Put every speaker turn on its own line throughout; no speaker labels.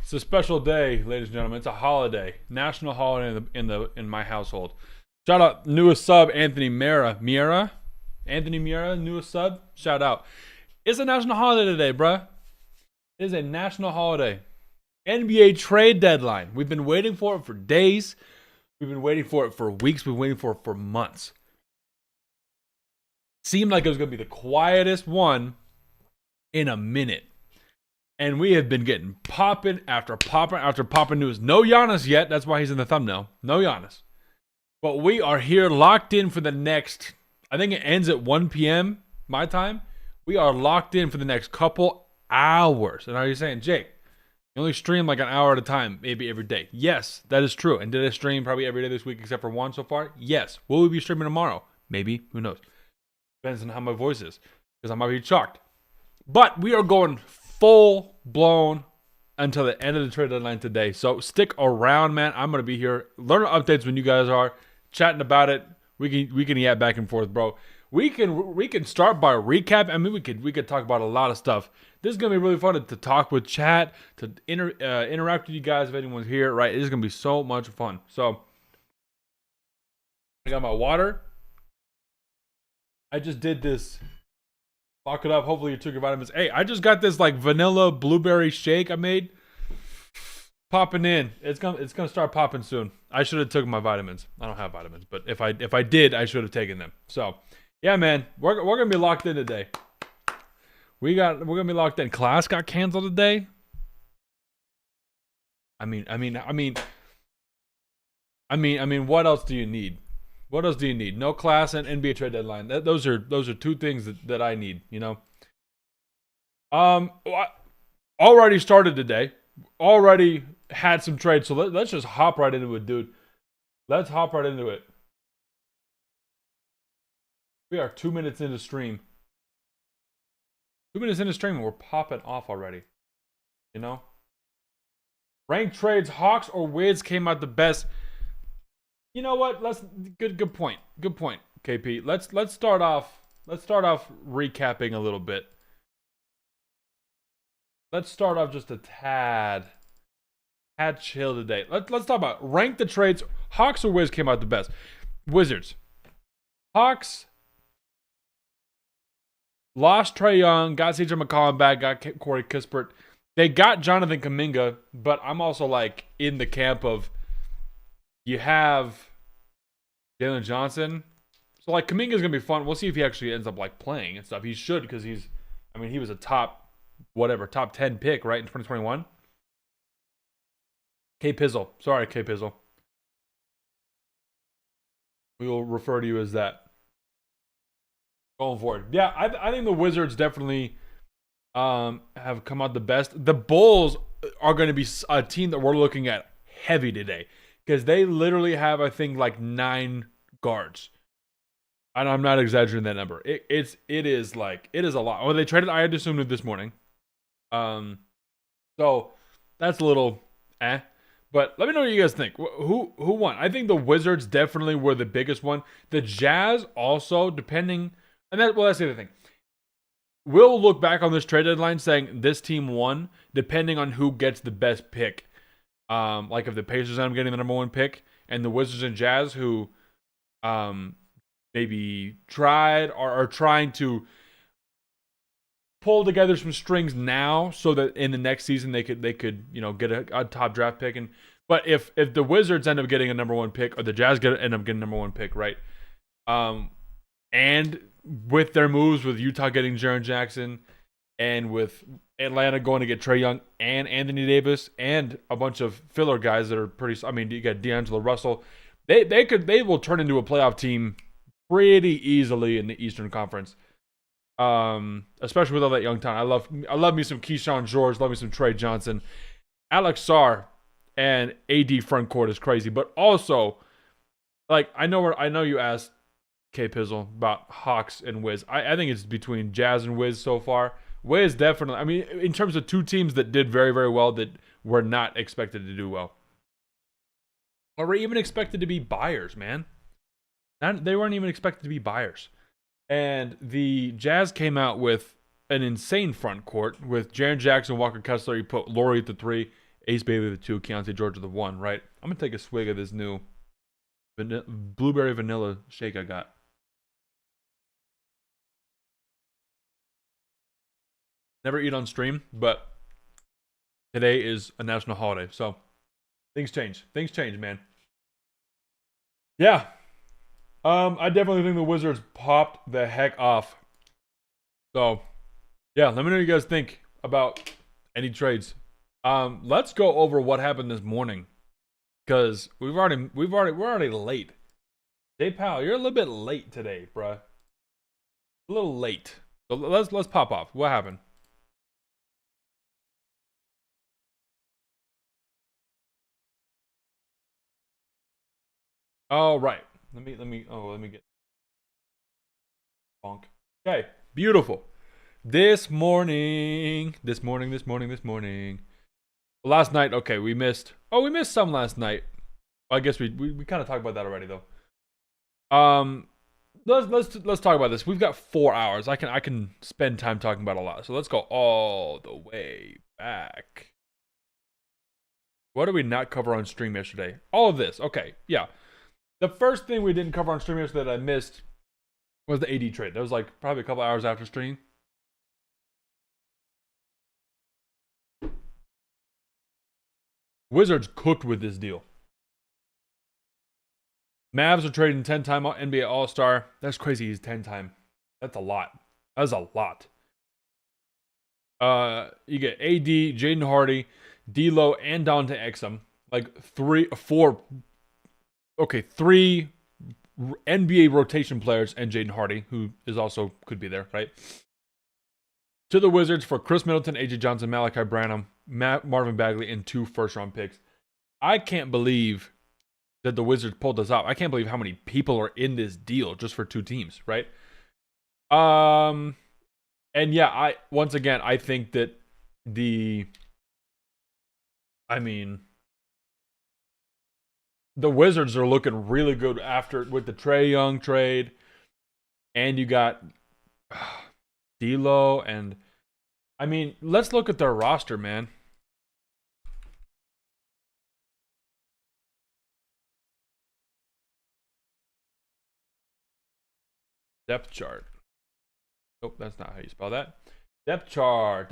It's a special day, ladies and gentlemen. It's a holiday, national holiday in my household. Shout out newest sub Anthony Miera, Anthony Miera, newest sub. Shout out. It's a national holiday today, bruh. It is a national holiday. NBA trade deadline. We've been waiting for it for days. We've been waiting for it for weeks. We've been waiting for it for months. Seemed like it was going to be the quietest one in a minute. And we have been getting popping after popping after popping news. No Giannis yet. That's why he's in the thumbnail. No Giannis. But we are here locked in for the next, I think it ends at 1 p.m. my time. We are locked in for the next couple hours. And are you saying, Jake, you only stream like an hour at a time, maybe every day? Yes, that is true. And did I stream probably every day this week except for one so far? Yes. Will we be streaming tomorrow? Maybe. Who knows? Depends on how my voice is. Because I might be shocked. But we are going full blown until the end of the trade deadline today. So stick around, man. I'm gonna be here. Learn updates when you guys are chatting about it. We can yap back and forth, bro. We can start by recap. I mean, we could talk about a lot of stuff. This is gonna be really fun to talk with chat, to interact with you guys if anyone's here. Right? It is gonna be so much fun. So I got my water. I just did this. Lock it up. Hopefully you took your vitamins. Hey, I just got this like vanilla blueberry shake I made. Popping in. It's gonna start popping soon. I should have taken my vitamins. I don't have vitamins, but if I did, I should have taken them. So yeah, man, we're gonna be locked in today. We're gonna be locked in. Class got canceled today. I mean, what else do you need? What else do you need? No class and NBA trade deadline. Those are two things that I need, you know. Already started today. Already had some trades. So let's just hop right into it, dude. Let's hop right into it. We are 2 minutes into stream. 2 minutes into stream and we're popping off already. You know? Ranked trades, Hawks or Wiz came out the best. You know what? Good point. Good point, KP. Let's start off recapping a little bit. Let's start off just a tad chill today. Let's talk about rank the trades. Hawks or Wiz came out the best. Wizards. Hawks lost Trae Young, got CJ McCollum back, got Corey Kispert. They got Jonathan Kuminga, but I'm also like in the camp of you have Jalen Johnson. So, like, Kuminga's going to be fun. We'll see if he actually ends up, like, playing and stuff. He should because he was a top 10 pick, right, in 2021. K Pizzle. Sorry, K Pizzle. We will refer to you as that. Going forward. Yeah, I think the Wizards definitely have come out the best. The Bulls are going to be a team that we're looking at heavy today. Because they literally have, I think, like 9 guards. And I'm not exaggerating that number. It is a lot. Oh, they traded Aya DeSumo this morning. So that's a little But let me know what you guys think. Who won? I think the Wizards definitely were the biggest one. The Jazz also, depending, that's the other thing. We'll look back on this trade deadline saying this team won, depending on who gets the best pick. Like if the Pacers end up getting the number 1 pick, and the Wizards and Jazz, who maybe tried or are trying to pull together some strings now, so that in the next season they could get a top draft pick. But if the Wizards end up getting a number 1 pick, or the Jazz end up getting a number 1 pick, right? And with their moves, with Utah getting Jaren Jackson, and with Atlanta going to get Trae Young and Anthony Davis and a bunch of filler guys that are pretty. I mean, you got D'Angelo Russell. They will turn into a playoff team pretty easily in the Eastern Conference. Especially with all that young talent. I love me some Keyshawn George. Love me some Trey Johnson. Alex Sarr and AD front court is crazy. But also, like I know you asked K Pizzle about Hawks and Wiz. I think it's between Jazz and Wiz so far. Wiz definitely, I mean, in terms of two teams that did very, very well that were not expected to do well. Or were even expected to be buyers, man. They weren't even expected to be buyers. And the Jazz came out with an insane front court with Jaren Jackson, Walker Kessler. You put Laurie at the 3, Ace Bailey the 2, Keontae George the 1, right? I'm going to take a swig of this new blueberry vanilla shake I got. Never eat on stream, but today is a national holiday, so things change. Things change, man. Yeah. I definitely think the Wizards popped the heck off. So, yeah, let me know what you guys think about any trades. Let's go over what happened this morning, because we're already late. J Pal, you're a little bit late today, bruh. A little late. So let's pop off. What happened? All right. Let me get bonk. Okay, beautiful. This morning. Last night, okay, we missed some last night. I guess we kind of talked about that already though. Let's talk about this. We've got 4 hours. I can spend time talking about a lot. So let's go all the way back. What did we not cover on stream yesterday? All of this. Okay, yeah. The first thing we didn't cover on stream yesterday that I missed was the AD trade. That was like probably a couple hours after stream. Wizards cooked with this deal. Mavs are trading 10-time NBA All-Star. That's crazy. He's 10-time. That's a lot. That's a lot. You get AD, Jaden Hardy, D'Lo, and Dante Exum. Like three NBA rotation players, and Jaden Hardy, who is also could be there, right? To the Wizards for Chris Middleton, AJ Johnson, Malachi Branham, Marvin Bagley, and 2 first-round picks. I can't believe that the Wizards pulled this off. I can't believe how many people are in this deal just for 2 teams, right? And yeah, I think that the Wizards are looking really good after with the Trae Young trade, and you got D'Lo, and let's look at their roster, man. Depth chart. Nope, that's not how you spell that. Depth chart.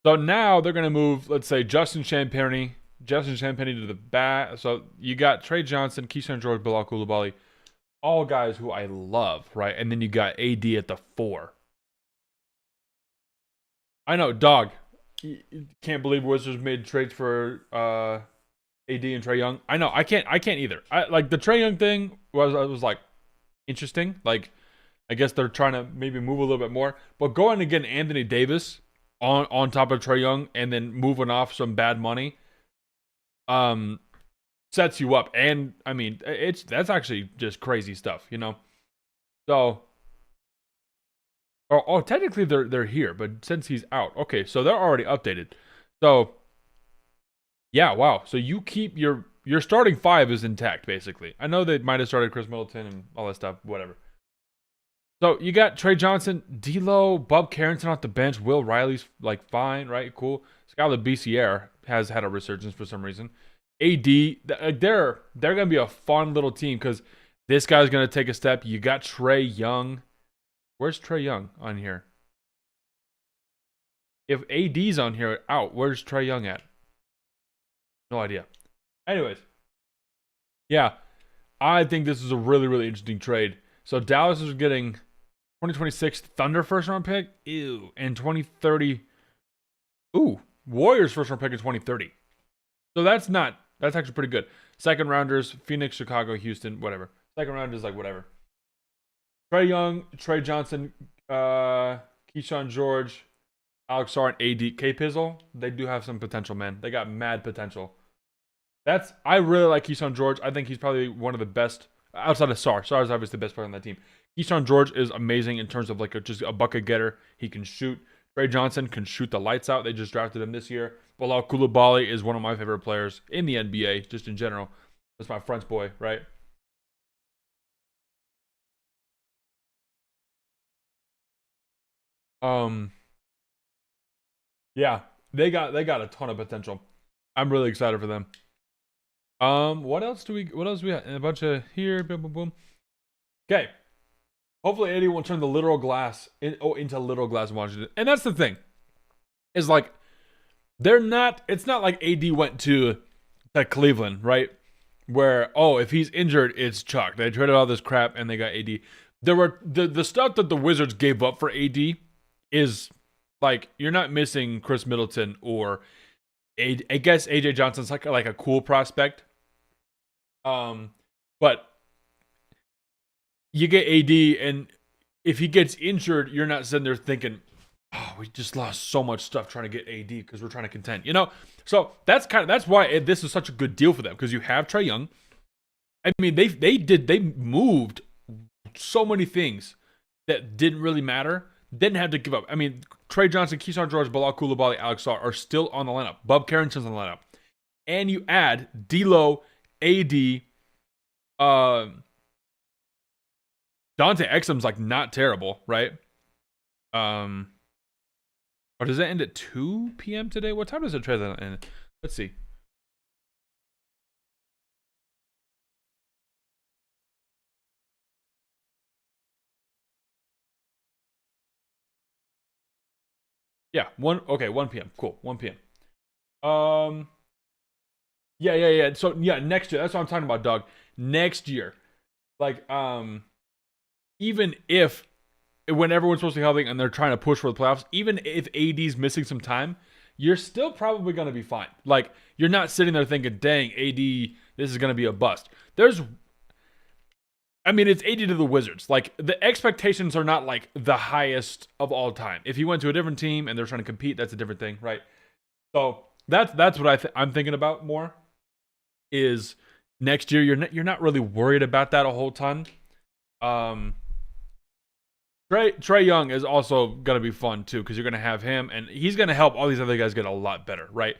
So now they're going to move, let's say, Justin Champagnie to the back. So you got Trey Johnson, Keyshawn George, Bilal Coulibaly, all guys who I love, right? And then you got AD at the 4. I know, dog. Can't believe Wizards made trades for AD and Trae Young. I know, I can't either. I like the Trae Young thing was like interesting. Like, I guess they're trying to maybe move a little bit more. But going to get Anthony Davis on top of Trae Young and then moving off some bad money sets you up. And that's actually just crazy stuff, you know? So technically they're here, but since he's out. Okay, so they're already updated. So yeah, wow. So you keep your starting 5 is intact, basically. I know they might have started Chris Middleton and all that stuff, whatever. So you got Trey Johnson, D'Lo, Bob Carrington off the bench. Will Riley's like fine, right? Cool. Skylar BCR has had a resurgence for some reason. AD, they're gonna be a fun little team because this guy's gonna take a step. You got Trae Young. Where's Trae Young on here? If AD's on here out, where's Trae Young at? No idea. Anyways, yeah, I think this is a really, really interesting trade. So Dallas is getting 2026 Thunder first round pick, and 2030, Warriors first round pick in 2030. So that's actually pretty good. Second rounders, Phoenix, Chicago, Houston, whatever. Second rounders, like whatever. Trae Young, Trey Johnson, Keyshawn George, Alex Sarr, and AD. K-Pizzle, they do have some potential, man. They got mad potential. I really like Keyshawn George. I think he's probably one of the best outside of Sarr. Sarr is obviously the best player on that team. Keyshawn George is amazing in terms of like just a bucket getter. He can shoot. Trey Johnson can shoot the lights out. They just drafted him this year. Bilal Coulibaly is one of my favorite players in the NBA, just in general. That's my French boy, right? Yeah, they got a ton of potential. I'm really excited for them. What else do we? What else do we have? A bunch of here. Boom, boom, boom. Okay. Hopefully, AD won't turn the literal glass into literal glass in Washington. And that's the thing. Is like they're not. It's not like AD went to Cleveland, right? Where if he's injured, it's chalk. They traded all this crap and they got AD. There were the stuff that the Wizards gave up for AD is like you're not missing Chris Middleton or I guess AJ Johnson's like a cool prospect. But you get AD, and if he gets injured, you're not sitting there thinking, "Oh, we just lost so much stuff trying to get AD because we're trying to contend." You know, so that's why this is such a good deal for them because you have Trae Young. I mean, they moved so many things that didn't really matter. Didn't have to give up. I mean, Trey Johnson, Keyshawn George, Bilal Coulibaly, Alex Sarr are still on the lineup. Bub Carrington's on the lineup, and you add D'Lo, AD, Dante Exum's like not terrible, right? Or does that end at 2 p.m. today? What time does it trade end? Let's see. Yeah, 1 p.m. Cool. 1 p.m. Yeah. So yeah, next year. That's what I'm talking about, Doug. Next year. Like, even if when everyone's supposed to be healthy and they're trying to push for the playoffs, even if AD's missing some time, you're still probably going to be fine. Like, you're not sitting there thinking, dang, AD, this is going to be a bust. It's AD to the Wizards. Like, the expectations are not like the highest of all time. If he went to a different team and they're trying to compete, that's a different thing, right? So that's what I'm thinking about more. Is next year you're not really worried about that a whole ton. Trae Young is also going to be fun too because you're going to have him and he's going to help all these other guys get a lot better, right?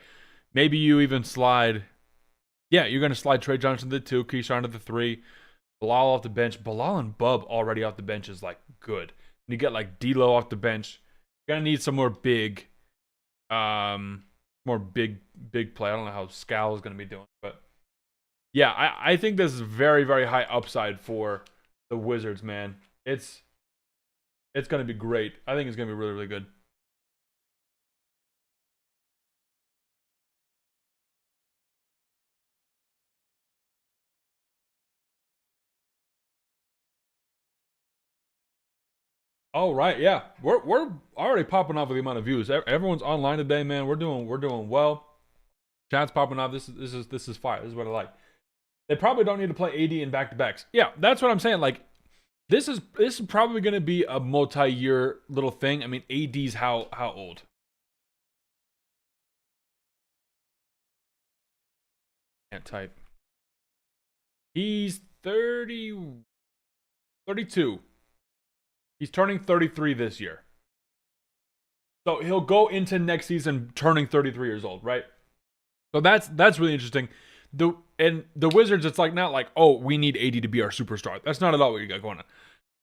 Maybe you even slide. Yeah, you're going to slide Trey Johnson to the 2, Keyshawn to the 3, Bilal off the bench. Bilal and Bub already off the bench is like good. And you get like D'Lo off the bench. You're going to need some more big play. I don't know how Scal is going to be doing, but yeah, I think this is very, very high upside for the Wizards, man. It's going to be great. I think it's going to be really, really good. Oh right, yeah, we're already popping off with the amount of views. Everyone's online today, man. We're doing well. Chat's popping off. This is fire. This is what I like. They probably don't need to play AD in back to backs. Yeah, that's what I'm saying. Like, this is probably going to be a multi-year little thing. I mean, AD's how old? Can't type. He's 32. He's turning 33 this year. So he'll go into next season turning 33 years old, right? So that's really interesting. The Wizards, it's like not like, oh, we need AD to be our superstar. That's not at all what you got going on.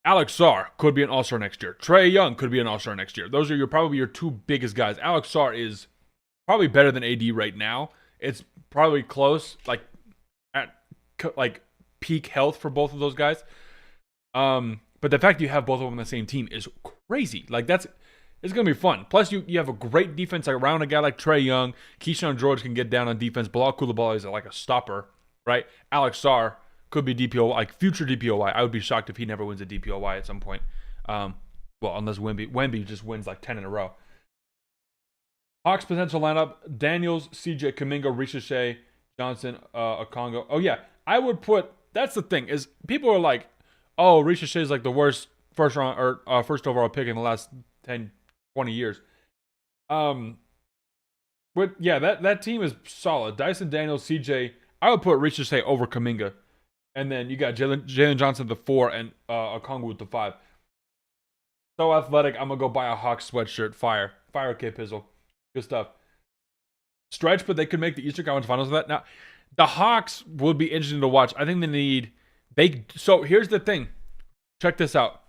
Alex Sarr could be an all-star next year. Trae Young could be an all-star next year. Those are probably your two biggest guys. Alex Sarr is probably better than AD right now. It's probably close, like at like peak health for both of those guys. But the fact you have both of them on the same team is crazy. Like it's gonna be fun. Plus, you have a great defense around a guy like Trae Young. Keyshawn George can get down on defense. Bilal Coulibaly is like a stopper, right? Alex Sarr could be DPOY, like future DPOY. I would be shocked if he never wins a DPOY at some point. Well, unless Wemby just wins like 10 in a row. Hawks potential lineup: Daniels, CJ, Kuminga, Ricochet, Johnson, Okongwu. Oh yeah, I would put. That's the thing is people are like, oh, Ricochet is like the worst first round or first overall pick in the last 10, 20 years. But yeah, that team is solid. Dyson Daniels, CJ. I would put Ricochet over Kuminga. And then you got Jalen Johnson at the 4 and Okongwu at the 5. So athletic, I'm going to go buy a Hawks sweatshirt. Fire, K Pizzle. Good stuff. Stretch, but they could make the Eastern Conference Finals with that. Now, the Hawks would be interesting to watch. I think so here's the thing. Check this out.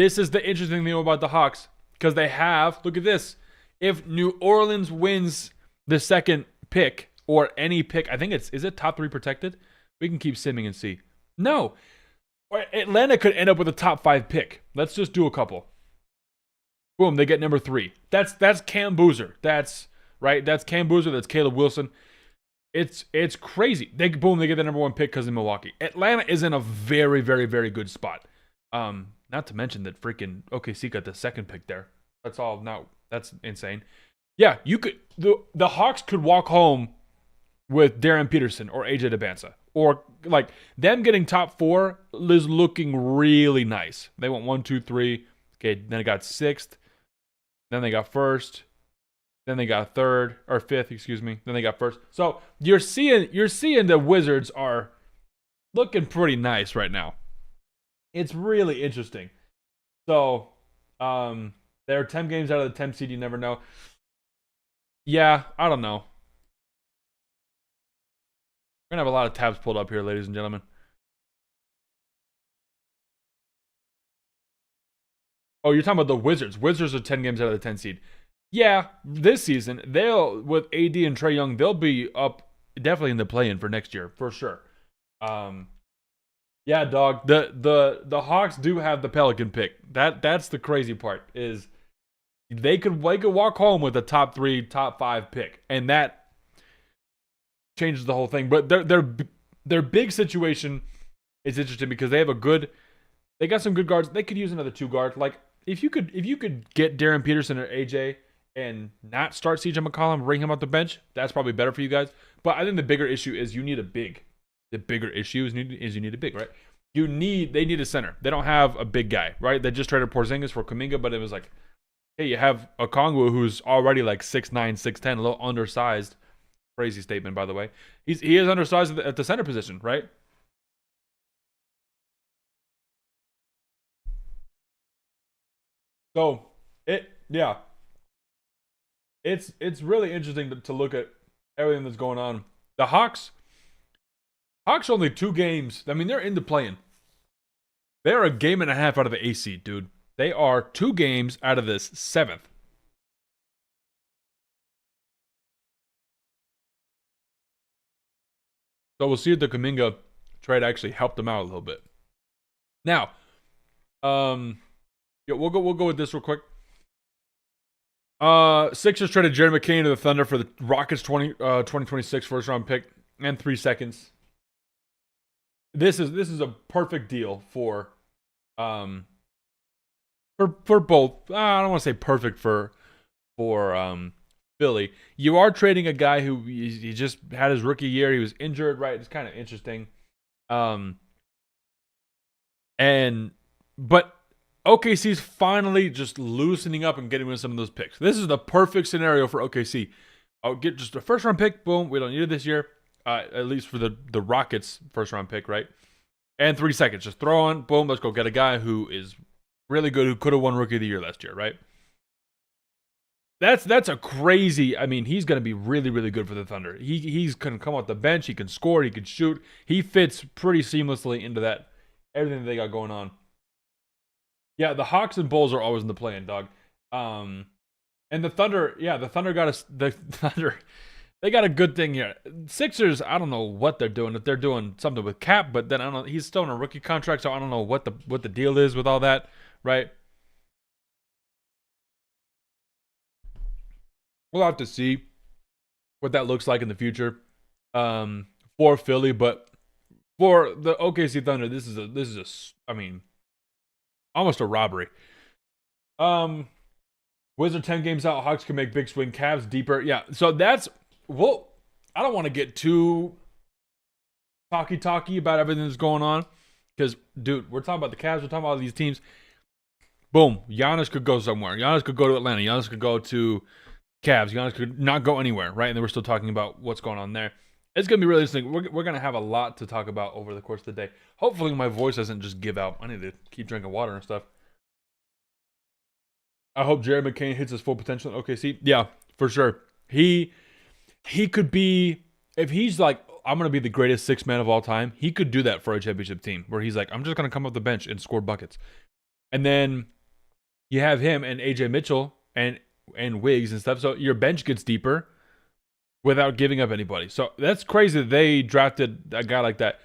This is the interesting thing about the Hawks because they have, look at this. If New Orleans wins the second pick or any pick, I think is it top 3 protected? We can keep simming and see. No. Atlanta could end up with a top 5 pick. Let's just do a couple. Boom, they get number 3. That's Cam Boozer. That's Cam Boozer. That's Caleb Wilson. It's crazy. They get the number 1 pick because of Milwaukee. Atlanta is in a very, very, very good spot. Not to mention that freaking OKC got the second pick there. That's insane. Yeah, you could the Hawks could walk home with Darren Peterson or AJ DeBanza. Or like them getting top 4 is looking really nice. They went 1, 2, 3. Okay, then they got 6th. Then they got 1st. Then they got 3rd or 5th, excuse me. Then they got 1st. So you're seeing the Wizards are looking pretty nice right now. It's really interesting. So they're 10 games out of the 10 seed. You never know. Yeah, I don't know. We're going to have a lot of tabs pulled up here, ladies and gentlemen. Oh, you're talking about the Wizards. Wizards are 10 games out of the 10 seed. Yeah, this season, with AD and Trae Young, they'll be up definitely in the play-in for next year, for sure. Yeah, dog. The Hawks do have the Pelican pick. That's the crazy part, is they could walk home with a top 3, top 5 pick. And that changes the whole thing. But their big situation is interesting because they got some good guards. They could use another 2 guard. Like if you could get Darren Peterson or AJ and not start CJ McCollum, bring him off the bench, that's probably better for you guys. But I think the bigger issue is you need a big. The bigger issue is you need a big, right? They need a center. They don't have a big guy, right? They just traded Porzingis for Kuminga, but it was like, hey, you have Okongwu who's already like 6'9", 6'10", a little undersized. Crazy statement, by the way. He is undersized at the center position, right? So it's really interesting to look at everything that's going on. The Hawks only 2 games. I mean, they're in the play-in. They're a game and a half out of the A seed, dude. They are 2 games out of this 7th. So we'll see if the Kuminga trade actually helped them out a little bit. Now, we'll go with this real quick. Sixers traded Jared McCain to the Thunder for the Rockets 2026 first round pick and 3 seconds. This is a perfect deal for both. I don't want to say perfect for Philly. You are trading a guy who he just had his rookie year. He was injured, right? It's kind of interesting. But OKC's finally just loosening up and getting rid of some of those picks. This is the perfect scenario for OKC. I'll get just a first round pick. Boom. We don't need it this year. At least for the Rockets first round pick, right? And 3 seconds. Just throw on. Boom. Let's go get a guy who is really good, who could have won Rookie of the Year last year, right? That's a crazy. I mean, he's going to be really, really good for the Thunder. He's going to come off the bench. He can score. He can shoot. He fits pretty seamlessly into that everything that they got going on. Yeah, the Hawks and Bulls are always in the play-in, dog. And the Thunder, they got a good thing here. Sixers, I don't know what they're doing. If they're doing something with Cap, but then I don't know. He's still in a rookie contract, so I don't know what the deal is with all that, right? We'll have to see what that looks like in the future for Philly, but for the OKC Thunder, this is almost a robbery. Wizards 10 games out. Hawks can make big swing. Cavs deeper. Yeah, so that's I don't want to get too talky about everything that's going on because, dude, we're talking about the Cavs. We're talking about all these teams. Boom, Giannis could go somewhere. Giannis could go to Atlanta. Giannis could go to Cavs. Giannis could not go anywhere, right? And then we're still talking about what's going on there. It's going to be really interesting. We're going to have a lot to talk about over the course of the day. Hopefully my voice doesn't just give out. I need to keep drinking water and stuff. I hope Jared McCain hits his full potential in OKC. Yeah, for sure. He could be, if he's like, I'm going to be the greatest sixth man of all time, he could do that for a championship team where he's like, I'm just going to come off the bench and score buckets. And then you have him and AJ Mitchell and Wiggs and stuff. So your bench gets deeper without giving up anybody. So that's crazy that they drafted a guy like that.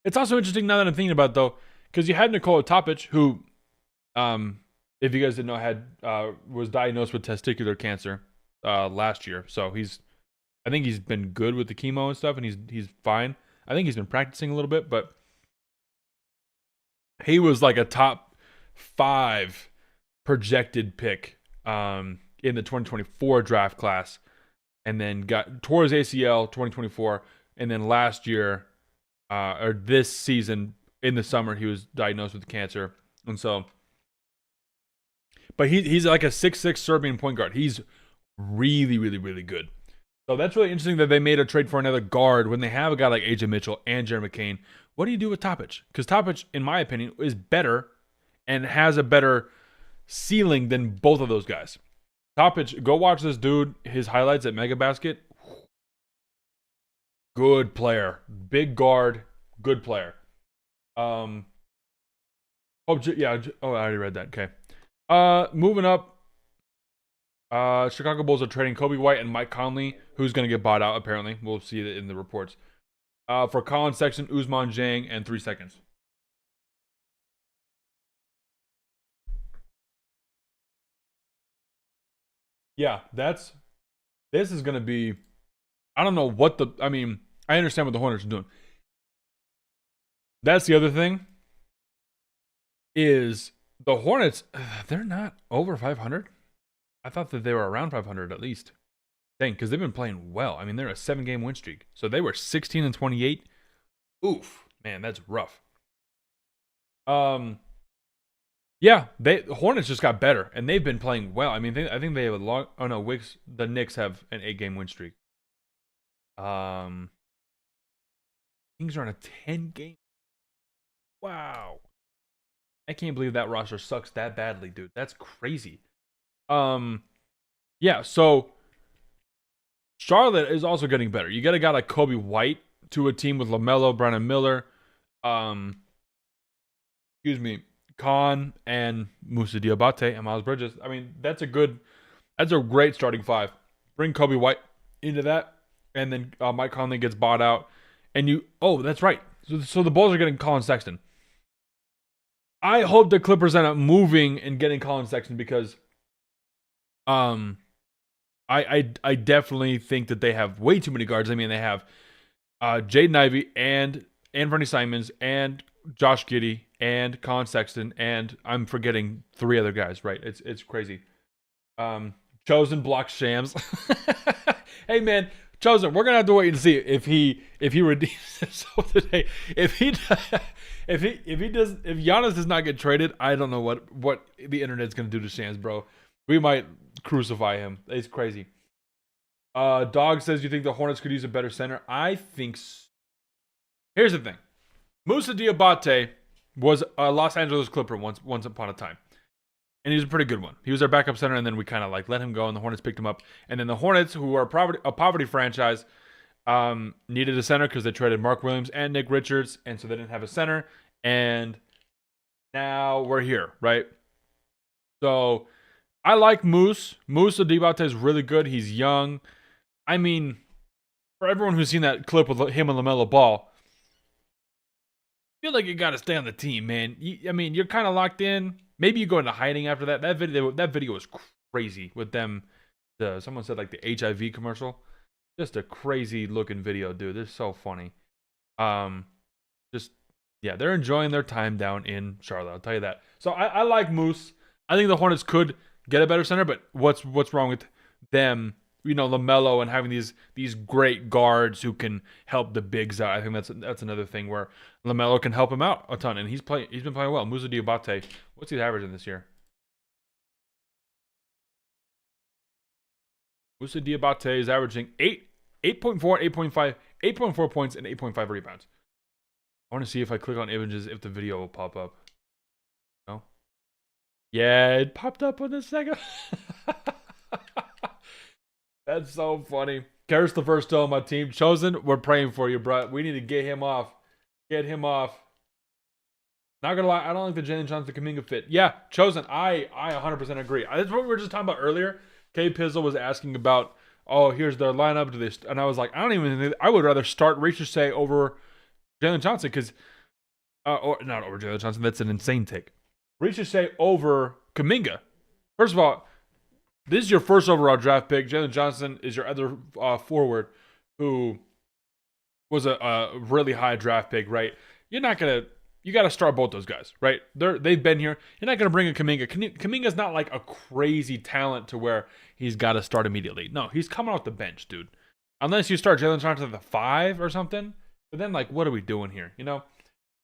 It's also interesting now that I'm thinking about it, though, because you had Nikola Topic, who, if you guys didn't know, was diagnosed with testicular cancer last year. So I think he's been good with the chemo and stuff, and he's fine. I think he's been practicing a little bit, but he was like a top 5 projected pick in the 2024 draft class, and then got towards ACL 2024, and then last year or this season in the summer he was diagnosed with cancer, and so. But he's like a 6'6" Serbian point guard. He's really, really, really good. So that's really interesting that they made a trade for another guard when they have a guy like AJ Mitchell and Jeremy McCain. What do you do with Topic? Because Topic, in my opinion, is better and has a better ceiling than both of those guys. Topic, go watch this dude, his highlights at Mega Basket. Good player. Big guard. Good player. I already read that. Okay. Moving up. Chicago Bulls are trading Kobe White and Mike Conley, who's going to get bought out, apparently. We'll see it in the reports. For Colin Sexton, Ousmane Dieng, and 3 seconds. Yeah, this is going to be, I don't know what I understand what the Hornets are doing. That's the other thing, is the Hornets, they're not over 500. I thought that they were around 500 at least. Dang, because they've been playing well. I mean, they're a 7-game win streak. So they were 16-28. Oof, man, that's rough. Yeah, the Hornets just got better, and they've been playing well. I mean, I think they have a long. Oh no, the Knicks have an 8-game win streak. Kings are on a 10-game. Wow, I can't believe that roster sucks that badly, dude. That's crazy. Yeah. So Charlotte is also getting better. You get a guy like Kobe White to a team with LaMelo, Brandon Miller, Khan and Moussa Diabate and Miles Bridges. I mean, that's a great starting 5. Bring Kobe White into that, and then Mike Conley gets bought out, and that's right. So the Bulls are getting Colin Sexton. I hope the Clippers end up moving and getting Colin Sexton because, I definitely think that they have way too many guards. I mean, they have Jaden Ivey and Anthony Simons and Josh Giddey and Colin Sexton, and I'm forgetting 3 other guys, right? It's crazy. Chosen blocks Shams. Hey man, Chosen, we're gonna have to wait and see if he redeems himself today. If Giannis does not get traded, I don't know what the internet's gonna do to Shams, bro. We might crucify him. It's crazy. Dog says, you think the Hornets could use a better center? I think so. Here's the thing. Moussa Diabate was a Los Angeles Clipper once upon a time. And he was a pretty good one. He was our backup center, and then we kind of let him go, and the Hornets picked him up. And then the Hornets, who are a poverty franchise, needed a center because they traded Mark Williams and Nick Richards, and so they didn't have a center. And now we're here, right? So I like Moussa Diabate is really good. He's young. I mean, for everyone who's seen that clip with him and LaMelo Ball, I feel like you got to stay on the team, man. You're kind of locked in. Maybe you go into hiding after that. That video was crazy with them. Someone said like the HIV commercial. Just a crazy looking video, dude. They're so funny. They're enjoying their time down in Charlotte. I'll tell you that. So I like Moose. I think the Hornets could get a better center, but what's wrong with them? LaMelo and having these great guards who can help the bigs out. I think that's another thing where LaMelo can help him out a ton, and he's been playing well. Moussa Diabate, what's he averaging this year? Moussa Diabate is averaging 8.4, 8.5, 8.4 points and 8.5 rebounds. I want to see if I click on images if the video will pop up. No? Yeah, it popped up in a second. That's so funny. Karis LeVert still on my team. Chosen, we're praying for you, bro. We need to get him off. Get him off. Not gonna lie, I don't like the Jalen Johnson Kuminga fit. Yeah, chosen. I 100% agree. That's what we were just talking about earlier. K Pizzle was asking about, oh, here's their lineup. Do this? And I was like, I don't even think I would rather start Say over Jalen Johnson because, or not over Jalen Johnson. That's an insane take. Say over Kuminga. First of all, this is your first overall draft pick. Jalen Johnson is your other forward who was a really high draft pick, right? You're not gonna. You got to start both those guys, right? They've been here. You're not going to bring a Kuminga. Kuminga's not like a crazy talent to where he's got to start immediately. No, he's coming off the bench, dude. Unless you start Jalen Johnson at the 5 or something. But then, like, what are we doing here? You know?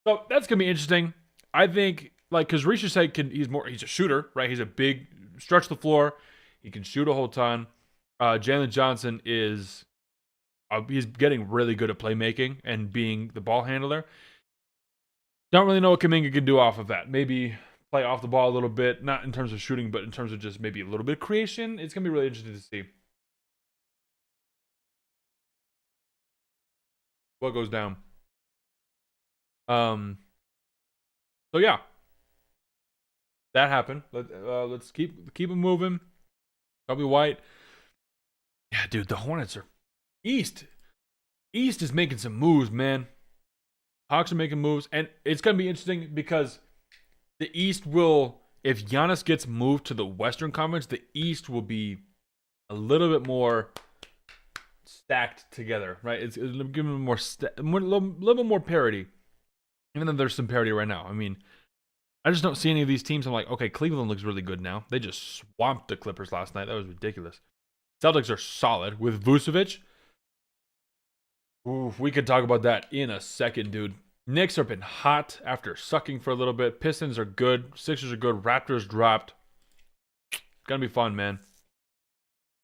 So that's going to be interesting. I think, like, because Risha he's a shooter, right? He's a big, stretch the floor. He can shoot a whole ton. Jalen Johnson is, he's getting really good at playmaking and being the ball handler. Don't really know what Kuminga can do off of that. Maybe play off the ball a little bit, not in terms of shooting, but in terms of just maybe a little bit of creation. It's going to be really interesting to see what goes down. So yeah, that happened. Let's keep it moving. Kobe White. Yeah, dude, the Hornets are East. East is making some moves, man. Hawks are making moves, and it's going to be interesting because the East will, if Giannis gets moved to the Western Conference, the East will be a little bit more stacked together, right? It's giving them more, a little bit more parity, even though there's some parity right now. I mean, I just don't see any of these teams. I'm like, okay, Cleveland looks really good now. They just swamped the Clippers last night. That was ridiculous. Celtics are solid with Vucevic. Ooh, we could talk about that in a second, dude. Knicks have been hot after sucking for a little bit. Pistons are good. Sixers are good. Raptors dropped. Gonna be fun, man.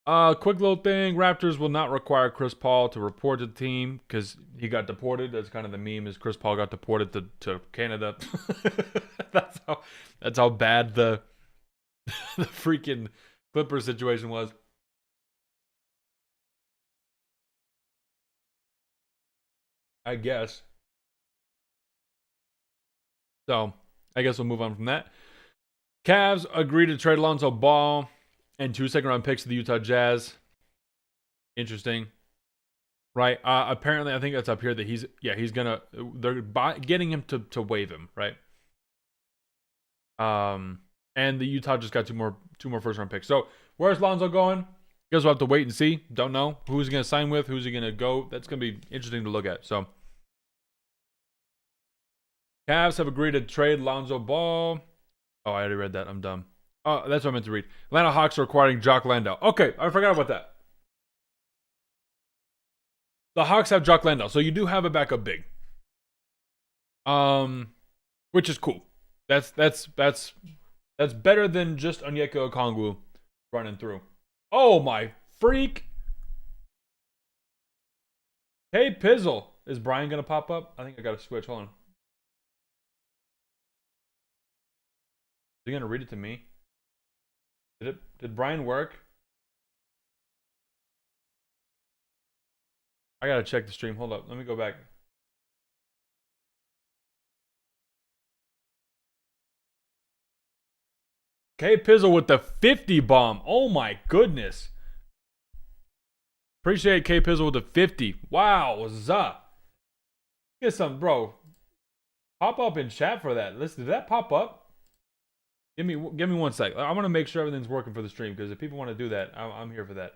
Quick little thing. Raptors will not require Chris Paul to report to the team because he got deported. That's kind of the meme is Chris Paul got deported to Canada. that's how bad the freaking Clippers situation was. I guess. So I guess we'll move on from that. Cavs agreed to trade Lonzo Ball and 2 second-round picks to the Utah Jazz. Interesting, right? Apparently, I think that's up here that they're getting him to waive him, right? And the Utah just got two more first-round picks. So where's Lonzo going? You guys will have to wait and see. Don't know who's he going to sign with, who's he going to go. That's going to be interesting to look at. So Cavs have agreed to trade Lonzo Ball. Oh, I already read that. I'm dumb. Oh, that's what I meant to read. Atlanta Hawks are acquiring Jock Landale. Okay, I forgot about that. The Hawks have Jock Landale, so you do have a backup big. Which is cool. That's better than just Onyeka Okongwu running through. Oh my freak! Hey Pizzle, is Brian gonna pop up? I think I gotta switch. Hold on. Is he gonna read it to me? Did Brian work? I gotta check the stream. Hold up. Let me go back. K Pizzle with the 50 bomb. Oh my goodness. Appreciate K Pizzle with the 50. Wow, what's up? Get some, bro. Pop up in chat for that. Listen, did that pop up? Give me 1 sec. I want to make sure everything's working for the stream because if people want to do that, I'm here for that.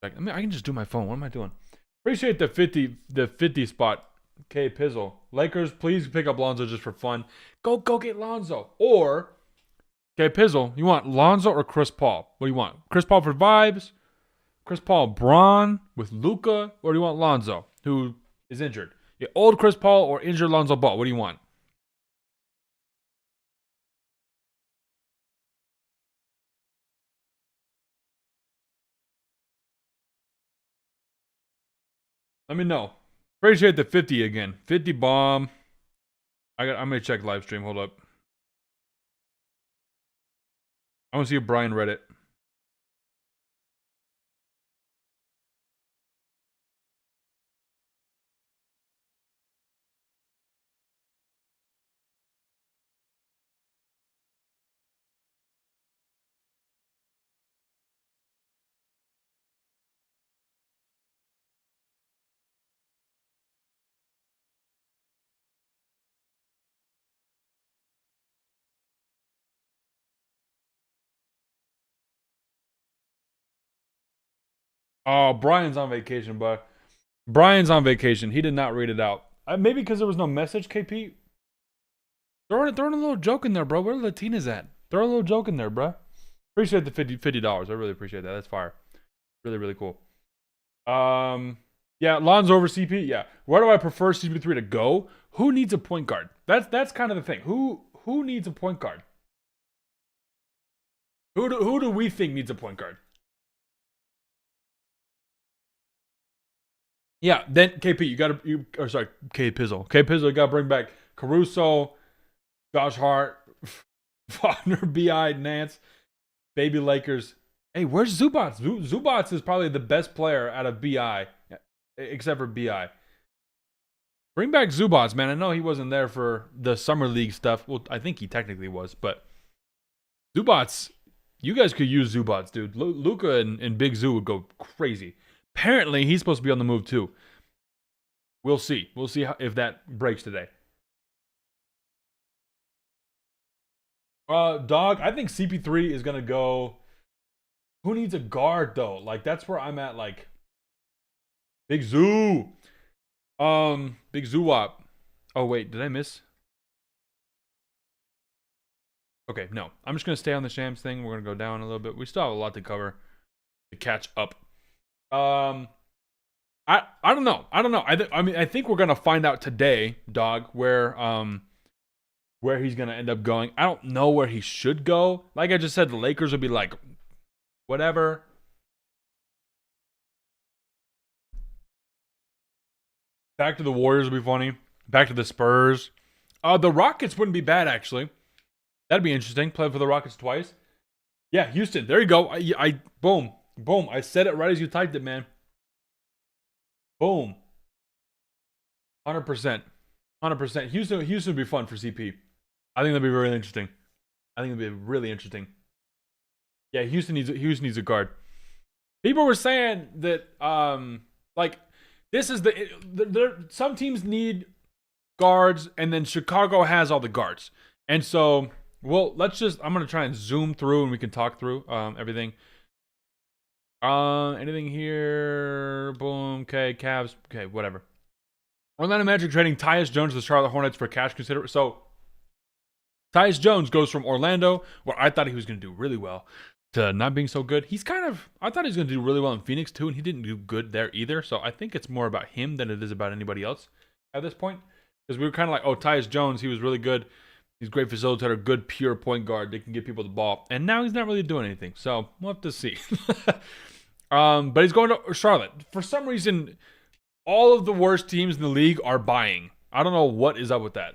Like, I mean, I can just do my phone. What am I doing? Appreciate the 50 spot. K Pizzle. Lakers, please pick up Lonzo just for fun. Go get Lonzo. Or K Pizzle, you want Lonzo or Chris Paul? What do you want? Chris Paul for vibes? Chris Paul Braun with Luka? Or do you want Lonzo, who is injured? Yeah, old Chris Paul or injured Lonzo Ball? What do you want? Let me know. Appreciate the 50 again. 50 bomb. I'm gonna check live stream. Hold up. I want to see if Brian read it. Oh, Brian's on vacation, but Brian's on vacation. He did not read it out. Maybe because there was no message, KP. Throw in a little joke in there, bro. Where are Latinas at? Throw a little joke in there, bro. Appreciate the $50. I really appreciate that. That's fire. Really, really cool. Yeah, Lonzo over CP. Yeah. Where do I prefer CP3 to go? Who needs a point guard? That's kind of the thing. Who needs a point guard? Who do we think needs a point guard? Yeah, then KP, K Pizzle. K Pizzle, you gotta bring back Caruso, Josh Hart, Wagner, BI, Nance, Baby Lakers. Hey, where's Zubats? Zubats is probably the best player out of BI, except for BI. Bring back Zubats, man. I know he wasn't there for the summer league stuff. Well, I think he technically was, but Zubats, you guys could use Zubats, dude. Luca and Big Zoo would go crazy. Apparently, he's supposed to be on the move too. We'll see. We'll see if that breaks today. Dog, I think CP3 is gonna go. Who needs a guard though? Like that's where I'm at. Like Big Zoo, Big Zoo Wop. Oh wait, did I miss? Okay, no. I'm just gonna stay on the Shams thing. We're gonna go down a little bit. We still have a lot to cover to catch up. I don't know. I think we're gonna find out today, dog, where he's gonna end up going. I don't know where he should go. Like I just said, the Lakers would be like, whatever. Back to the Warriors would be funny. Back to the Spurs. The Rockets wouldn't be bad actually. That'd be interesting. Play for the Rockets twice. Yeah, Houston. There you go. I boom. I said it right as you typed it, man. Boom. 100%. 100%. Houston would be fun for CP. I think that'd be really interesting. I think it'd be really interesting. Yeah, Houston needs a guard. People were saying that like this is some teams need guards and then Chicago has all the guards. And so, well, I'm going to try and zoom through and we can talk through everything. Anything here? Boom. Okay, Cavs. Okay, whatever. Orlando Magic trading Tyus Jones to the Charlotte Hornets for cash consideration. So, Tyus Jones goes from Orlando, where I thought he was going to do really well, to not being so good. I thought he was going to do really well in Phoenix too, and he didn't do good there either. So I think it's more about him than it is about anybody else at this point. Because we were kind of like, oh, Tyus Jones, he was really good. He's a great facilitator, good pure point guard. They can give people the ball. And now he's not really doing anything. So we'll have to see. But he's going to Charlotte. For some reason, all of the worst teams in the league are buying. I don't know what is up with that.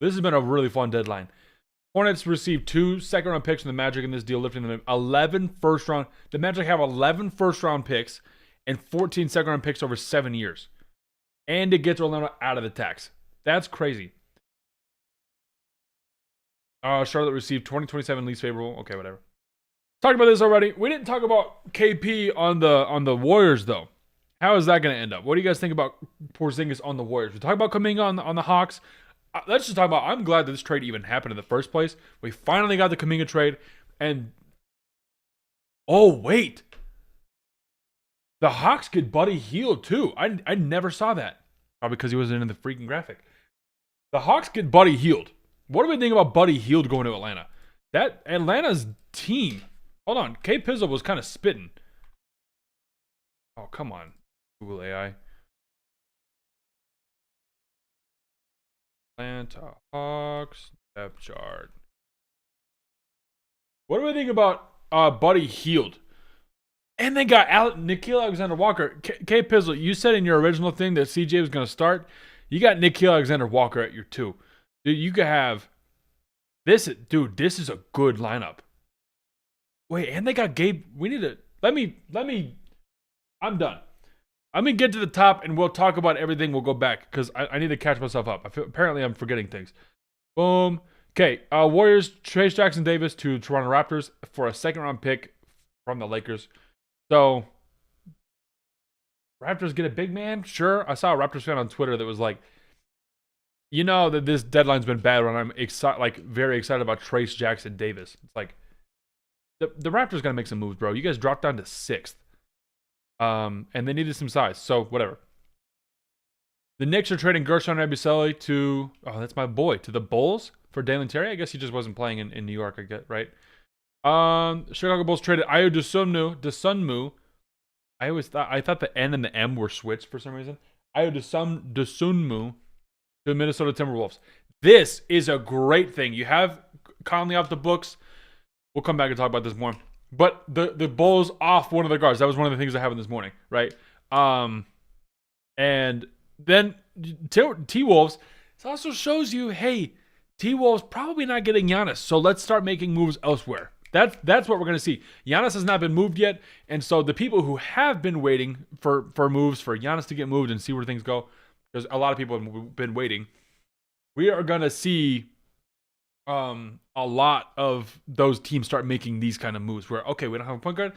This has been a really fun deadline. Hornets received 2 second-round picks from the Magic in this deal, lifting them 11 first-round. The Magic have 11 first-round picks and 14 second-round picks over 7 years. And it gets Orlando out of the tax. That's crazy. Charlotte received 2027 least favorable. Okay, whatever. Talked about this already. We didn't talk about KP on the Warriors, though. How is that going to end up? What do you guys think about Porzingis on the Warriors? We talked about Kuminga on the Hawks. Let's just talk about, I'm glad that this trade even happened in the first place. We finally got the Kuminga trade. And, oh, wait. The Hawks get Buddy Hield, too. I never saw that. Probably because he wasn't in the freaking graphic. The Hawks get Buddy Hield. What do we think about Buddy Hield going to Atlanta? That Atlanta's team. Hold on. K Pizzle was kind of spitting. Oh, come on. Google AI. Atlanta Hawks depth chart. What do we think about Buddy Hield? And they got Nickeil Alexander-Walker. K Pizzle, you said in your original thing that CJ was going to start. You got Nickeil Alexander-Walker at your 2. Dude, you could have this. Dude, this is a good lineup. Wait, and they got Gabe. We need to let me. I'm done. Let me get to the top and we'll talk about everything. We'll go back because I need to catch myself up. Apparently, I'm forgetting things. Boom. Okay. Warriors trade Jackson Davis to Toronto Raptors for a second-round pick from the Lakers. So, Raptors get a big man? Sure. I saw a Raptors fan on Twitter that was like, you know that this deadline's been bad when I'm very excited about Trace Jackson Davis. It's like, the Raptors got to make some moves, bro. You guys dropped down to 6th. And they needed some size. So whatever. The Knicks are trading Gershon Yabusele to that's my boy, to the Bulls for Dalen Terry. I guess he just wasn't playing in New York, I get, right? Chicago Bulls traded Ayo Dosunmu. I thought the N and the M were switched for some reason. Ayo Dosunmu to the Minnesota Timberwolves. This is a great thing. You have Conley off the books. We'll come back and talk about this more. But the Bulls off one of the guards. That was one of the things that happened this morning, right? And then T-Wolves, this also shows you, hey, T-Wolves probably not getting Giannis, so let's start making moves elsewhere. That's what we're going to see. Giannis has not been moved yet, and so the people who have been waiting for moves, for Giannis to get moved and see where things go, because a lot of people have been waiting, we are going to see a lot of those teams start making these kind of moves where, okay, we don't have a point guard,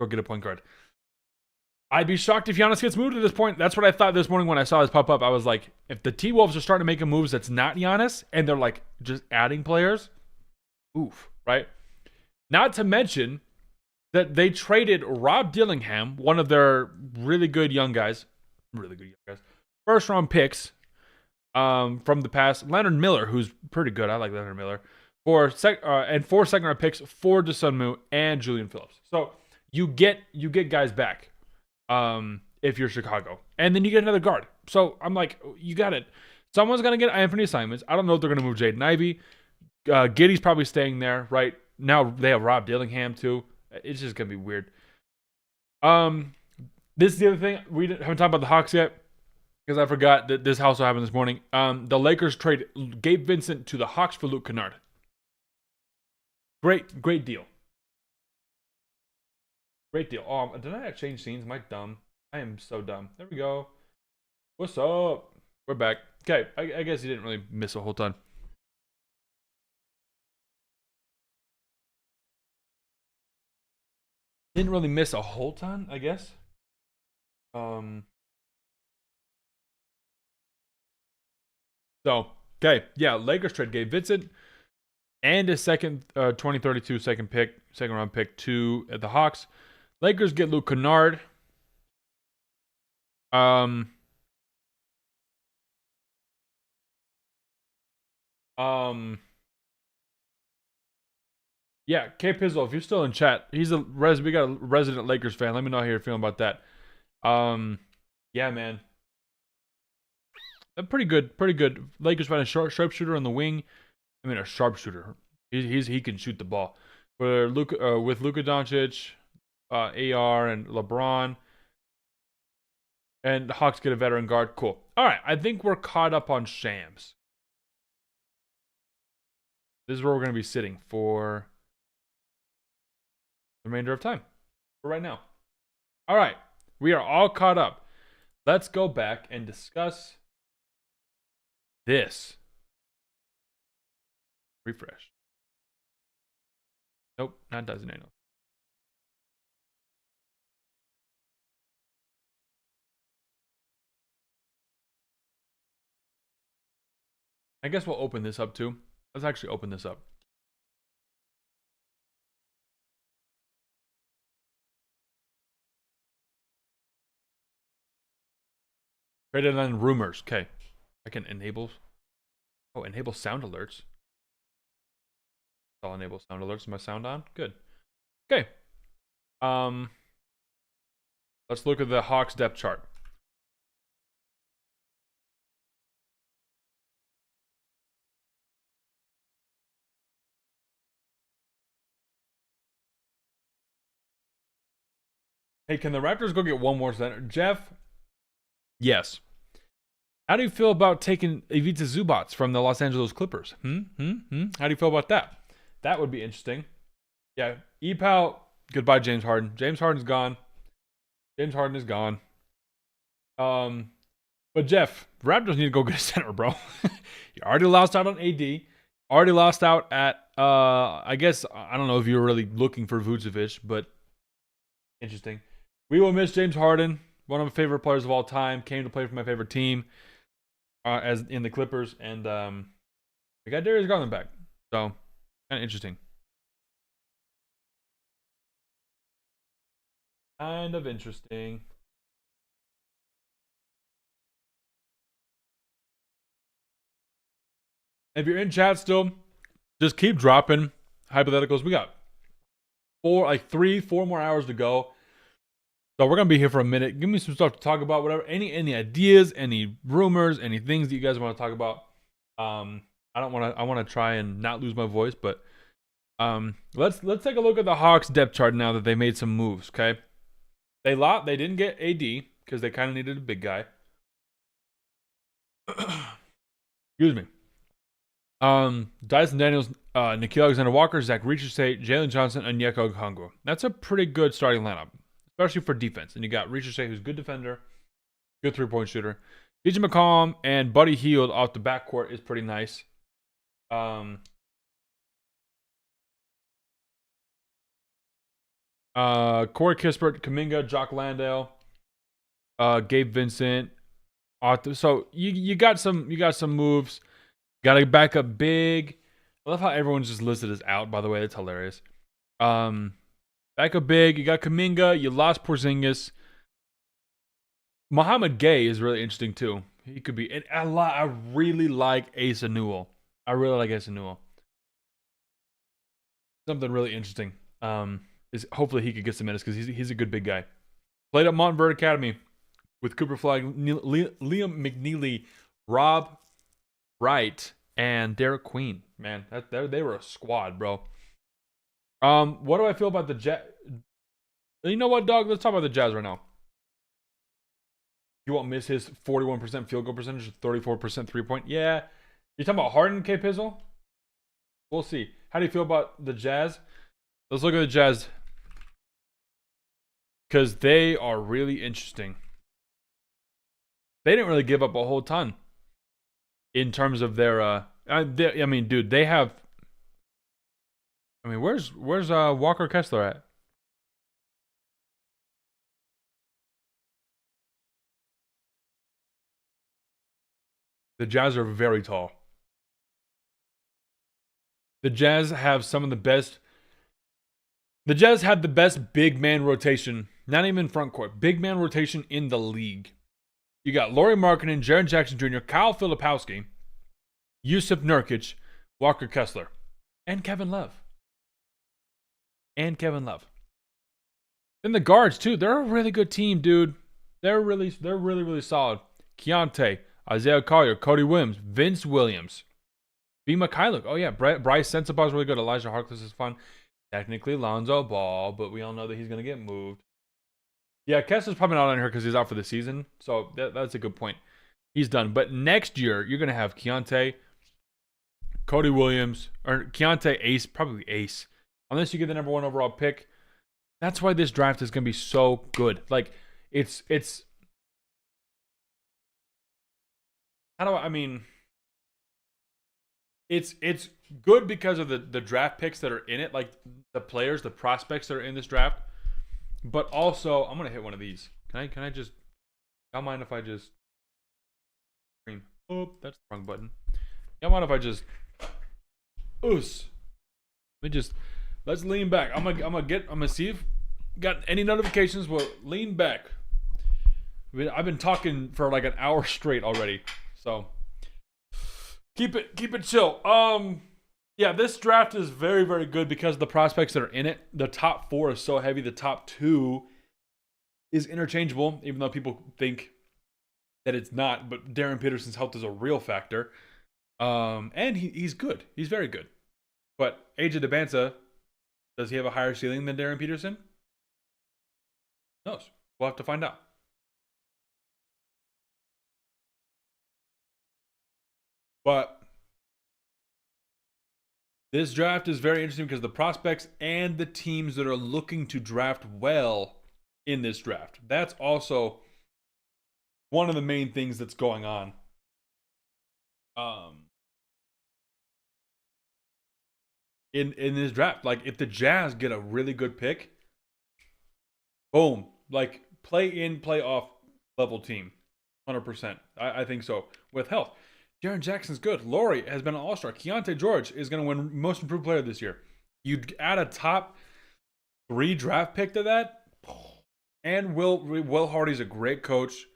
go get a point guard. I'd be shocked if Giannis gets moved at this point. That's what I thought this morning when I saw this pop up. I was like, if the T-Wolves are starting to make moves that's not Giannis, and they're like just adding players, oof, right? Not to mention that they traded Rob Dillingham, one of their really good young guys, first round picks from the past, Leonard Miller, who's pretty good. I like Leonard Miller, for 4 second round picks for Dosunmu and Julian Phillips. So you get guys back. If you're Chicago, and then you get another guard. So I'm like, you got it. Someone's gonna get Anthony Simons. I don't know if they're gonna move Jaden Ivey. Giddey's probably staying there, right? Now they have Rob Dillingham too. It's just gonna be weird. This is the other thing. We haven't talked about the Hawks yet because I forgot that this also happened this morning. The Lakers trade Gabe Vincent to the Hawks for Luke Kennard. Great deal. Great deal. Oh, did I change scenes? Am I dumb? I am so dumb. There we go. What's up? We're back. Okay, I guess you didn't really miss a whole ton. Didn't really miss a whole ton, I guess. So, okay. Yeah, Lakers trade Gabe Vincent and a second 2032 second round pick to the Hawks. Lakers get Luke Kennard. Yeah, K Pizzle, if you're still in chat, we got a resident Lakers fan. Let me know how you're feeling about that. Yeah, man. Pretty good. Lakers find a sharpshooter on the wing. I mean, a sharpshooter. He can shoot the ball. With Luka Doncic, AR, and LeBron. And the Hawks get a veteran guard. Cool. All right, I think we're caught up on Shams. This is where we're going to be sitting for the remainder of time. For right now. All right, we are all caught up. Let's go back and discuss this. Refresh. Nope, not designated. I guess we'll open this up too. Let's actually open this up. Traded on rumors. Okay. I can enable. Oh, enable sound alerts. I'll enable sound alerts. Is my sound on? Good. Okay. Let's look at the Hawks depth chart. Hey, can the Raptors go get one more center? Jeff? Yes. How do you feel about taking Ivica Zubac from the Los Angeles Clippers? How do you feel about that? That would be interesting. Yeah. EPAL, goodbye, James Harden. James Harden's gone. James Harden is gone. But Jeff, Raptors need to go get a center, bro. You already lost out on AD. Already lost out at, I guess, I don't know if you were really looking for Vucevic, but interesting. We will miss James Harden, one of my favorite players of all time. Came to play for my favorite team, as in the Clippers, and we got Darius Garland back. So, kind of interesting. Kind of interesting. If you're in chat still, just keep dropping hypotheticals. We got 4 more hours to go. So we're gonna be here for a minute. Give me some stuff to talk about. Whatever, any ideas, any rumors, any things that you guys want to talk about. I don't want to. I want to try and not lose my voice, but let's take a look at the Hawks depth chart now that they made some moves. Okay, they didn't get AD because they kind of needed a big guy. Excuse me. Dyson Daniels, Nickeil Alexander-Walker, Zach Richer-State, Jalen Johnson, and Onyeka Okongwu. That's a pretty good starting lineup, especially for defense. And you got Richer-State, who's a good defender, good three-point shooter. DJ McCollum and Buddy Hield off the backcourt is pretty nice. Corey Kispert, Kuminga, Jock Landale, Gabe Vincent. So you got some moves. Got a backup big. I love how everyone's just listed as out, by the way. That's hilarious. Backup big. You got Kuminga. You lost Porzingis. Muhammad Gay is really interesting, too. He could be. And I really like Asa Newell. I really like Asa Newell. Something really interesting is hopefully he could get some minutes because he's a good big guy. Played at Montverde Academy with Cooper Flagg, Liam McNeely, Rob Wright, and Derek Queen. Man, they were a squad, bro. What do I feel about the Jazz? You know what, dog? Let's talk about the Jazz right now. You won't miss his 41% field goal percentage, 34% three-point. Yeah. You talking about Harden, K. Pizzle? We'll see. How do you feel about the Jazz? Let's look at the Jazz. Because they are really interesting. They didn't really give up a whole ton in terms of their dude, they have. Where's Walker Kessler at? The Jazz are very tall. The Jazz have some of the best. The Jazz have the best big man rotation, not even front court, big man rotation in the league. You got Lauri Markkanen, Jaren Jackson Jr., Kyle Filipowski, Yusuf Nurkic, Walker Kessler, and Kevin Love. Then the guards too. They're a really good team, dude. They're really solid. Keontae, Isaiah Collier, Cody Williams, Vince Williams, B. Mikhailuk. Oh yeah, Bryce Sensabaugh is really good. Elijah Harkless is fun. Technically Lonzo Ball, but we all know that he's gonna get moved. Yeah, Kessler's probably not on here because he's out for the season, so that's a good point. He's done. But next year, you're going to have Keontae, Cody Williams, or Keontae Ace, probably Ace, unless you get the number 1 overall pick. That's why this draft is going to be so good. Like, it's good because of the draft picks that are in it, like the players, the prospects that are in this draft. But also, I'm gonna hit one of these. Can I just? Y'all mind if I just? Oh, that's the wrong button. Y'all mind if I just? Let's lean back. I'm gonna see if got any notifications. We'll lean back. I've been talking for like an hour straight already, so keep it chill. Yeah, this draft is very, very good because of the prospects that are in it. The top 4 is so heavy. The top 2 is interchangeable, even though people think that it's not. But Darren Peterson's health is a real factor. And he's good. He's very good. But AJ Debinsa, does he have a higher ceiling than Darren Peterson? Who knows? We'll have to find out. But this draft is very interesting because the prospects and the teams that are looking to draft well in this draft. That's also one of the main things that's going on. In this draft, like if the Jazz get a really good pick, boom, like play in, play off level team, 100%. I think so with health. Jaren Jackson's good. Lauri has been an all-star. Keontae George is going to win most improved player this year. You'd add a top 3 draft pick to that, And Will Hardy's a great coach.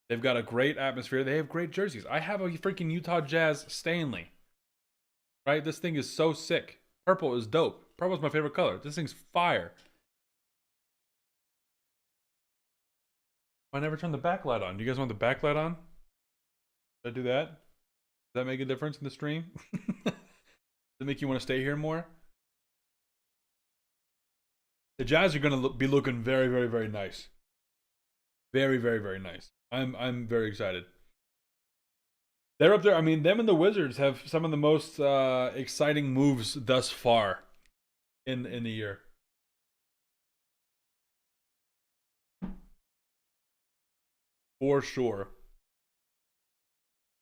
They've got a great atmosphere. They have great jerseys. I have a freaking Utah Jazz Stanley. Right? This thing is so sick. Purple is dope. Purple's my favorite color. This thing's fire. I never turned the backlight on. Do you guys want the backlight on? Should I do that? Does that make a difference in the stream? Does it make you want to stay here more? The Jazz are going to be looking very, very, very nice. Very, very, very nice. I'm very excited. They're up there. I mean, them and the Wizards have some of the most exciting moves thus far in the year. For sure.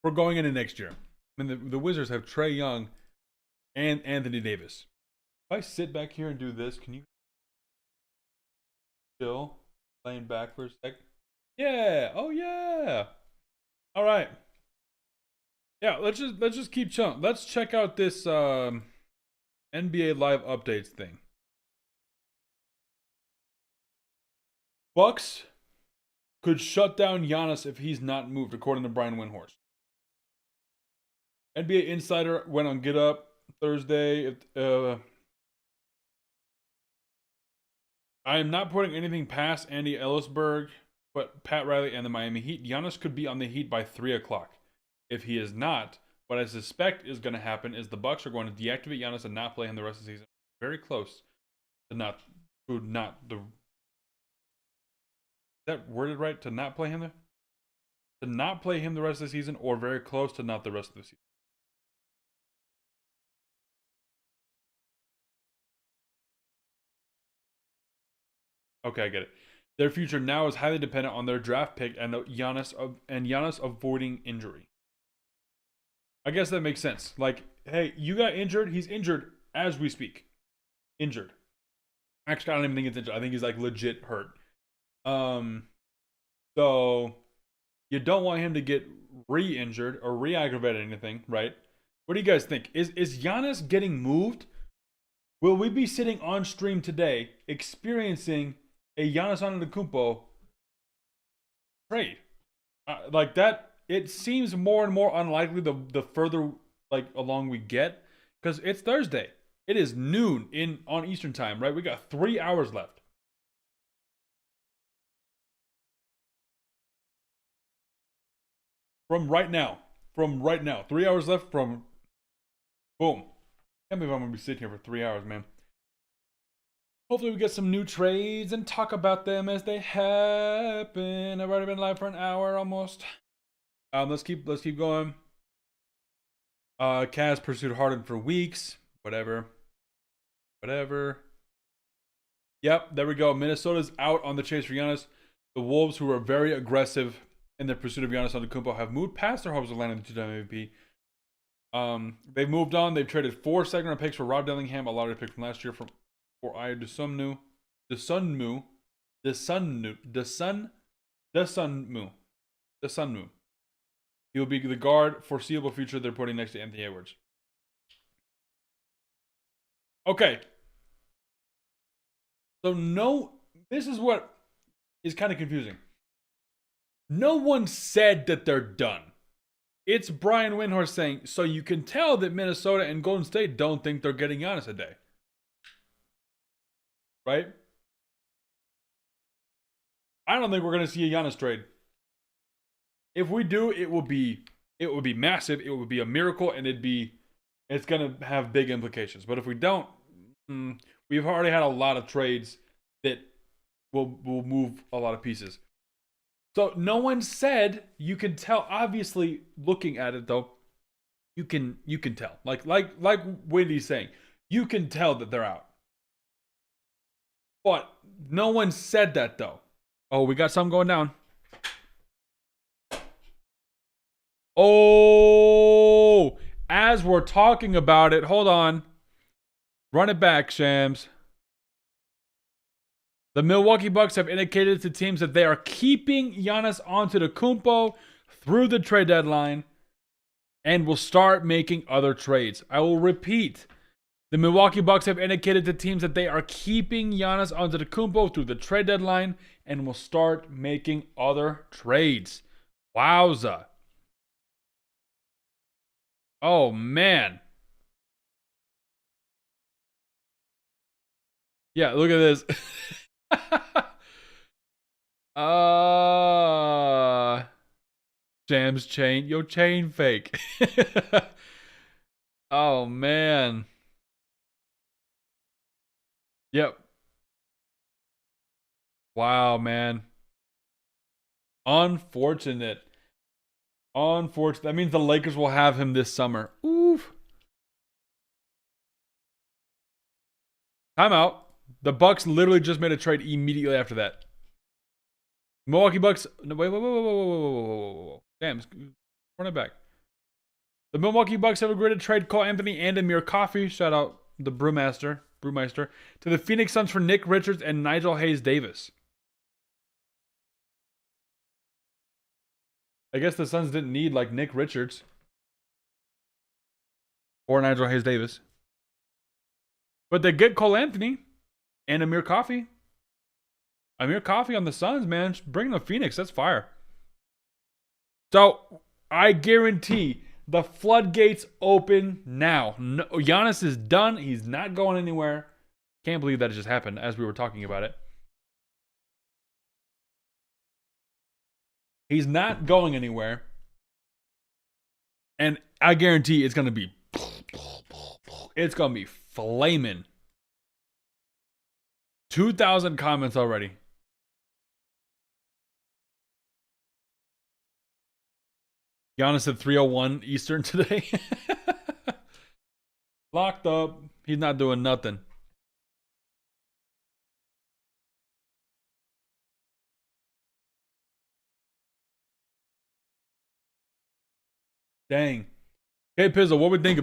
We're going into next year. I mean, the Wizards have Trae Young and Anthony Davis. If I sit back here and do this, can you still laying back for a sec? Yeah. Oh yeah. All right. Yeah. Let's just keep chilling. Let's check out this NBA Live updates thing. Bucks could shut down Giannis if he's not moved, according to Brian Windhorst. NBA Insider went on Get Up Thursday. I am not putting anything past Andy Ellisberg, but Pat Riley and the Miami Heat. Giannis could be on the Heat by 3 o'clock. If he is not, what I suspect is going to happen is the Bucks are going to deactivate Giannis and not play him the rest of the season. Very close to not the. Is that worded right? To not play him there? To not play him the rest of the season, or very close to not the rest of the season. Okay, I get it. Their future now is highly dependent on their draft pick and Giannis avoiding injury. I guess that makes sense. Like, hey, you got injured. He's injured as we speak. Injured. Actually, I don't even think it's injured. I think he's like legit hurt. So you don't want him to get re-injured or re-aggravated anything, right? What do you guys think? Is Giannis getting moved? Will we be sitting on stream today experiencing a Giannis Antetokounmpo trade? Like that, it seems more and more unlikely the further like along we get, because it's Thursday. It is noon on Eastern time, right? We got 3 hours left. From right now. 3 hours left from boom. Can't believe I'm gonna be sitting here for 3 hours, man. Hopefully we get some new trades and talk about them as they happen. I've already been live for an hour almost. Let's keep going. Cavs pursued Harden for weeks. Whatever. Yep, there we go. Minnesota's out on the chase for Giannis. The Wolves, who are very aggressive in their pursuit of Giannis Antetokounmpo, have moved past their hopes of landing the two-time MVP. They've moved on. They've traded 4 second-round picks for Rob Dillingham, a lottery pick from last year, for Ayo Dosunmu. He will be the guard foreseeable future they're putting next to Anthony Edwards. Okay. So this is what is kind of confusing. No one said that they're done. It's Brian Windhorst saying, so you can tell that Minnesota and Golden State don't think they're getting Giannis a day. Right? I don't think we're going to see a Giannis trade. If we do, it will be massive. It would be a miracle, and it's going to have big implications. But if we don't, we've already had a lot of trades that will move a lot of pieces. So no one said, you can tell. Obviously, looking at it though, you can tell. Like Wendy's saying, you can tell that they're out. But no one said that though. Oh, we got something going down. Oh, as we're talking about it, hold on. Run it back, Shams. The Milwaukee Bucks have indicated to teams that they are keeping Giannis Antetokounmpo through the trade deadline and will start making other trades. I will repeat. The Milwaukee Bucks have indicated to teams that they are keeping Giannis Antetokounmpo through the trade deadline and will start making other trades. Wowza. Oh, man. Yeah, look at this. Sam's chain. Yo, chain fake. Oh, man. Yep. Wow, man. Unfortunate. Unfortunate. That means the Lakers will have him this summer. Oof. Timeout. The Bucks literally just made a trade immediately after that. Milwaukee Bucks. No, wait. Damn, run it back. The Milwaukee Bucks have agreed to trade Cole Anthony and Amir Coffey. Shout out the Brewmeister to the Phoenix Suns for Nick Richards and Nigel Hayes Davis. I guess the Suns didn't need like Nick Richards or Nigel Hayes Davis, but they get Cole Anthony and Amir Coffey. Amir Coffey on the Suns, man. Bring him to Phoenix. That's fire. So I guarantee the floodgates open now. No, Giannis is done. He's not going anywhere. Can't believe that just happened as we were talking about it. He's not going anywhere. And I guarantee it's going to be flaming. 2,000 comments already. Giannis at 3:01 Eastern today. Locked up. He's not doing nothing. Dang. Hey Pizzle, what we think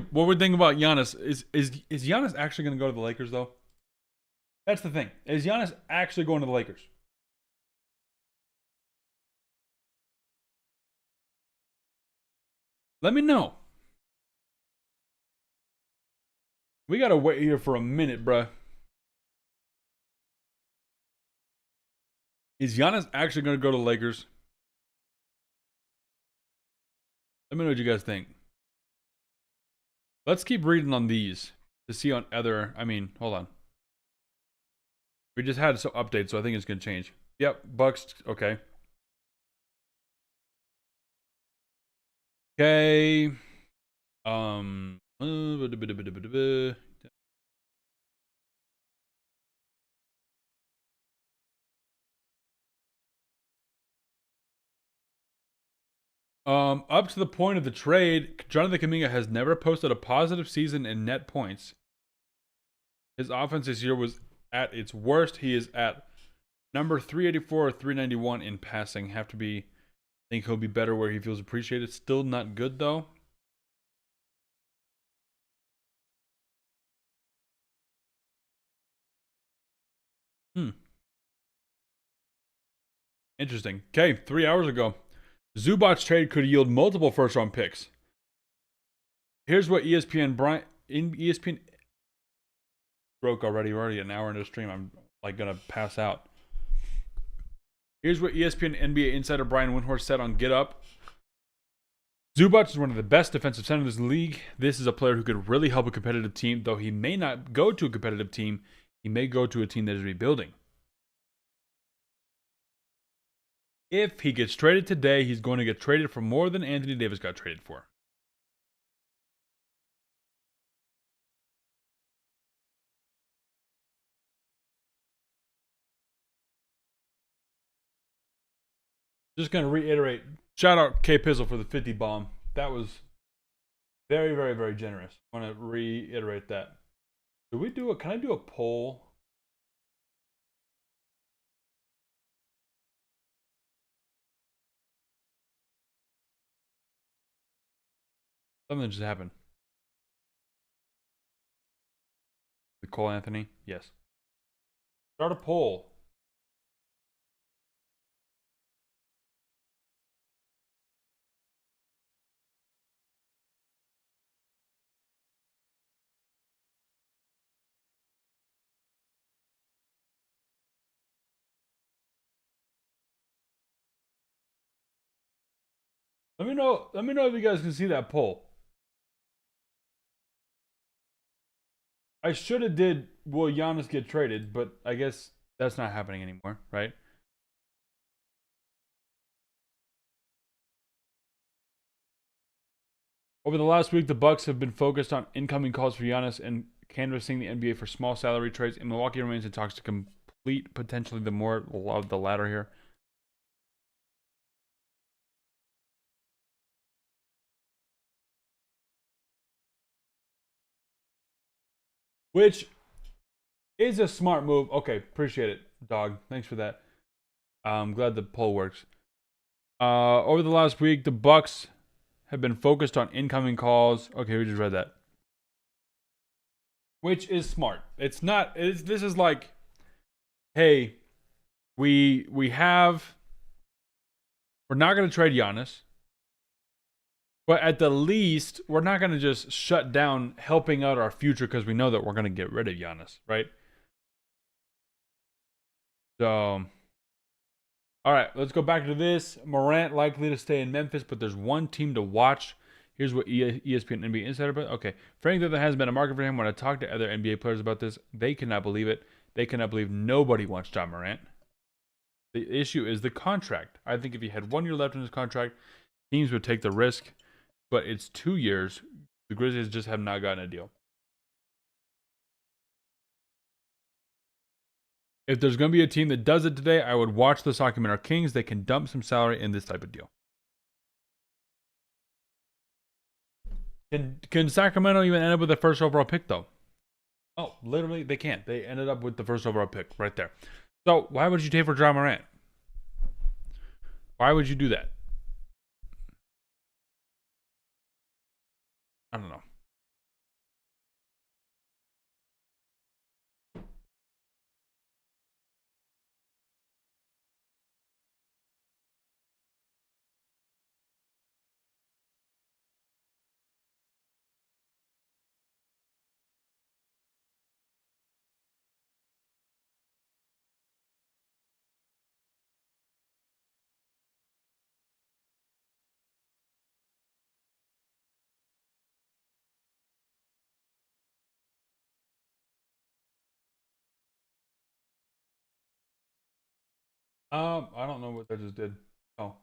about Giannis? Is Giannis actually going to go to the Lakers though? That's the thing. Is Giannis actually going to the Lakers? Let me know. We gotta wait here for a minute, bruh. Is Giannis actually going to go to the Lakers? Let me know what you guys think. Let's keep reading on these to see on other. I mean, hold on. We just had some updates, so I think it's going to change. Yep, Bucks. Okay. Okay. Up to the point of the trade, Jonathan Kuminga has never posted a positive season in net points. His offense this year was at its worst. He is at number 384 or 391 in passing. Have to be. Think he'll be better where he feels appreciated. Still not good though. Interesting. Okay, 3 hours ago, Zubac's trade could yield multiple first-round picks. Here's what ESPN broke already. We're already an hour into the stream. I'm like gonna pass out. Here's what ESPN NBA insider Brian Windhorst said on Get Up. Zubac is one of the best defensive centers in the league. This is a player who could really help a competitive team, though he may not go to a competitive team. He may go to a team that is rebuilding. If he gets traded today, he's going to get traded for more than Anthony Davis got traded for. Just going to reiterate. Shout out K Pizzle for the 50 bomb. That was very, very, very generous. I want to reiterate that. Can I do a poll? Something just happened. Cole Anthony? Yes. Start a poll. Let me know. Let me know if you guys can see that poll. I should have did will Giannis get traded, but I guess that's not happening anymore, right? Over the last week, the Bucks have been focused on incoming calls for Giannis and canvassing the NBA for small salary trades, and Milwaukee remains in talks to complete potentially the more of the latter here. Which is a smart move. Okay, appreciate it, dog. Thanks for that. I'm glad the poll works. Over the last week, the Bucks have been focused on incoming calls. Okay, we just read that. Which is smart. It's not. This is like, hey, we're not going to trade Giannis, but at the least, we're not going to just shut down helping out our future because we know that we're going to get rid of Giannis, right? So, all right, let's go back to this. Morant likely to stay in Memphis, but there's one team to watch. Here's what ESPN NBA Insider put. Okay, frankly, there has been a market for him. When I talk to other NBA players about this, they cannot believe it. They cannot believe nobody wants Ja Morant. The issue is the contract. I think if he had 1 year left in his contract, teams would take the risk, but it's 2 years. The Grizzlies just have not gotten a deal. If there's going to be a team that does it today, I would watch the Sacramento Kings. They can dump some salary in this type of deal. Can Sacramento even end up with the first overall pick, though? Oh, literally, they can't. They ended up with the first overall pick right there. So why would you take for Ja Morant? Why would you do that? I don't know. I don't know what I just did. Oh,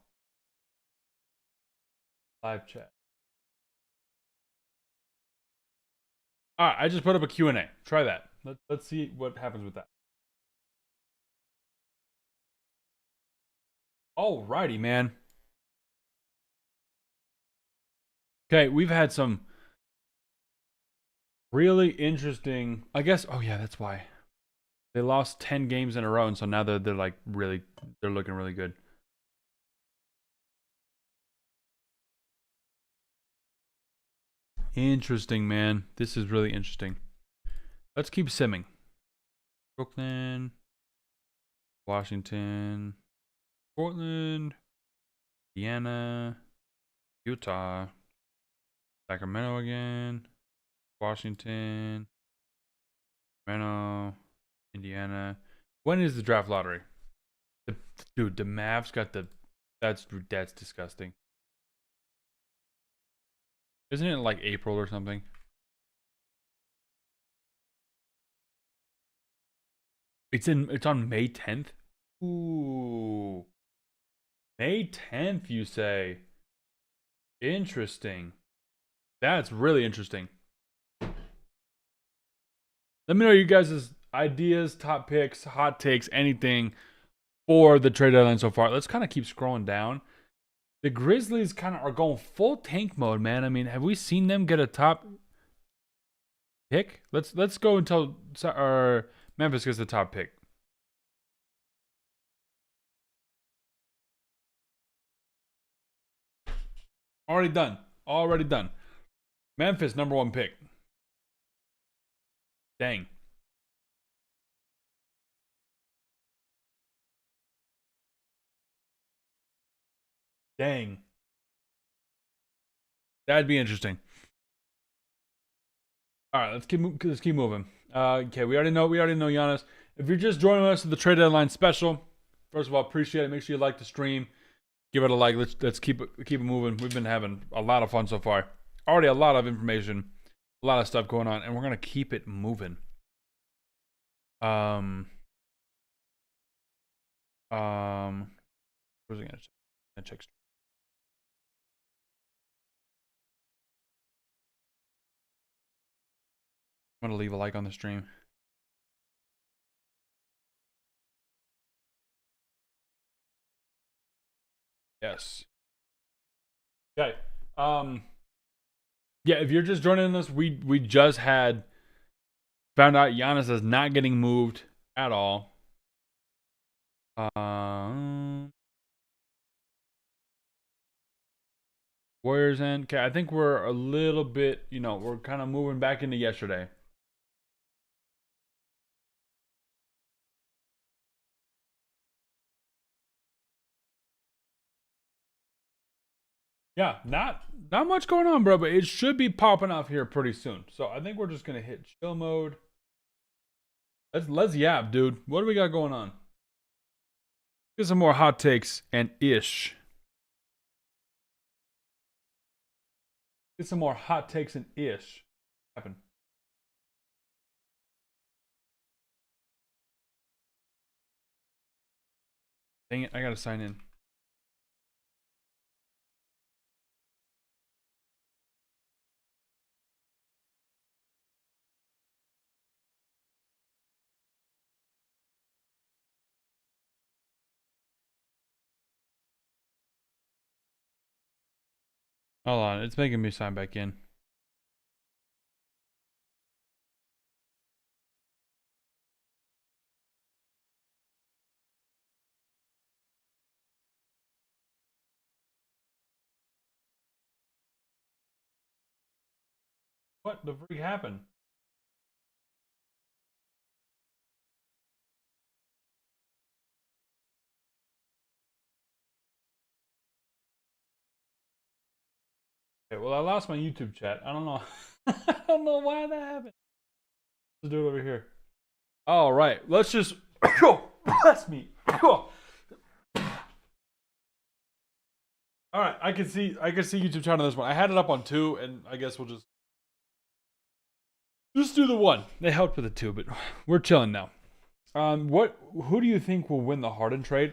live chat. All right, I just put up a Q&A. Try that. Let's see what happens with that. Alrighty, man. Okay, we've had some really interesting. I guess. Oh yeah, that's why they lost 10 games in a row, and so now they're like really they're looking really good. Interesting, man. This is really interesting. Let's keep simming. Brooklyn, Washington, Portland, Indiana, Utah, Sacramento again, Washington, Sacramento, Indiana. When is the draft lottery? Dude, the Mavs got the. That's disgusting. Isn't it like April or something? It's on May 10th. Ooh. May 10th, you say? Interesting. That's really interesting. Let me know you guys' ideas, top picks, hot takes, anything for the trade deadline so far. Let's kind of keep scrolling down. The Grizzlies kind of are going full tank mode, man. I mean, have we seen them get a top pick? Let's go until Memphis gets the top pick. Already done. Already done. Memphis, number 1 pick. Dang. Dang. That'd be interesting. All right, let's keep moving. Okay, we already know Giannis. If you're just joining us for the trade deadline special, first of all, appreciate it. Make sure you like the stream. Give it a like. Let's keep it moving. We've been having a lot of fun so far. Already a lot of information, a lot of stuff going on, and we're gonna keep it moving. Where's it gonna check? I'm gonna leave a like on the stream. Yes. Okay. Yeah, if you're just joining us, we just found out Giannis is not getting moved at all. Warriors end. Okay, I think we're a little bit, we're kind of moving back into yesterday. Yeah, not much going on, bro, but it should be popping off here pretty soon. So I think we're just gonna hit chill mode. Let's yap, dude. What do we got going on? Get some more hot takes and ish. Get some more hot takes and ish. Happen. Dang it, I gotta sign in. Hold on, it's making me sign back in. What the freak happened? Okay, well, I lost my YouTube chat. I don't know. I don't know why that happened. Let's do it over here. All right, let's just. Bless me. All right, I can see YouTube chat on this one. I had it up on 2, and I guess we'll just do the 1. They helped with the 2, but we're chilling now. Who do you think will win the Harden trade?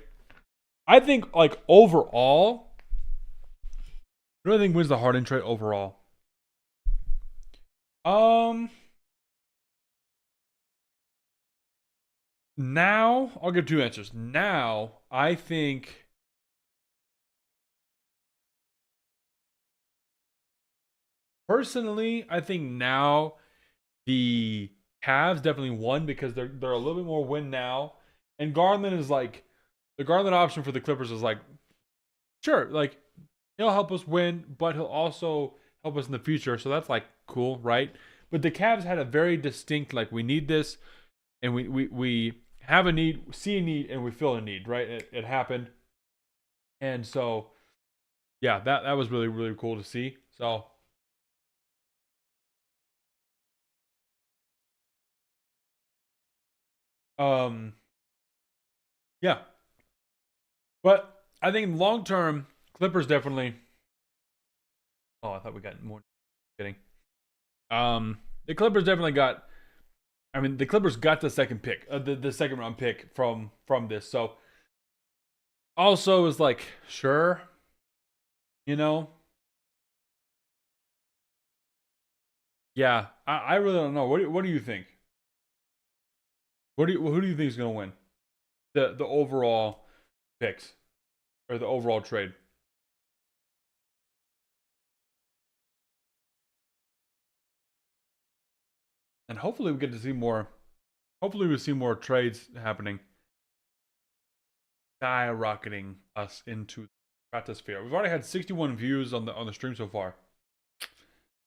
I think overall. Who do I think wins the Harden trade overall? Now I'll give 2 answers. Now I think personally, I think now the Cavs definitely won because they're a little bit more win now, and Garland is like the Garland option for the Clippers is like sure, like he'll help us win, but he'll also help us in the future. So that's like cool, right? But the Cavs had a very distinct like we need this, and we have a need, see a need, and we feel a need, right? It happened, and so yeah, that was really really cool to see. So yeah, but I think long term Clippers definitely. Oh, I thought we got more. Kidding. The Clippers definitely got. I mean, the Clippers got the second pick, the second round pick from this. So also is like sure, you know. Yeah, I really don't know. What do you think? Who do you think is gonna win the overall picks or the overall trade? And hopefully we get to see more. Hopefully we see more trades happening, skyrocketing us into the stratosphere. We've already had 61 views on the stream so far.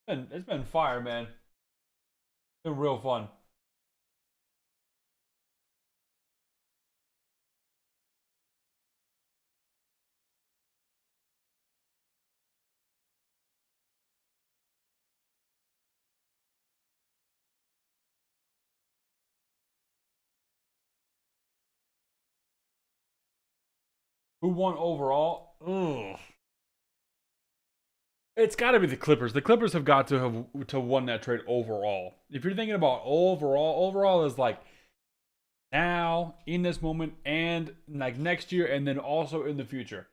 It's been fire, man. It's been real fun. Who won overall? Ugh. It's got to be the Clippers. The Clippers have got to have won that trade overall. If you're thinking about overall is like now in this moment and like next year and then also in the future.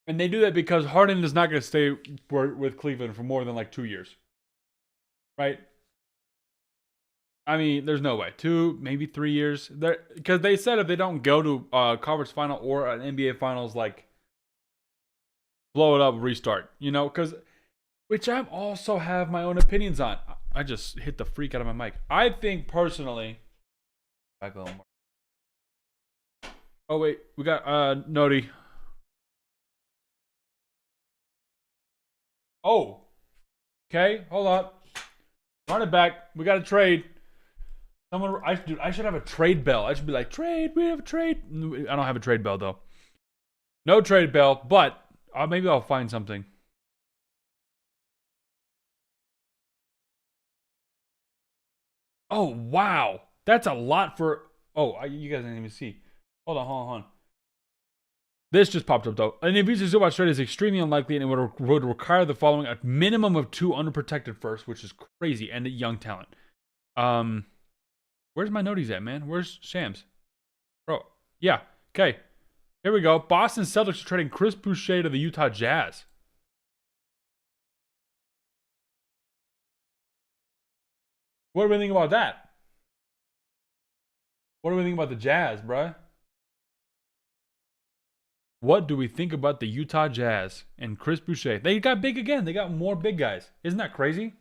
And they do that because Harden is not going to stay with Cleveland for more than like 2 years. Right? I mean, there's no way. 2, maybe 3 years. Because they said if they don't go to conference final or an NBA finals, like blow it up, restart. You know, because which I also have my own opinions on. I just hit the freak out of my mic. I think personally. Back a little more. Oh wait, we got Nodi. Oh, okay, hold up. Run it back. We got a trade. Someone, I should have a trade bell. I should be like, trade. We have a trade. I don't have a trade bell though. No trade bell, but maybe I'll find something. Oh wow, that's a lot for. Oh, you guys didn't even see. Hold on. This just popped up though. An Ivica Zubac trade is extremely unlikely, and it would require the following: a minimum of 2 unprotected firsts, which is crazy, and a young talent. Where's my noties at, man? Where's Shams? Bro, yeah. Okay, here we go. Boston Celtics are trading Chris Boucher to the Utah Jazz. What do we think about that? What do we think about the Jazz, bruh? What do we think about the Utah Jazz and Chris Boucher? They got big again. They got more big guys. Isn't that crazy?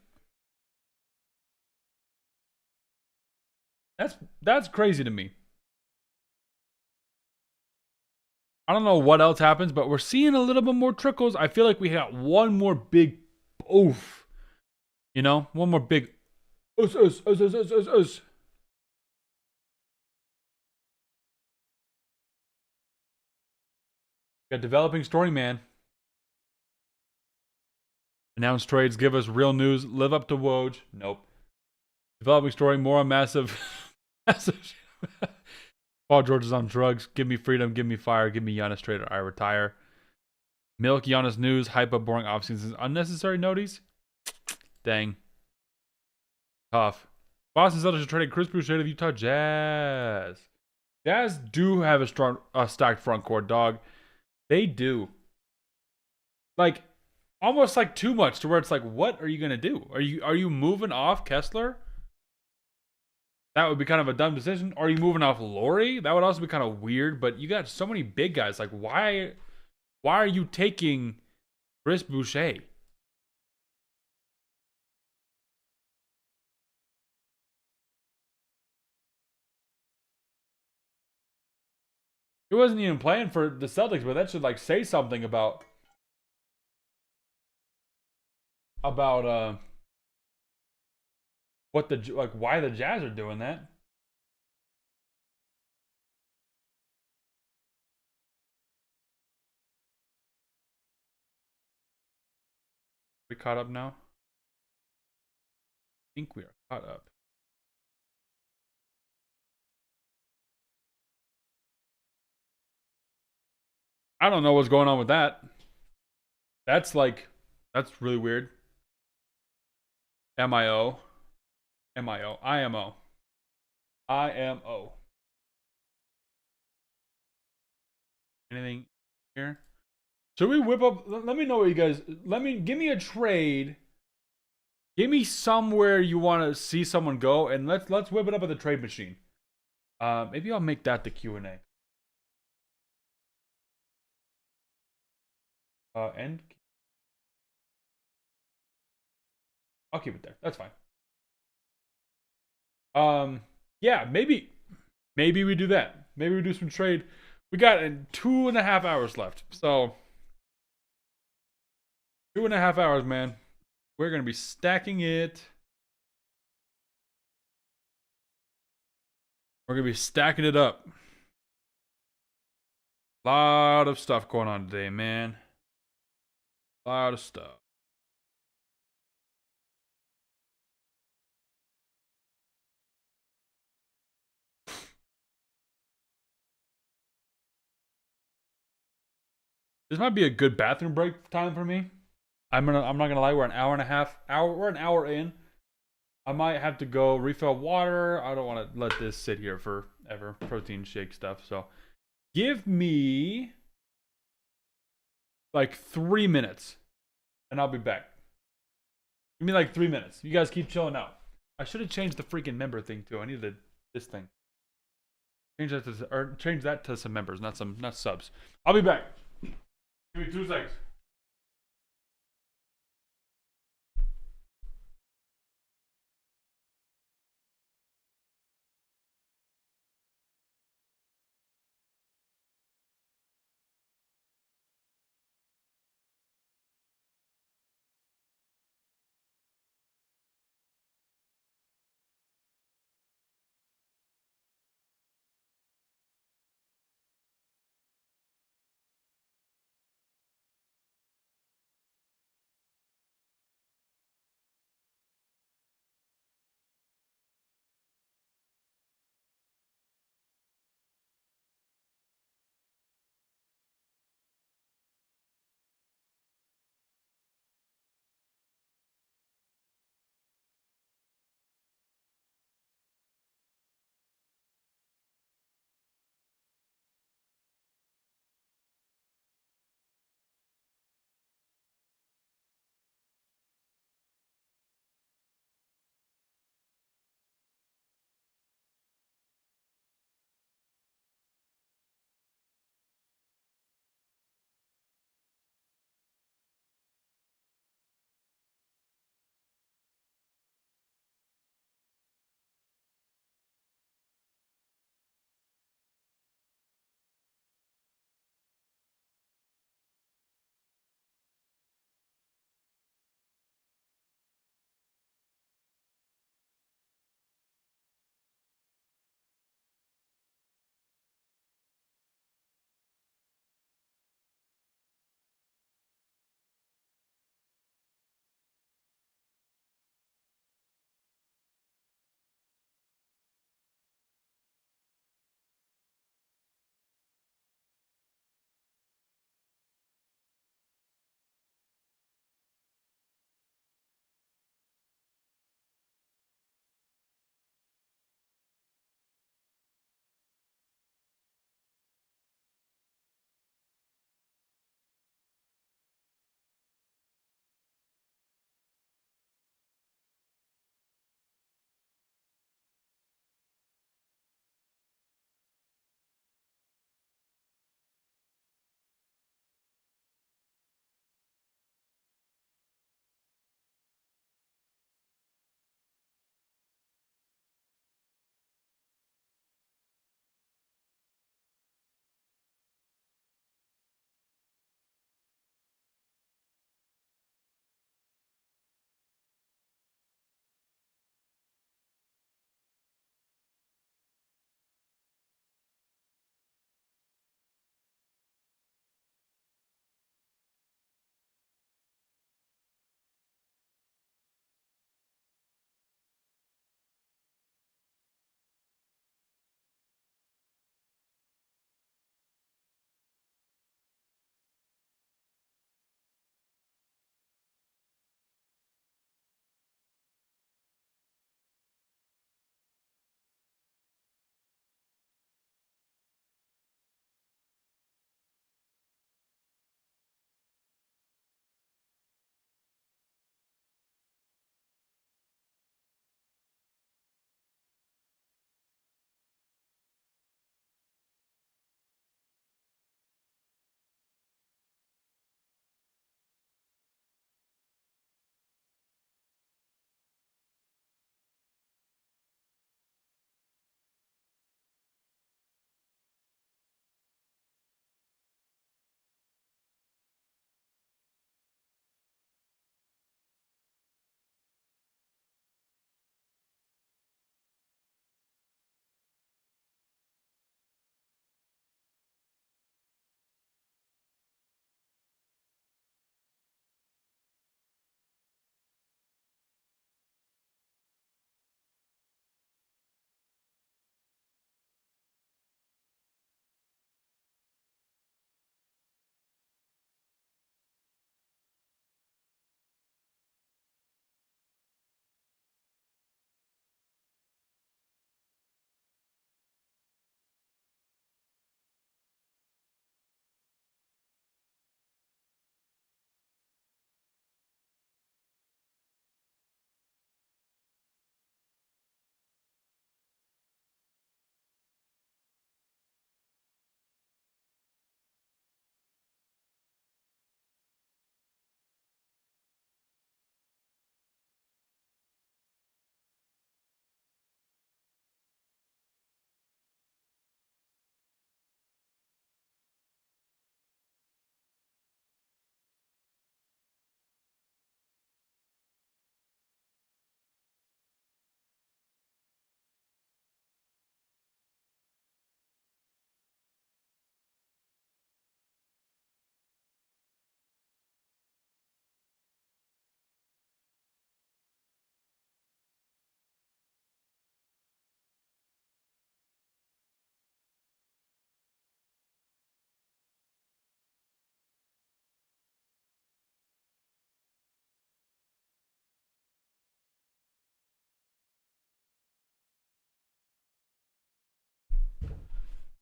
That's crazy to me. I don't know what else happens, but we're seeing a little bit more trickles. I feel like we got one more big oof. You know? One more big us. Got developing story, man. Announced trades give us real news. Live up to Woj. Nope. Developing story, more on massive. Massive. Paul George is on drugs. Give me freedom. Give me fire. Give me Giannis trade or I retire. Milk Giannis news. Hype up boring offseasons. Unnecessary noties. Dang. Tough. Boston Celtics are trading Chris Boucher to the Utah Jazz. Jazz do have a strong, stacked front court, dog. They do. Like, almost like too much to where it's like, what are you gonna do? Are you moving off Kessler? That would be kind of a dumb decision. Are you moving off Laurie? That would also be kind of weird. But you got so many big guys. Like, why are you taking Chris Boucher? He wasn't even playing for the Celtics, but that should like say something about what the like why the Jazz are doing that. We caught up now? I think we are caught up. I don't know what's going on with that. That's really weird. MIO. MIO. IMO. IMO. Anything here? Should we whip up? Let me know what you guys. Give me a trade. Give me somewhere you want to see someone go, and let's whip it up at the trade machine. Maybe I'll make that the Q&A. End. I'll keep it there. That's fine. Yeah, maybe we do that. Maybe we do some trade. We got 2.5 hours left, so 2.5 hours, man. We're gonna be stacking it. We're gonna be stacking it up. Lot of stuff going on today, man. Lot of stuff. This might be a good bathroom break time for me. I'm not gonna lie, we're an hour in. I might have to go refill water. I don't want to let this sit here forever. Protein shake stuff. So give me like 3 minutes and I'll be back. Give me like 3 minutes. You guys keep chilling out. I should have changed the freaking member thing too. I needed this thing. Change that to some members, not subs. I'll be back. Give me 2 seconds.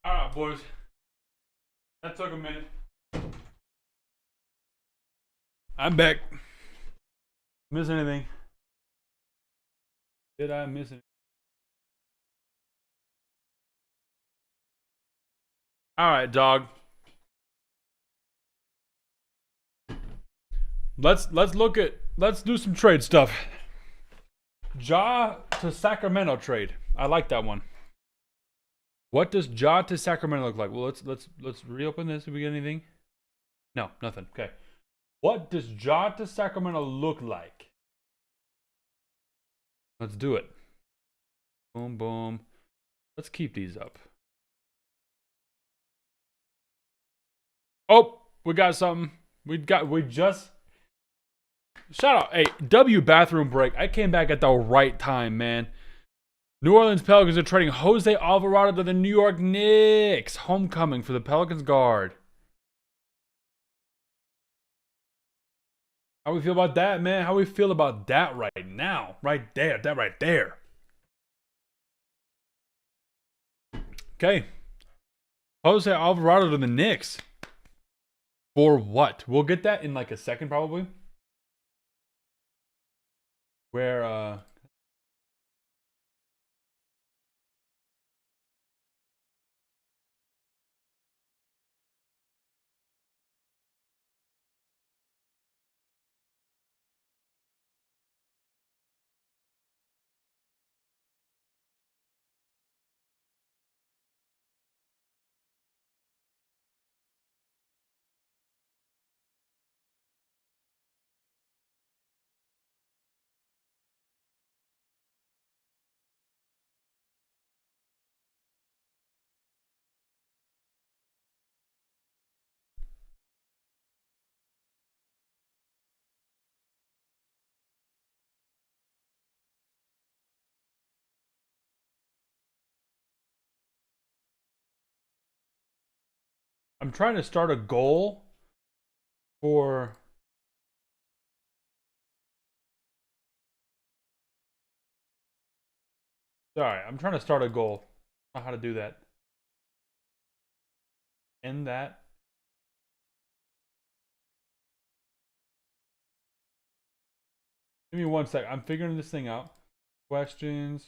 All right, boys. That took a minute. I'm back. Miss anything? Did I miss it? All right, dog. Let's do some trade stuff. Ja to Sacramento trade. I like that one. What does Ja to Sacramento look like? Well, let's reopen this. Did we get anything? No, nothing. Okay. What does Ja to Sacramento look like? Let's do it. Boom, boom. Let's keep these up. Oh, we got something. We just shout out. Hey, W bathroom break. I came back at the right time, man. New Orleans Pelicans are trading Jose Alvarado to the New York Knicks. Homecoming for the Pelicans guard. How we feel about that, man? How we feel about that right now? Right there. That right there. Okay. Jose Alvarado to the Knicks. For what? We'll get that in like a second, probably. Where, I'm trying to start a goal for. Sorry, I'm trying to start a goal. I don't know how to do that. End that. Give me 1 sec. I'm figuring this thing out. Questions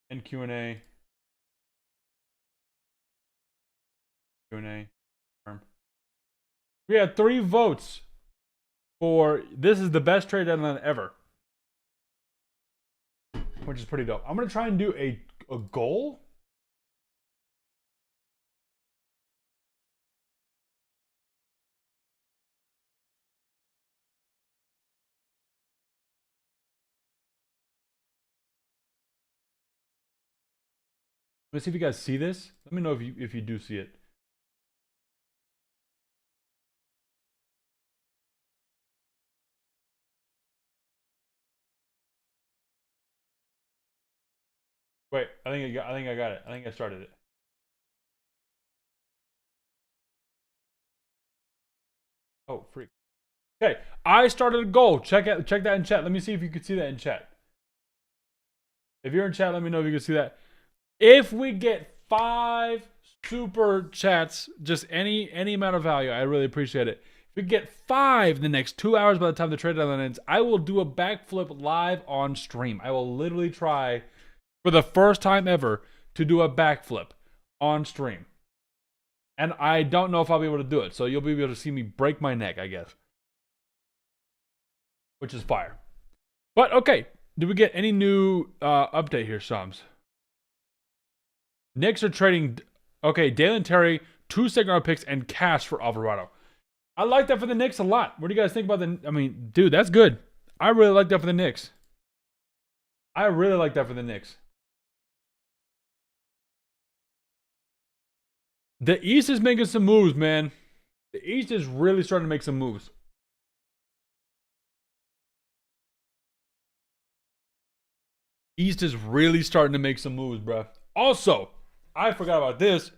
and Q&A. Q&A. We had 3 votes for this is the best trade deadline ever, which is pretty dope. I'm gonna try and do a goal. Let me see if you guys see this. Let me know if you do see it. Wait, I think I got it. I think I started it. Oh, freak. Okay, I started a goal. Check that in chat. Let me see if you can see that in chat. If you're in chat, let me know if you can see that. If we get 5 super chats, just any amount of value, I really appreciate it. If we get 5 in the next 2 hours by the time the trade deadline ends, I will do a backflip live on stream. I will literally try for the first time ever to do a backflip on stream. And I don't know if I'll be able to do it. So you'll be able to see me break my neck, I guess. Which is fire. But okay, did we get any new update here, Shams? Knicks are trading, okay, Dalen Terry, 2 second-round picks, and cash for Alvarado. I like that for the Knicks a lot. What do you guys think about I mean, dude, that's good. I really like that for the Knicks. I really like that for the Knicks. The East is making some moves, man. The East is really starting to make some moves. East is really starting to make some moves, bro. Also, I forgot about this.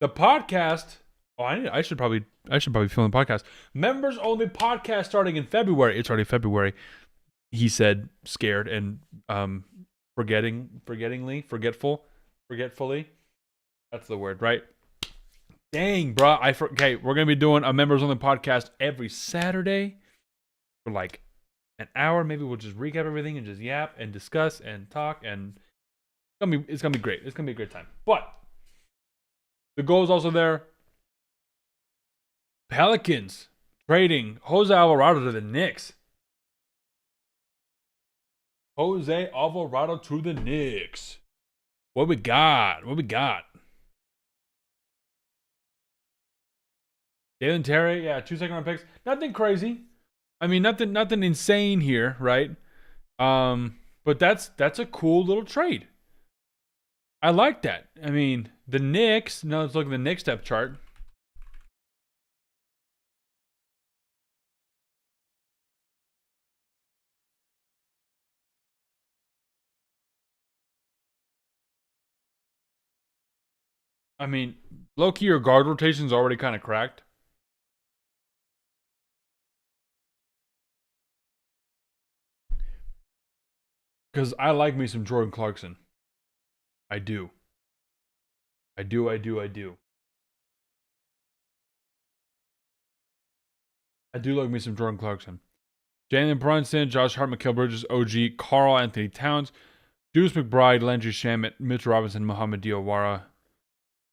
The podcast. Oh, I should probably film the podcast. Members only podcast starting in February. It's already February. He said, scared and forgetfully. That's the word, right? Dang, bro. Okay, we're gonna be doing a members only podcast every Saturday for like an hour. Maybe we'll just recap everything and just yap and discuss and talk, and it's gonna be great. It's gonna be a great time. But the goal is also there. Pelicans trading Jose Alvarado to the Knicks. Jose Alvarado to the Knicks. What we got? Dalen Terry, yeah, 2 second round picks. Nothing crazy. I mean, nothing insane here, right? But that's a cool little trade. I like that. I mean, the Knicks. Now let's look at the Knicks depth chart. I mean, low-key, your guard rotation's already kind of cracked. Because I like me some Jordan Clarkson. I do. I do. I do like me some Jordan Clarkson. Jalen Brunson, Josh Hart, Mikal Bridges, OG, Karl Anthony Towns, Deuce McBride, Landry Shamet, Mitch Robinson, Muhammad Diawara,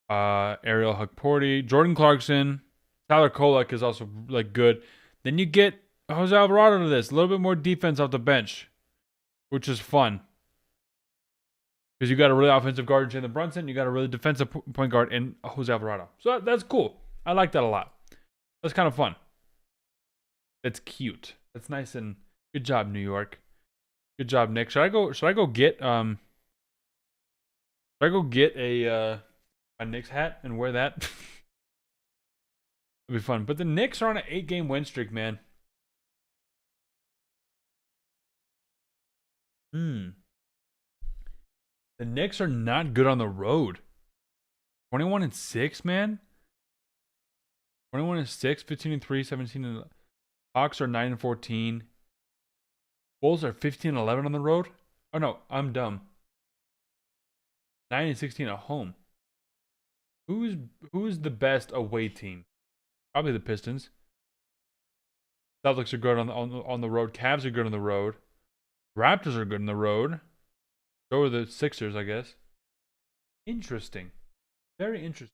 Ariel Hukporti, Jordan Clarkson, Tyler Kolek is also like good. Then you get Jose Alvarado to this, a little bit more defense off the bench, which is fun. Because you got a really offensive guard in Jalen Brunson, you got a really defensive point guard in Jose Alvarado. So that's cool. I like that a lot. That's kind of fun. It's cute. That's nice and good job, New York. Good job, Nick. Should I go get a Knicks hat and wear that? It'll be fun. But the Knicks are on an 8-game win streak, man. The Knicks are not good on the road. 21-6, man. 21-6, 15-3, 17-. Hawks are 9-14. Bulls are 15-11 on the road. Oh no, I'm dumb. 9-16 at home. Who's the best away team? Probably the Pistons. Celtics are good on the road. Cavs are good on the road. Raptors are good on the road. So are the Sixers, I guess. Interesting. Very interesting.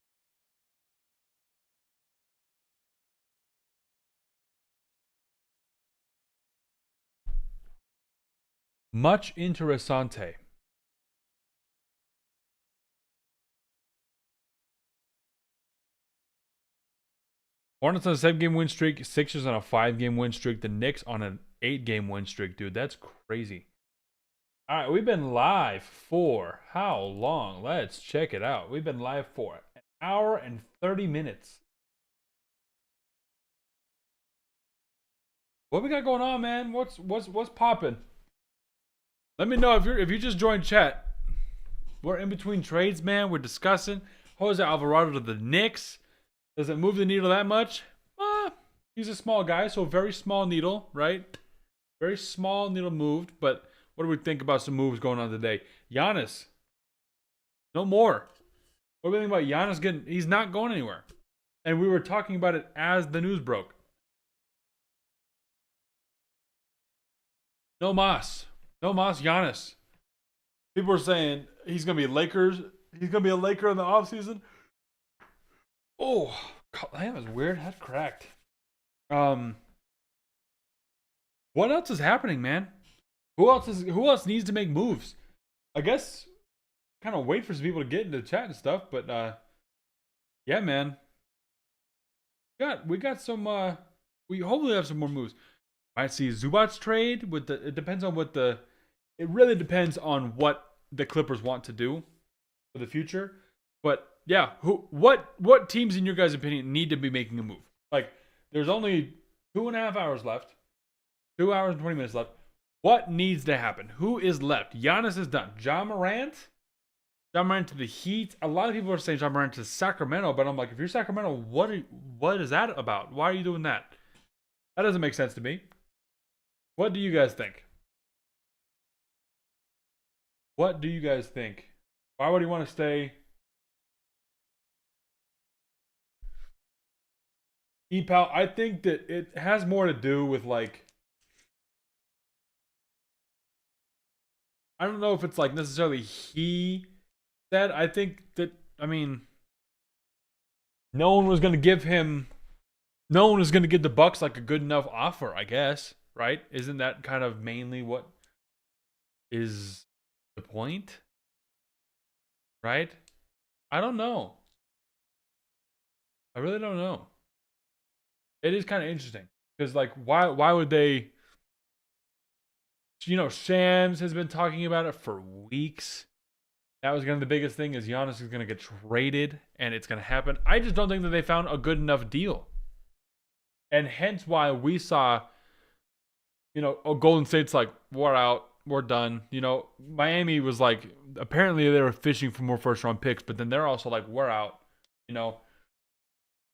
Much interessante. Hornets on a 7-game win streak. Sixers on a 5-game win streak. The Knicks on an 8-game win streak, dude. That's crazy. All right, we've been live for how long? Let's check it out. We've been live for an hour and 30 minutes. What we got going on, man? What's popping? Let me know if you just joined chat. We're in between trades, man. We're discussing Jose Alvarado to the Knicks. Does it move the needle that much? He's a small guy, so very small needle, right? Very small needle moved, but what do we think about some moves going on today? Giannis. No more. What do we think about Giannis he's not going anywhere. And we were talking about it as the news broke. No mas. No mas Giannis. People were saying he's going to be Lakers. He's going to be a Laker in the offseason. Oh, that was weird. That cracked. What else is happening, man? Who else needs to make moves? I guess kind of wait for some people to get into the chat and stuff, but yeah, man. We got some we hopefully have some more moves. Might see Zubac's trade with it depends on it really depends on what the Clippers want to do for the future. But yeah, what teams in your guys' opinion need to be making a move? Like, there's only 2.5 hours left. 2 hours and 20 minutes left. What needs to happen? Who is left? Giannis is done. Ja Morant to the Heat. A lot of people are saying Ja Morant to Sacramento, but I'm like, if you're Sacramento, what is that about? Why are you doing that? That doesn't make sense to me. What do you guys think? What do you guys think? Why would he want to stay? EPAL, I think that it has more to do with like I don't know if it's like necessarily he said. I think that I mean no one was gonna give him no one was gonna give the Bucks like a good enough offer, I guess, right? Isn't that kind of mainly what is the point? Right? I don't know. I really don't know. It is kind of interesting. Because like why would they Shams has been talking about it for weeks. That was gonna be the biggest thing is Giannis is gonna get traded and it's gonna happen. I just don't think that they found a good enough deal. And hence why we saw, Golden State's like, we're out, we're done. Miami was like, apparently they were fishing for more first round picks, but then they're also like, we're out,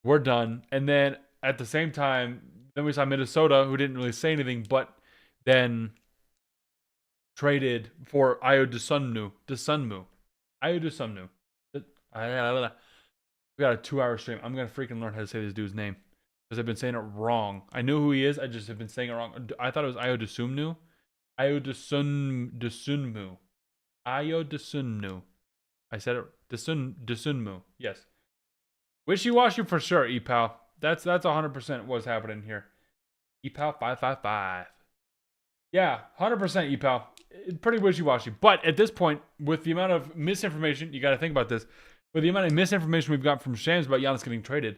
we're done. And then at the same time, then we saw Minnesota, who didn't really say anything, but then traded for Ayo Dosunmu. Ayo Dosunmu. We got a 2-hour stream. I'm going to freaking learn how to say this dude's name. Because I've been saying it wrong. I knew who he is. I just have been saying it wrong. I thought it was Ayo Dosunmu. Ayo Dosunmu. Ayo Dosunmu. I said it. Dosunmu. Yes. Wishy-washy for sure, EPAL. That's 100% what's happening here. EPAL 555. Yeah, 100% EPAL. Pretty wishy-washy. But at this point, with the amount of misinformation, you got to think about this. With the amount of misinformation we've got from Shams about Giannis getting traded,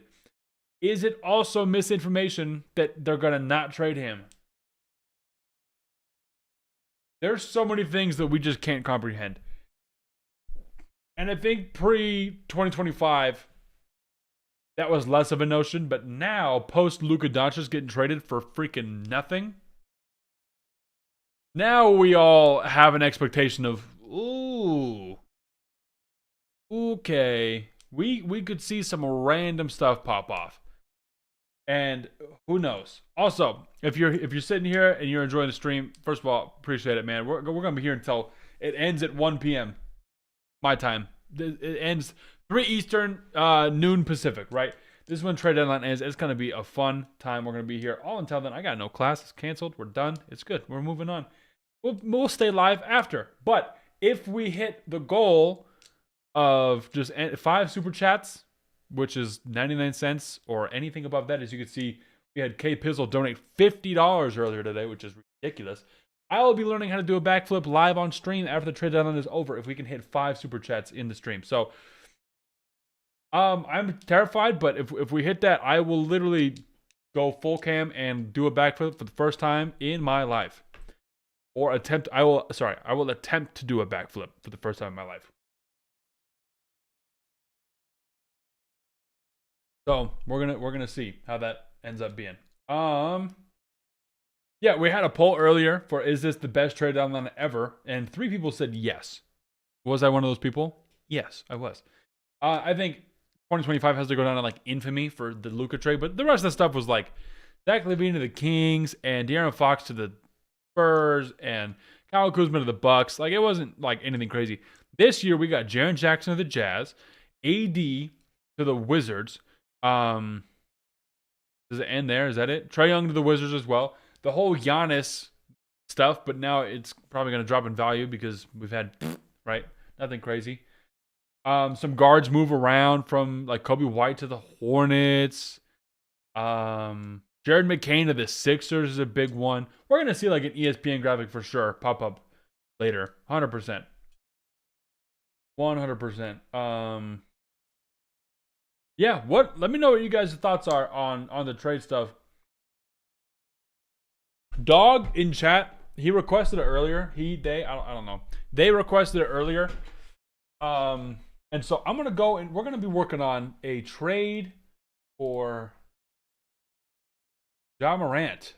is it also misinformation that they're going to not trade him? There's so many things that we just can't comprehend. And I think pre-2025, that was less of a notion. But now, post-Luka Doncic getting traded for freaking nothing, now we all have an expectation of, ooh, okay, we could see some random stuff pop off. And who knows? Also, if you're sitting here and you're enjoying the stream, first of all, appreciate it, man. We're gonna be here until it ends at 1 p.m. my time. It ends 3 Eastern, noon Pacific, right? This is when trade deadline ends. It's gonna be a fun time. We're gonna be here all until then. I got no class. It's canceled. We're done. It's good. We're moving on. We'll stay live after. But if we hit the goal of just 5 super chats, which is 99 cents or anything above that, as you can see, we had K Pizzle donate $50 earlier today, which is ridiculous. I will be learning how to do a backflip live on stream after the trade deadline is over if we can hit 5 super chats in the stream. So I'm terrified, but if we hit that, I will literally go full cam and do a backflip for the first time in my life. Or I will attempt to do a backflip for the first time in my life. So we're gonna see how that ends up being. Yeah, we had a poll earlier for is this the best trade deadline ever, and 3 people said yes. Was I one of those people? Yes, I was. I think 2025 has to go down to like infamy for the Luka trade, but the rest of the stuff was like Zach LaVine to the Kings and De'Aaron Fox to the Spurs and Kyle Kuzma to the Bucks. Like it wasn't like anything crazy. This year we got Jaren Jackson to the Jazz, AD to the Wizards. Does it end there? Is that it? Trae Young to the Wizards as well. The whole Giannis stuff, but now it's probably going to drop in value because we've had, right? Nothing crazy. Some guards move around from like Kobe White to the Hornets. Jared McCain to the Sixers is a big one. We're going to see like an ESPN graphic for sure pop up later. 100%. 100%. Yeah, let me know what you guys' thoughts are on the trade stuff. Dog in chat, he requested it earlier. I don't know. They requested it earlier. And so I'm going to go and we're going to be working on a trade for Ja Morant.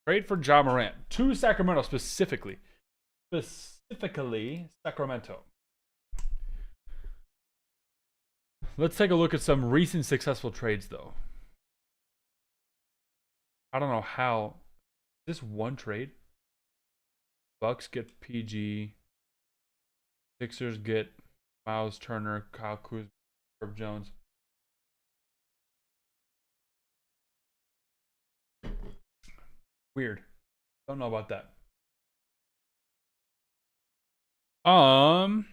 Trade for Ja Morant to Sacramento specifically. Specifically Sacramento. Let's take a look at some recent successful trades, though. I don't know how This one trade. Bucks get PG. Sixers get Miles Turner, Kyle Kuzma, Herb Jones. Weird. Don't know about that. All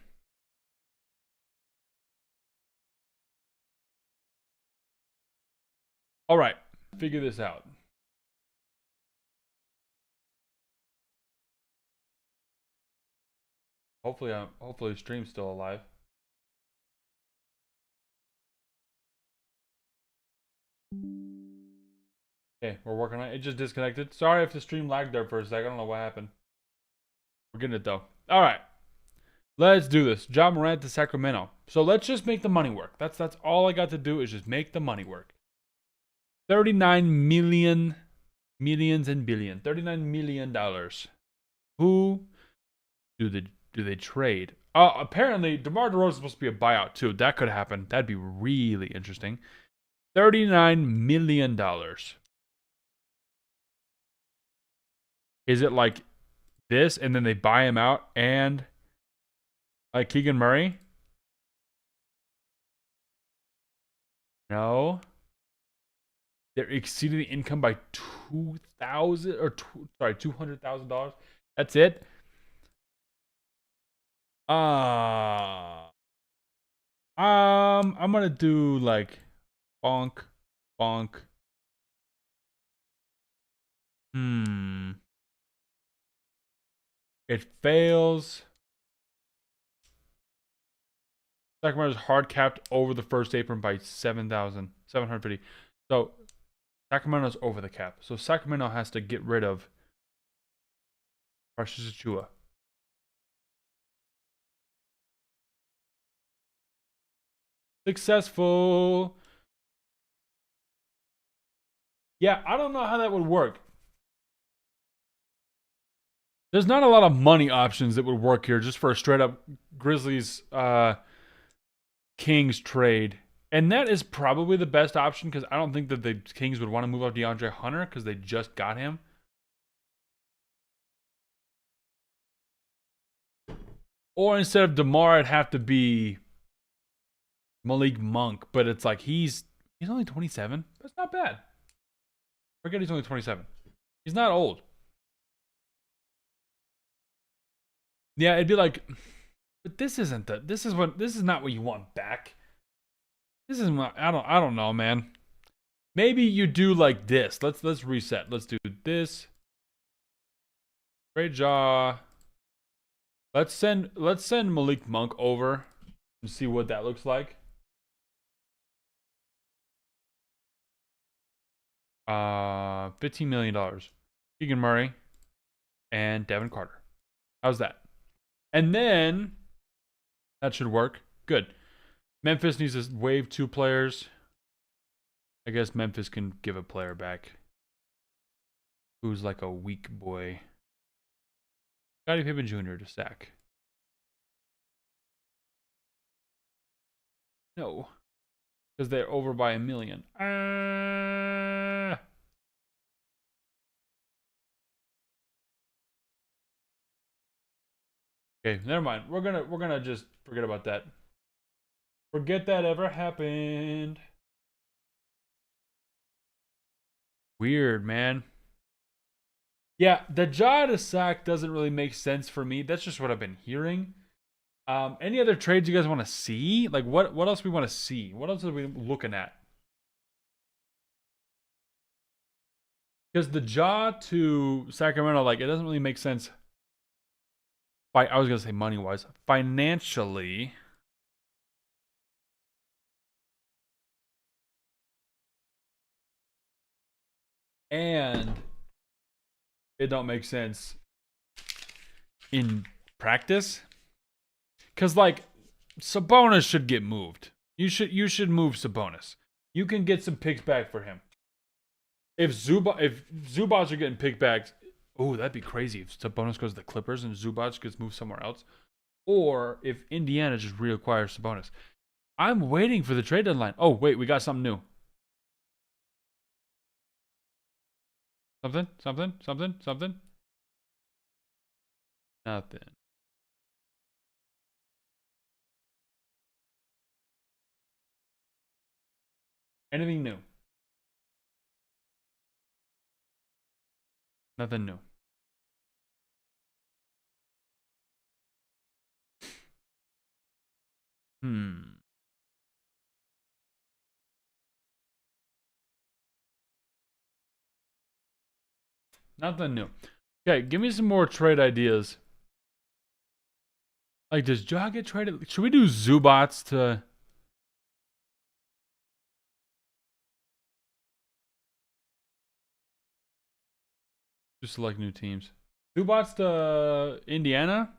right. Figure this out. Hopefully the stream's still alive. Okay, we're working on it. It just disconnected. Sorry if the stream lagged there for a sec. I don't know what happened. We're getting it though. All right. Let's do this. Ja Morant to Sacramento. So let's just make the money work. That's all I got to do is just make the money work. 39 million, millions and billion. $39 million. Who do they trade? Apparently DeMar DeRozan is supposed to be a buyout too. That could happen. That'd be really interesting. $39 million. Is it like this and then they buy him out and like Keegan Murray? No. They're exceeding the income by $200,000. That's it. I'm gonna do like bonk. It fails. Sacramento's hard capped over the first apron by 7,750. So Sacramento's over the cap. So Sacramento has to get rid of Precious Achiuwa. Successful. Yeah, I don't know how that would work. There's not a lot of money options that would work here just for a straight up Grizzlies Kings trade. And that is probably the best option because I don't think that the Kings would want to move out DeAndre Hunter because they just got him. Or instead of DeMar, it'd have to be Malik Monk. But it's like he's only 27. That's not bad. Forget he's only 27. He's not old. Yeah, it'd be like, but this is not what you want back. This is my, I don't know, man. Maybe you do like this. Let's reset. Let's do this. Great jaw. Let's send Malik Monk over and see what that looks like. $15 million. Keegan Murray and Devin Carter. How's that? And then that should work. Good. Memphis needs to waive 2 players. I guess Memphis can give a player back who's like a weak boy. Scottie Pippen Jr. to sack. No. Because they're over by 1 million. Okay, never mind. We're gonna just forget about that. Forget that ever happened. Weird, man. Yeah, the Ja to sack doesn't really make sense for me. That's just what I've been hearing. Any other trades you guys want to see? Like what else we want to see? What else are we looking at? Because the Ja to Sacramento, like it doesn't really make sense. I was gonna say money wise, financially. And it don't make sense in practice. Cause like Sabonis should get moved. You should move Sabonis. You can get some picks back for him. If Zubats are getting picked back, oh, that'd be crazy if Sabonis goes to the Clippers and Zubats gets moved somewhere else. Or if Indiana just reacquires Sabonis. I'm waiting for the trade deadline. Oh, wait, we got something new. Something, something, something, something. Nothing. Anything new? Nothing new. Hmm. Nothing new. Okay, give me some more trade ideas. Like, does Ja get traded? Should we do Zubats to? Just select new teams. Zubats to Indiana?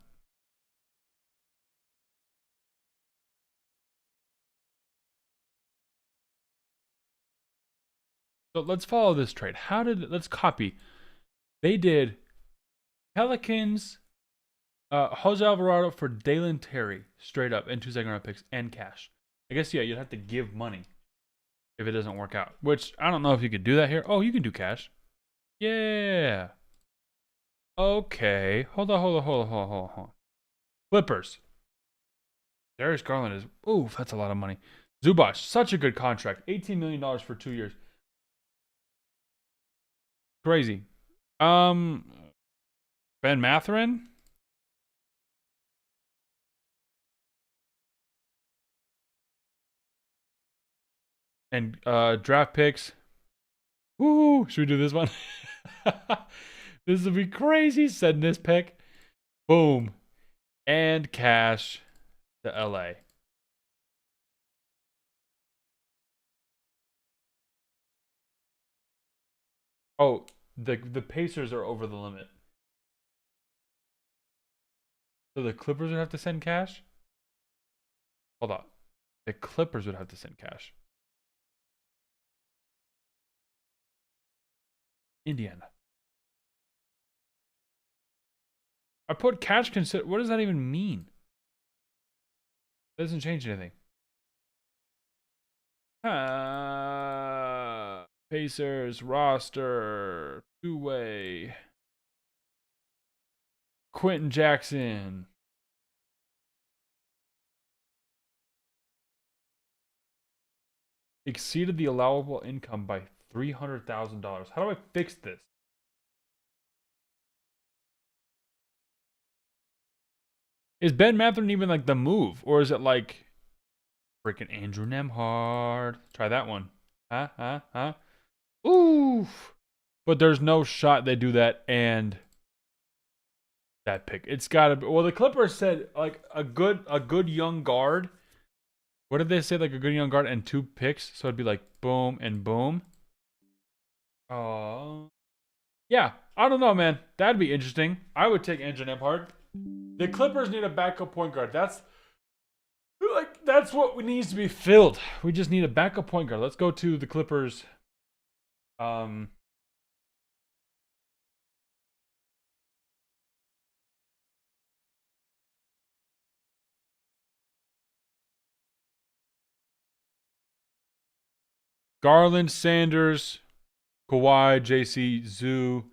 So let's follow this trade. Let's copy. They did Pelicans, Jose Alvarado for Dalen Terry, straight up, and 2 second round picks and cash. I guess, yeah, you'd have to give money if it doesn't work out. Which, I don't know if you could do that here. Oh, you can do cash. Yeah. Okay. Hold on. Clippers. Darius Garland is, oof, that's a lot of money. Zubac, such a good contract. $18 million for 2 years. Crazy. Ben Mathurin? And draft picks. Woo! Should we do this one? This would be crazy. Send this pick. Boom. And cash to LA. Oh, the Pacers are over the limit. So the Clippers would have to send cash? Hold on. The Clippers would have to send cash. Indiana. I put cash consider. What does that even mean? It doesn't change anything. Pacers roster 2-way. Quentin Jackson. Exceeded the allowable income by $300,000. How do I fix this? Is Ben Mathurin even like the move? Or is it like freaking Andrew Nemhard? Try that one. Huh? Oof. But there's no shot they do that and that pick. It's gotta be, well, the Clippers said like a good young guard. What did they say? Like a good young guard and 2 picks. So it'd be like boom and boom. Oh. Yeah, I don't know, man. That'd be interesting. I would take Andrew Nemhard. The Clippers need a backup point guard. That's what needs to be filled. We just need a backup point guard. Let's go to the Clippers. Garland, Sanders, Kawhi, JC, Zoo,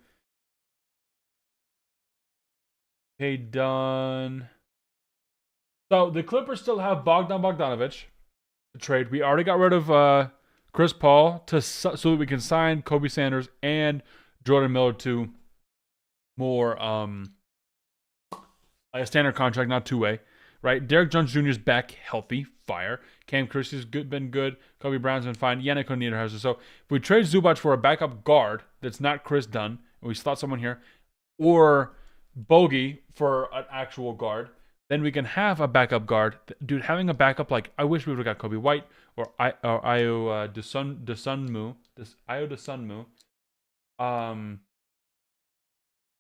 Hey Dunn. So the Clippers still have Bogdan Bogdanovic to trade. We already got rid of Chris Paul so that we can sign Kobe Sanders and Jordan Miller to more like a standard contract, not 2-way. Right? Derek Jones Jr. is back healthy, fire. Cam Christie's been good. Kobe Brown's been fine. Yannick Niederhauser. So if we trade Zubac for a backup guard that's not Chris Dunn, and we slot someone here, or Bogey for an actual guard, then we can have a backup guard. Dude, having a backup, like, I wish we would have got Kobe White or Ayo Dosunmu.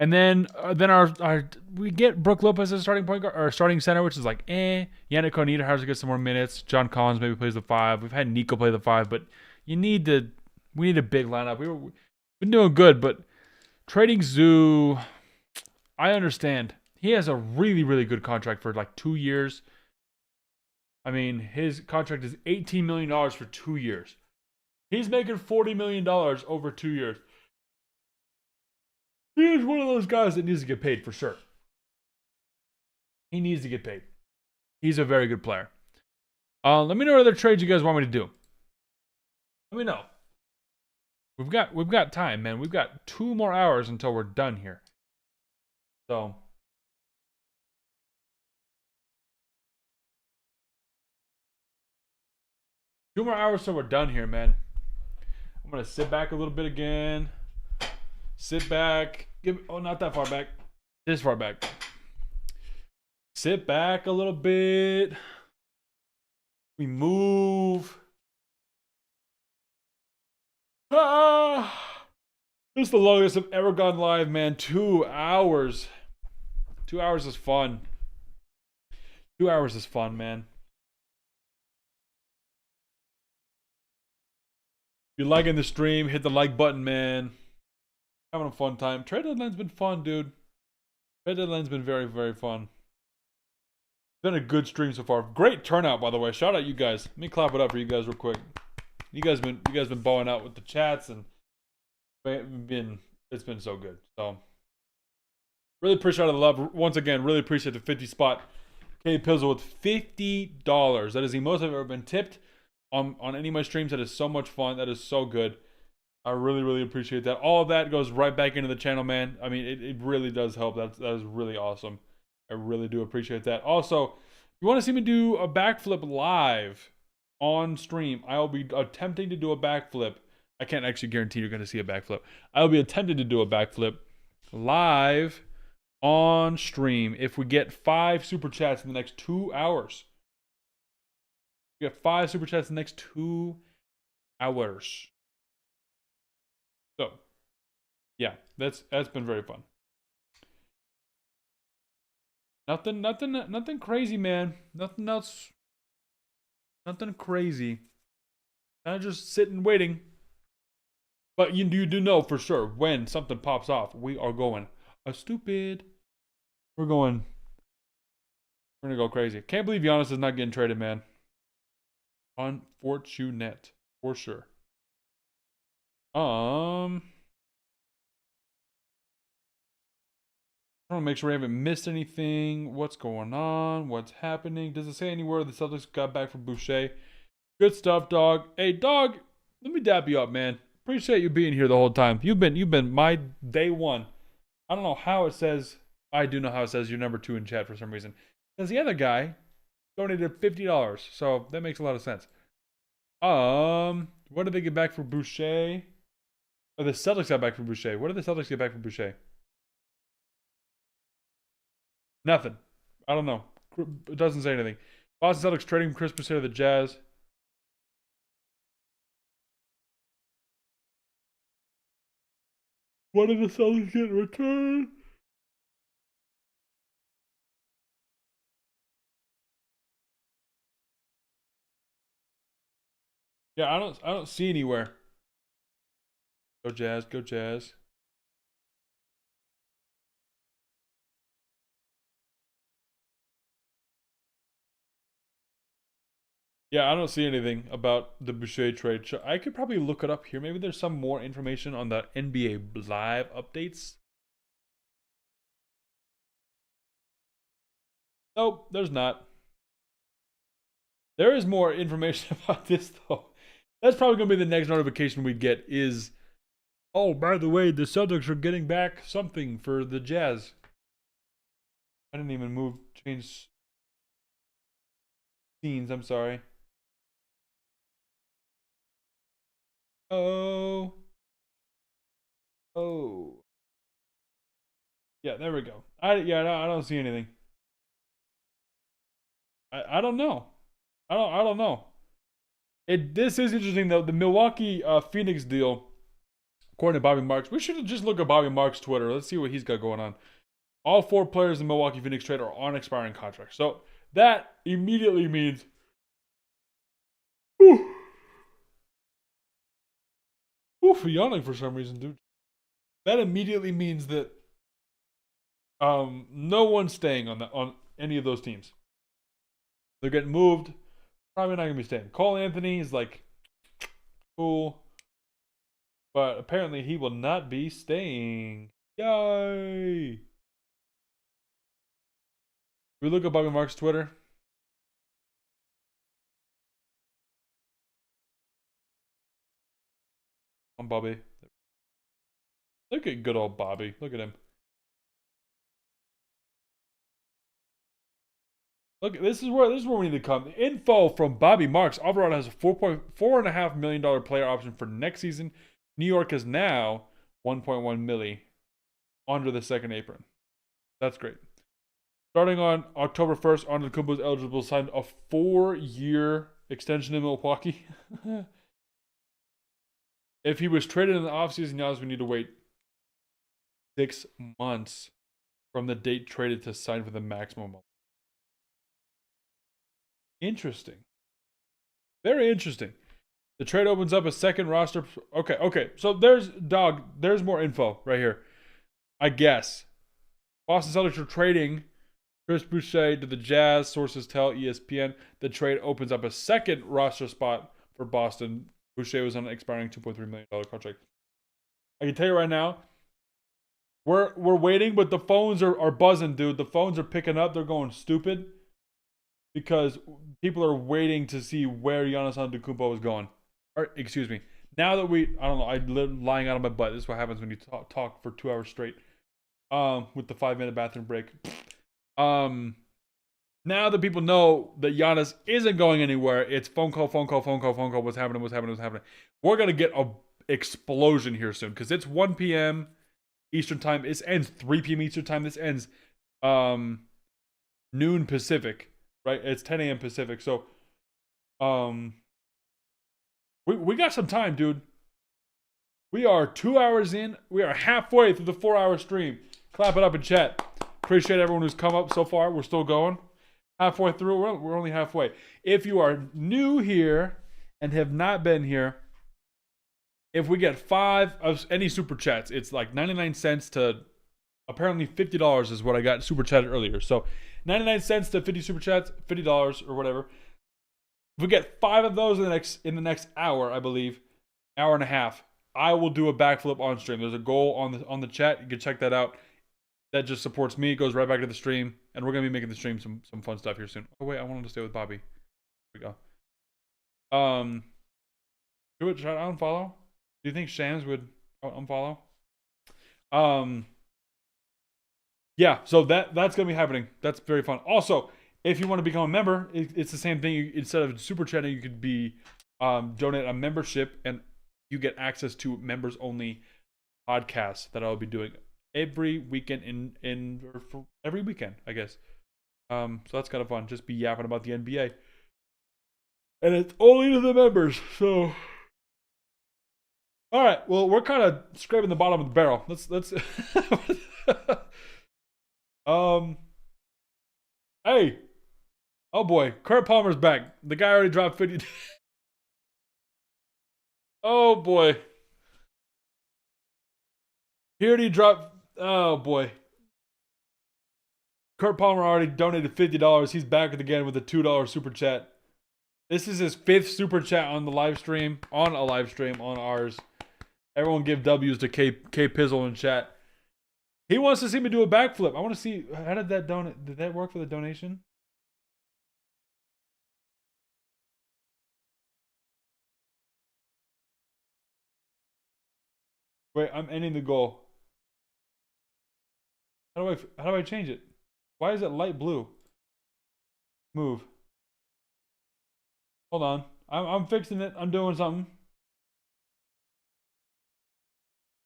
And then our we get Brook Lopez as starting point guard or starting center, which is like Yannick Niederhauser has to get some more minutes. John Collins maybe plays the 5. We've had Nico play the 5, but we need a big lineup. We've been doing good, but trading Zoo, I understand. He has a really, really good contract for like 2 years. I mean, his contract is $18 million for 2 years. He's making $40 million over 2 years. He's one of those guys that needs to get paid for sure. He needs to get paid. He's a very good player. Let me know what other trades you guys want me to do. Let me know. We've got time, man. We've got 2 more hours until we're done here. So 2 more hours till we're done here, man. I'm gonna sit back a little bit again. Sit back. Oh, not that far back. This far back. Sit back a little bit. We move. This is the longest I've ever gone live, man. 2 hours. 2 hours is fun. 2 hours is fun, man. If you're liking the stream, hit the like button, man. Having a fun time. Trade deadline's been fun, dude. Trade deadline's been very, very fun. Been a good stream so far. Great turnout, by the way. Shout out you guys. Let me clap it up for you guys real quick. You guys been balling out with the chats, and it's been so good. So really appreciate the love. Once again, really appreciate the 50 spot. Kenny Pizzle with $50. That is the most I've ever been tipped on any of my streams. That is so much fun. That is so good. I really, really appreciate that. All of that goes right back into the channel, man. I mean, it really does help. That is really awesome. I really do appreciate that. Also, if you want to see me do a backflip live on stream, I will be attempting to do a backflip. I can't actually guarantee you're going to see a backflip. I will be attempting to do a backflip live on stream if we get 5 super chats in the next 2 hours. We get 5 super chats in the next 2 hours. So, yeah, that's been very fun. Nothing crazy, man. Nothing else. Nothing crazy. I'm just sitting waiting. But you do know for sure when something pops off, we are going stupid. We're gonna go crazy. Can't believe Giannis is not getting traded, man. Unfortunate for sure. I want to make sure we haven't missed anything. What's going on? What's happening? Does it say anywhere the Celtics got back from Boucher? Good stuff, dog. Hey, dog, let me dap you up, man. Appreciate you being here the whole time. You've been my day one. I don't know how it says. I do know how it says you're number 2 in chat for some reason. Because the other guy donated $50, so that makes a lot of sense. What did they get back for Boucher? Oh, the Celtics got back from Boucher. What did the Celtics get back from Boucher? Nothing. I don't know. It doesn't say anything. Boston Celtics trading Chris Boucher to the Jazz. What did the Celtics get in return? Yeah, I don't see anywhere. Go Jazz, go Jazz. Yeah, I don't see anything about the Boucher trade. I could probably look it up here. Maybe there's some more information on the NBA Live updates. Nope, there's not. There is more information about this, though. That's probably going to be the next notification we get is, oh, by the way, the Celtics are getting back something for the Jazz. I didn't even change scenes, I'm sorry. Oh. Yeah, there we go. I don't see anything. I don't know. I don't know. This is interesting though. The Milwaukee Phoenix deal, according to Bobby Marks. We should just look at Bobby Marks' Twitter. Let's see what he's got going on. All 4 players in the Milwaukee Phoenix trade are on expiring contracts. So that immediately means yawning for some reason, dude. That immediately means that no one's staying on any of those teams. They're getting moved. Probably not gonna be staying. Cole Anthony is like cool, but apparently he will not be staying. Yay! We look at Bobby Marks' Twitter. I'm Bobby. Look at good old Bobby. Look at him. Look, this is where we need to come. The info from Bobby Marks. Alvarado has a $4.5 million player option for next season. New York is now 1.1 milli under the second apron. That's great. Starting on October 1st, Antetokounmpo is eligible to sign a 4-year extension in Milwaukee. If he was traded in the offseason, Giannis would need to wait 6 months from the date traded to sign for the maximum. Interesting. Very interesting. The trade opens up a second roster. Okay. So there's more info right here. I guess. Boston Celtics are trading Chris Boucher to the Jazz. Sources tell ESPN the trade opens up a second roster spot for Boston. Boucher was on an expiring $2.3 million contract. I can tell you right now, we're waiting, but the phones are buzzing, dude. The phones are picking up. They're going stupid because people are waiting to see where Giannis Antetokounmpo is going. Or, excuse me. Now that I don't know, I'm lying out of my butt. This is what happens when you talk for 2 hours straight. With the 5-minute bathroom break. Now that people know that Giannis isn't going anywhere, it's phone call. What's happening? We're going to get an explosion here soon because it's 1 p.m. Eastern time. It ends 3 p.m. Eastern time. This ends noon Pacific, right? It's 10 a.m. Pacific. So we got some time, dude. We are 2 hours in. We are halfway through the 4-hour stream. Clap it up in chat. Appreciate everyone who's come up so far. We're still going. Halfway through. We're only halfway. If you are new here and have not been here, if we get 5 of any super chats, it's like 99 cents to apparently $50 is what I got super chatted earlier. So 99 cents to 50 super chats, $50 or whatever. If we get 5 of those in the next hour, I believe, hour and a half, I will do a backflip on stream. There's a goal on the chat. You can check that out. That just supports me. It goes right back to the stream. And we're going to be making the stream some fun stuff here soon. Oh, wait. I wanted to stay with Bobby. Here we go. Do it. Try to unfollow. Do you think Shams would unfollow? Yeah. So that's going to be happening. That's very fun. Also, if you want to become a member, it's the same thing. Instead of super chatting, you could be donate a membership and you get access to members only podcasts that I'll be doing every weekend for every weekend, I guess. So that's kind of fun. Just be yapping about the NBA. And it's only to the members. So all right. Well, we're kind of scraping the bottom of the barrel. Let's hey. Oh boy, Kurt Palmer's back. The guy already dropped 50. Oh boy. Here he dropped. Oh boy. Kurt Palmer already donated $50. He's back again with a $2 super chat. This is his 5th super chat on the live stream, on a live stream on ours. Everyone give W's to K Pizzle in chat. He wants to see me do a backflip. I want to see, how did that donate? Did that work for the donation? Wait, I'm ending the goal. How do I change it? Why is it light blue? Move. Hold on. I'm fixing it. I'm doing something.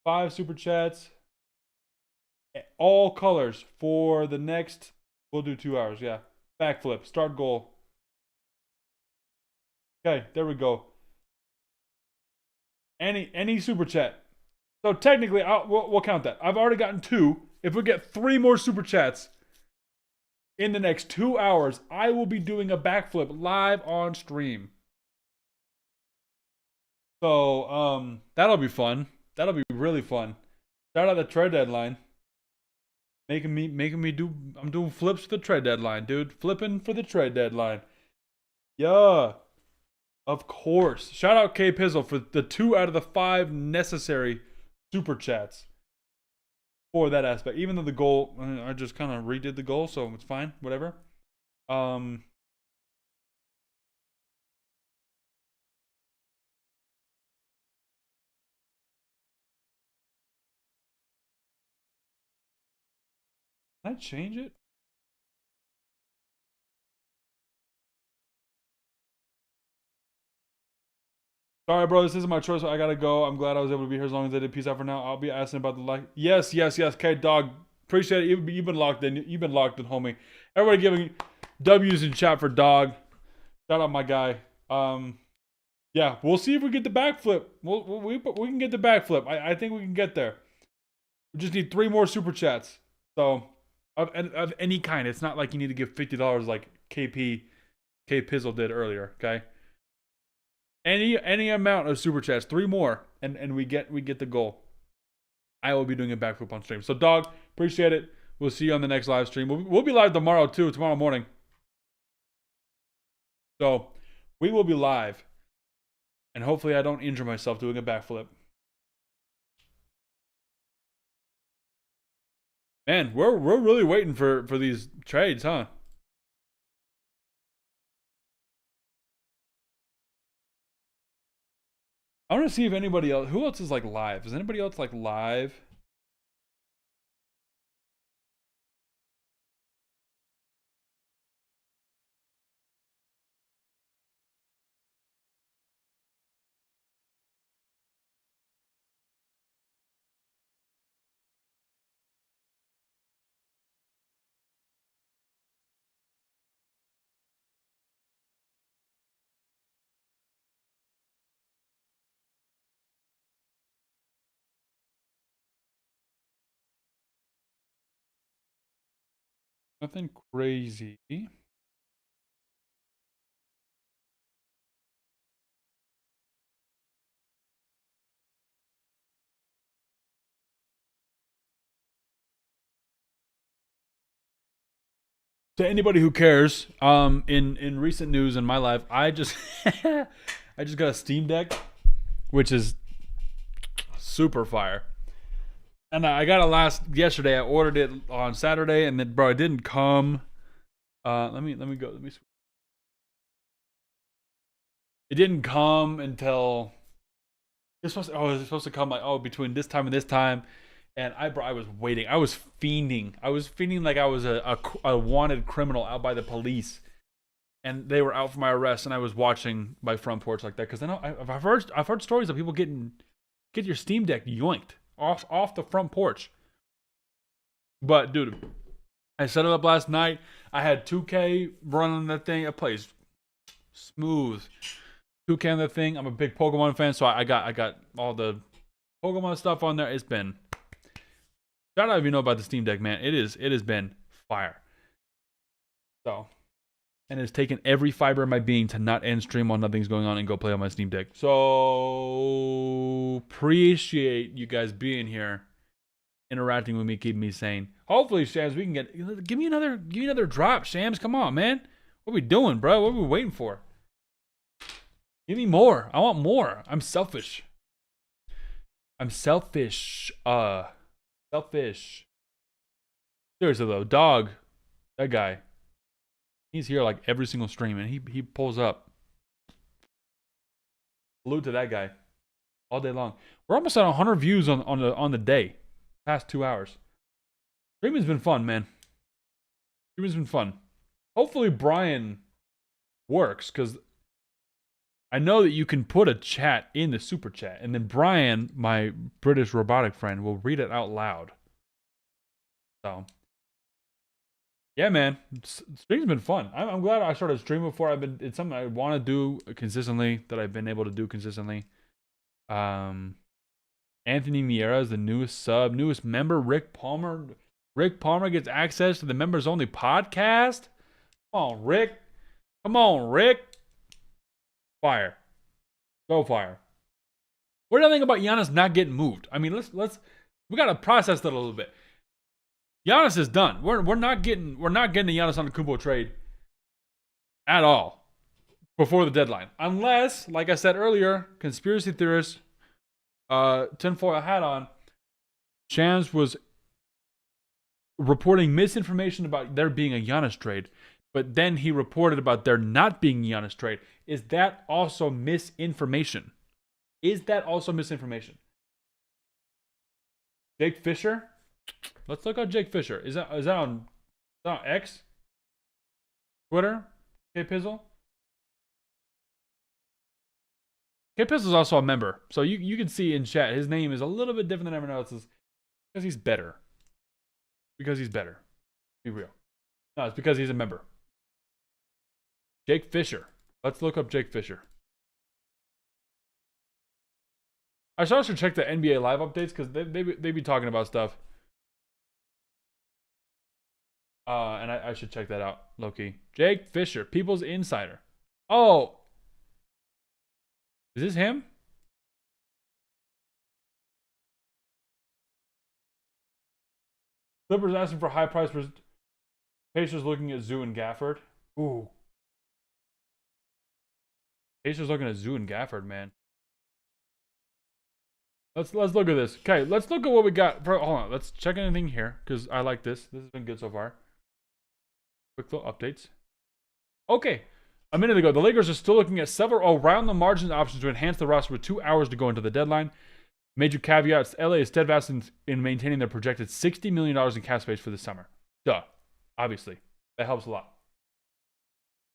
5 super chats. All colors for the next. We'll do 2 hours. Yeah. Backflip. Start goal. Okay, there we go. Any super chat. So technically, we'll count that. I've already gotten 2. If we get 3 more super chats in the next 2 hours, I will be doing a backflip live on stream. So that'll be fun. That'll be really fun. Start out the trade deadline. Making me do. I'm doing flips for the trade deadline, dude. Flipping for the trade deadline. Yeah. Of course. Shout out K Pizzle for the 2 out of the 5 necessary super chats for that aspect. Even though the goal, I just kind of redid the goal, so it's fine, whatever. Can I change it? Sorry, bro. This isn't my choice. So I gotta go. I'm glad I was able to be here as long as I did. Peace out for now. I'll be asking about the like. Yes, yes, yes. Okay, dog. Appreciate it. You've been locked in. You've been locked in, homie. Everybody giving W's in chat for dog. Shout out my guy. Yeah, we'll see if we get the backflip. We can get the backflip. I think we can get there. We just need 3 more super chats. So of any kind. It's not like you need to give $50 like K Pizzle did earlier. Okay. Any amount of super chats, 3 more, and we get the goal. I will be doing a backflip on stream. So, dog, appreciate it. We'll see you on the next live stream. We'll be live tomorrow too, tomorrow morning. So, we will be live, and hopefully, I don't injure myself doing a backflip. Man, we're really waiting for these trades, huh? I want to see if anybody else. Who else is like live? Is anybody else like live? Nothing crazy. To anybody who cares, in recent news in my life, I just I just got a Steam Deck, which is super fire. And I got it yesterday. I ordered it on Saturday, and then bro, it didn't come. Let me go. It didn't come until it's supposed to come like between this time and this time. And I was waiting. I was fiending. Like I was a wanted criminal out by the police, and they were out for my arrest. And I was watching my front porch like that because I know I've heard stories of people get your Steam Deck yoinked off the front porch. But dude, I set it up last night. I had 2K running that thing. It plays smooth. 2K on that thing. I'm a big Pokemon fan, so I got all the Pokemon stuff on there. It's been. Shout out if you know about the Steam Deck, man. It has been fire. So, and it's taken every fiber of my being to not end stream while nothing's going on and go play on my Steam Deck. So, appreciate you guys being here, interacting with me, keeping me sane. Hopefully, Shams, we can give me another drop, Shams. Come on, man. What are we doing, bro? What are we waiting for? Give me more. I want more. I'm selfish. Selfish. Seriously though, dog, that guy, he's here like every single stream, and he pulls up. Salute to that guy, all day long. We're almost at 100 views on the day, past 2 hours. Streaming's been fun, man. Streaming's been fun. Hopefully Brian works, because I know that you can put a chat in the super chat, and then Brian, my British robotic friend, will read it out loud. So, yeah, man, streaming's been fun. I'm glad I started streaming before. It's something I want to do consistently, that I've been able to do consistently. Anthony Miera is the newest member. Rick Palmer gets access to the members only podcast. Come on, Rick. Fire. Go fire. What do you think about Giannis not getting moved? I mean, we gotta process that a little bit. Giannis is done. We're not getting the Giannis Antetokounmpo trade at all before the deadline, unless, like I said earlier, conspiracy theorists, tinfoil hat on, Shams was reporting misinformation about there being a Giannis trade, but then he reported about there not being a Giannis trade. Is that also misinformation? Is that also misinformation? Jake Fisher? Let's look up Jake Fisher. Is that on X? Twitter? K Pizzle? K Pizzle is also a member. So you can see in chat his name is a little bit different than everyone else's because he's better. Because he's better. Be real. No, it's because he's a member. Jake Fisher. Let's look up Jake Fisher. I should also check the NBA live updates because they be talking about stuff. And I should check that out, low-key. Jake Fisher, People's Insider. Oh. Is this him? Clippers asking for high price for Pacers looking at Zoo and Gafford. Ooh. Pacers looking at Zoo and Gafford, man. Let's look at this. Okay, let's look at what we got. Hold on, let's check anything here because I like this. This has been good so far. Quick little updates. Okay, a minute ago, the Lakers are still looking at several around the margins options to enhance the roster with 2 hours to go into the deadline. Major caveats: LA is steadfast in maintaining their projected $60 million in cap space for the summer. Duh. Obviously, that helps a lot.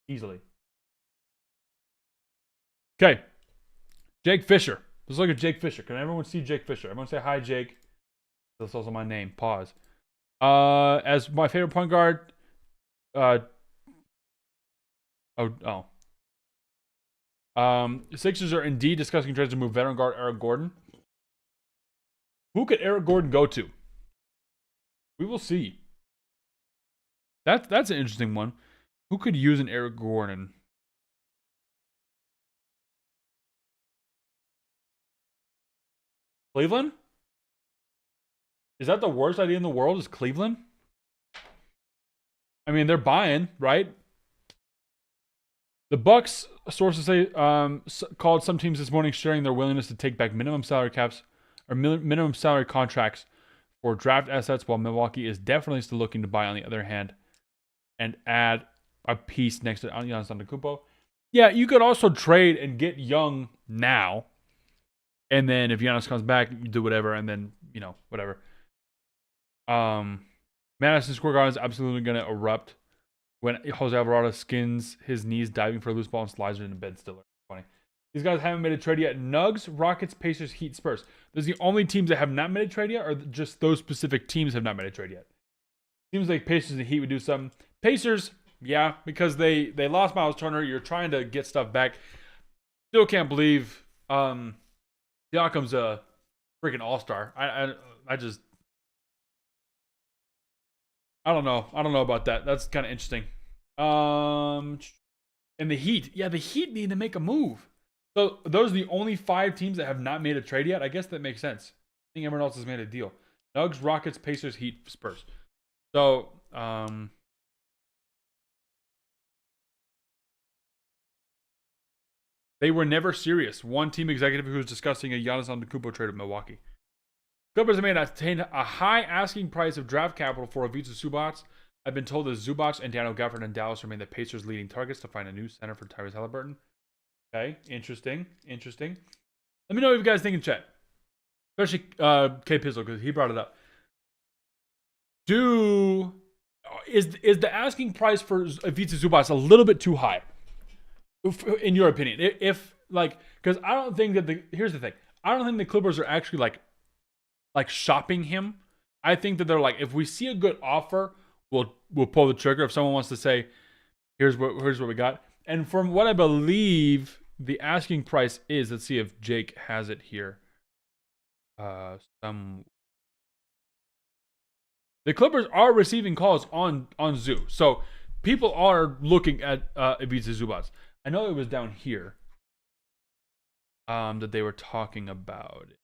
Easily. Okay, Jake Fisher. Let's look at Jake Fisher. Can everyone see Jake Fisher? Everyone say hi, Jake. That's also my name. Pause. As my favorite point guard. Sixers are indeed discussing trades to move veteran guard Eric Gordon. Who could Eric Gordon go to? We will see. That's an interesting one. Who could use an Eric Gordon? Cleveland? Is that the worst idea in the world? Is Cleveland? I mean, they're buying, right? The Bucks, sources say, called some teams this morning sharing their willingness to take back minimum salary caps or minimum salary contracts for draft assets, while Milwaukee is definitely still looking to buy on the other hand and add a piece next to Giannis Antetokounmpo. Yeah, you could also trade and get young now. And then if Giannis comes back, you do whatever, and then, whatever. Madison Square Garden is absolutely going to erupt when Jose Alvarado skins his knees diving for a loose ball and slides it into Ben Stiller. Funny. These guys haven't made a trade yet. Nugs, Rockets, Pacers, Heat, Spurs. Those are the only teams that have not made a trade yet, or just those specific teams have not made a trade yet? Seems like Pacers and Heat would do something. Pacers, yeah, because they lost Miles Turner. You're trying to get stuff back. Still can't believe Siakam's a freaking all-star. I don't know. I don't know about that. That's kind of interesting. And the Heat. Yeah, the Heat need to make a move. So those are the only 5 teams that have not made a trade yet. I guess that makes sense. I think everyone else has made a deal. Nugs, Rockets, Pacers, Heat, Spurs. So, they were never serious. One team executive who was discussing a Giannis Antetokounmpo trade with Milwaukee. Clippers have attained a high asking price of draft capital for Ivica Zubac. I've been told that Zubac and Daniel Gafford and Dallas remain the Pacers' leading targets to find a new center for Tyrese Halliburton. Okay, interesting. Let me know what you guys think in chat. Especially K Pizzle, because he brought it up. Is the asking price for Ivica Zubac a little bit too high? In your opinion? Because I don't think that here's the thing. I don't think the Clippers are actually like shopping him. I think that they're like, if we see a good offer, we'll pull the trigger. If someone wants to say, here's what we got. And from what I believe the asking price is, let's see if Jake has it here. The Clippers are receiving calls on Zoo. So people are looking at Ivica Zubac. I know it was down here that they were talking about it.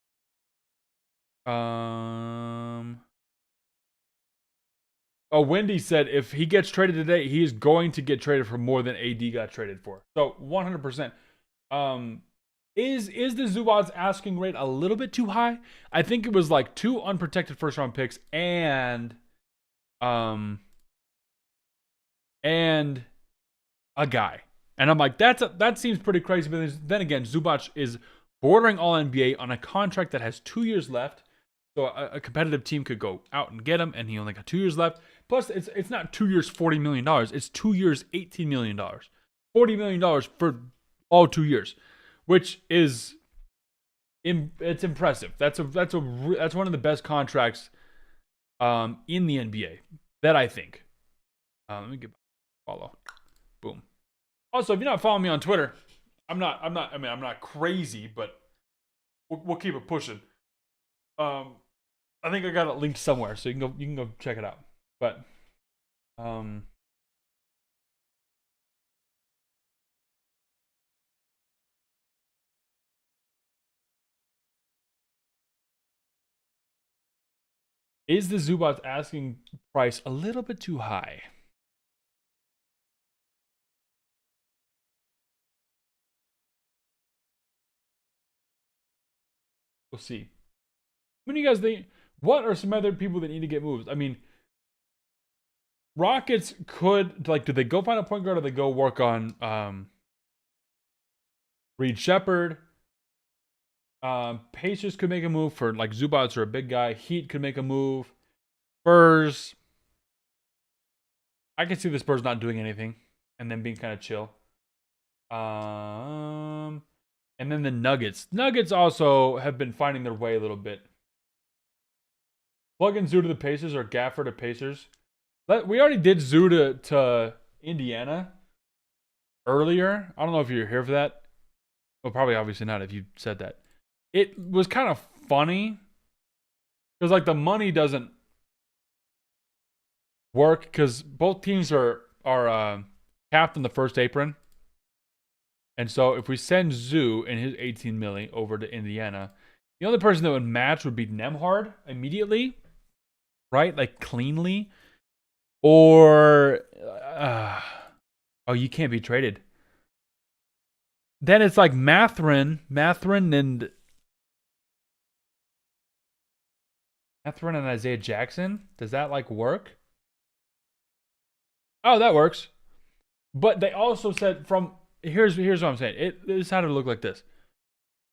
Wendy said if he gets traded today, he is going to get traded for more than AD got traded for. So 100%. Is the Zubac asking rate a little bit too high? I think it was like 2 unprotected first round picks and and a guy. And I'm like, that seems pretty crazy. But then again, Zubac is bordering all NBA on a contract that has 2 years left. So a competitive team could go out and get him, and he only got 2 years left. Plus, it's not 2 years, $40 million. It's 2 years, $18 million. $40 million for all 2 years, which is it's impressive. That's one of the best contracts in the NBA that I think. Let me get follow. Boom. Also, if you're not following me on Twitter, I'm not crazy, but we'll keep it pushing. I think I got it linked somewhere, so you can go check it out. But is the Zubac asking price a little bit too high? We'll see. What do you guys think? What are some other people that need to get moves? I mean, Rockets could, like, do they go find a point guard or do they go work on Reed Shepherd? Pacers could make a move for, like, Zubac or a big guy. Heat could make a move. Spurs. I can see the Spurs not doing anything and then being kind of chill. And then the Nuggets. Nuggets also have been finding their way a little bit. Plug in Zoo to the Pacers or Gafford to Pacers. We already did Zoo to Indiana earlier. I don't know if you're here for that. Well, probably obviously not if you said that. It was kind of funny because, like, the money doesn't work because both teams are capped in the first apron. And so if we send Zoo and his 18 milli over to Indiana, the only person that would match would be Nembhard immediately, right? Like, cleanly. Or, oh, you can't be traded. Then it's like Mathurin and Isaiah Jackson. Does that, like, work? Oh, that works. But they also said here's what I'm saying. This had to look like this.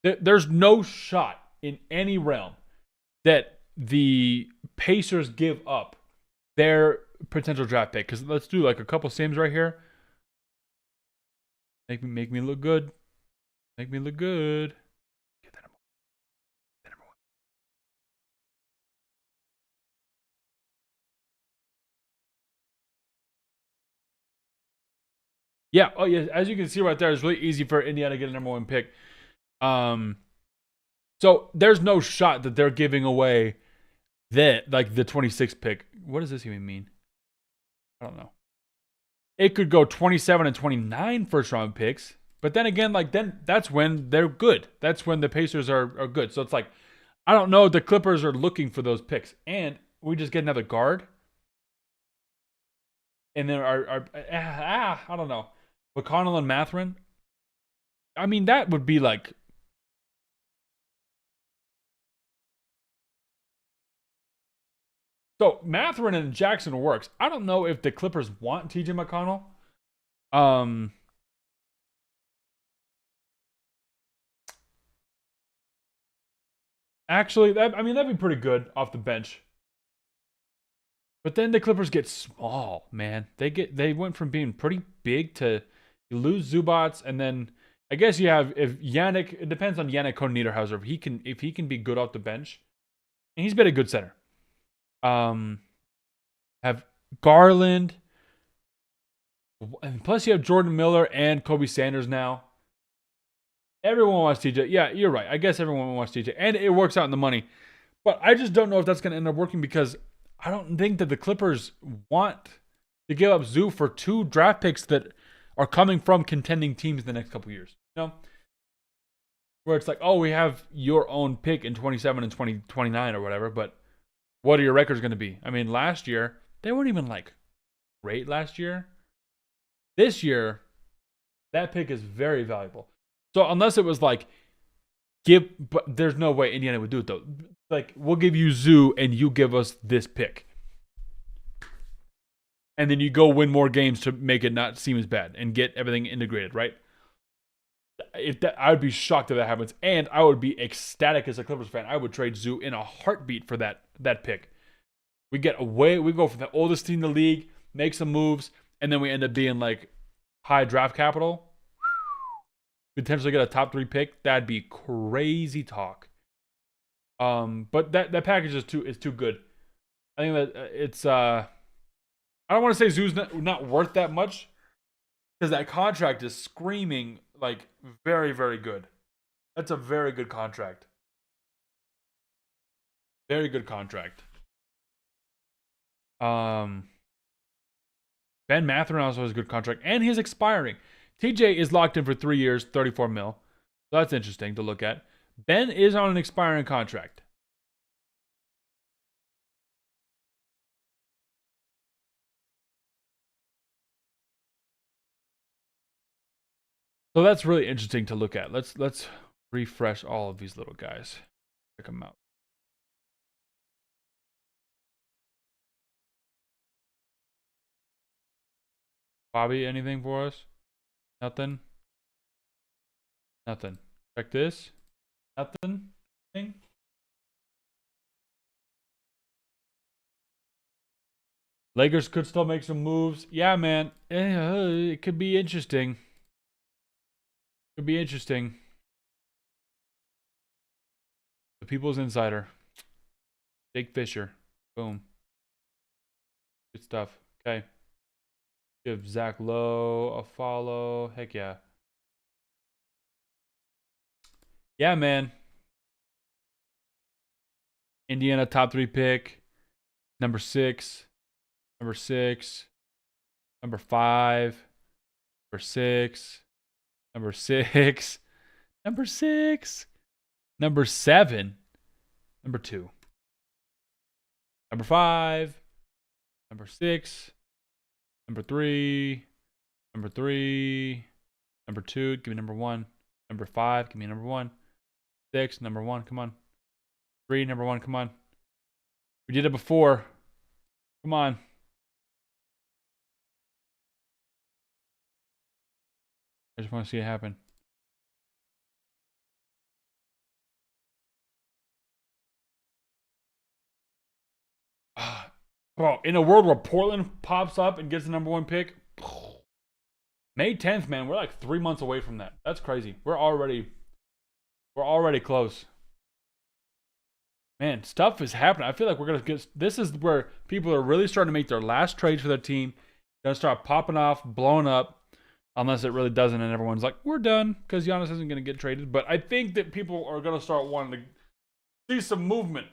There's no shot in any realm that the Pacers give up their potential draft pick. Because let's do, like, a couple sims right here. Make me look good. Make me look good. Get that number one. Yeah. Oh, yeah. As you can see right there, it's really easy for Indiana to get a number one pick. So there's no shot that they're giving away that, like, the 26th pick. What does this even mean? I don't know. It could go 27 and 29 first round picks. But then again, like, then that's when they're good. That's when the Pacers are good. So it's like, I don't know. The Clippers are looking for those picks. And we just get another guard. And then I don't know. McConnell and Mathurin. I mean, that would be like, so Mathurin and Jackson works. I don't know if the Clippers want TJ McConnell. Actually, that'd be pretty good off the bench. But then the Clippers get small, man. They went from being pretty big to, you lose Zubac, and then I guess you have, if Yannick, it depends on Yannick Cohn Niederhauser if he can be good off the bench, and he's been a good center. Have Garland, and plus you have Jordan Miller and Kobe Sanders now. Everyone wants TJ. Yeah, you're right. I guess everyone wants TJ, and it works out in the money. But I just don't know if that's going to end up working because I don't think that the Clippers want to give up Zoo for 2 draft picks that are coming from contending teams in the next couple years. You know? Where it's like, oh, we have your own pick in 27 and 2029 or whatever, but what are your records going to be? I mean, last year, they weren't even, like, great last year. This year, that pick is very valuable. So unless it was like, but there's no way Indiana would do it though. Like, we'll give you Zoo and you give us this pick. and then you go win more games to make it not seem as bad and get everything integrated, right? If that, I would be shocked if that happens, and I would be ecstatic as a Clippers fan. I would trade Zoo in a heartbeat for that pick. We go for the oldest team in the league, make some moves, and then we end up being like high draft capital. Potentially get a top 3 pick. That'd be crazy talk. But that package is too good. I think that it's I don't want to say Zoo's not worth that much, because that contract is screaming like very, very good. That's a very good contract. Very good contract. Ben Mathurin also has a good contract, and he's expiring. TJ is locked in for 3 years, 34 mil. So that's interesting to look at. Ben is on an expiring contract. So that's really interesting to look at. Let's refresh all of these little guys. Check them out. Bobby, anything for us? Nothing. Nothing. Check this. Nothing. Thing. Lakers could still make some moves. Yeah, man. It could be interesting. Could be interesting. The People's Insider. Jake Fisher. Boom. Good stuff. Okay. Give Zach Lowe a follow. Heck yeah. Yeah, man. Indiana top 3 pick. Number 6. Number 6. Number 5. Number 6. Number 6. Number 6. Number 7. Number 2. Number 5. Number 6. Number 3. Number 3. Number 2. Give me number 1. Number 5. Give me number 1. 6. Number 1. Come on. 3. Number 1. Come on. We did it before. Come on. I just want to see it happen. Bro, in a world where Portland pops up and gets the number 1 pick, May 10th, man, we're like 3 months away from that. That's crazy. We're already close. Man, stuff is happening. I feel like we're gonna get. This is where people are really starting to make their last trades for their team. Gonna start popping off, blowing up. Unless it really doesn't, and everyone's like, we're done, because Giannis isn't going to get traded. But I think that people are going to start wanting to see some movement.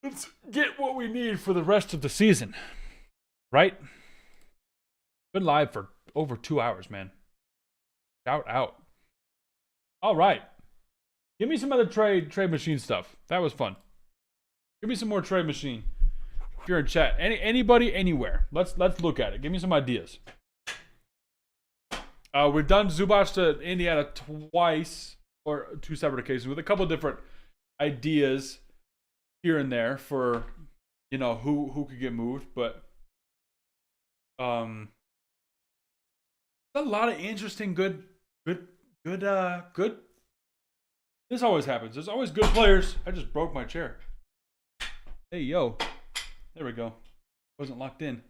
Let's get what we need for the rest of the season. Right? Been live for over 2 hours, man. Shout out. All right. Give me some other trade machine stuff. That was fun. Give me some more trade machine. If you're in chat. Anybody, anywhere. Let's look at it. Give me some ideas. We've done Zubac to Indiana twice, or 2 separate occasions, with a couple different ideas here and there for, you know, who could get moved. But a lot of interesting, good. This always happens. There's always good players. I just broke my chair. Hey, yo. There we go. Wasn't locked in.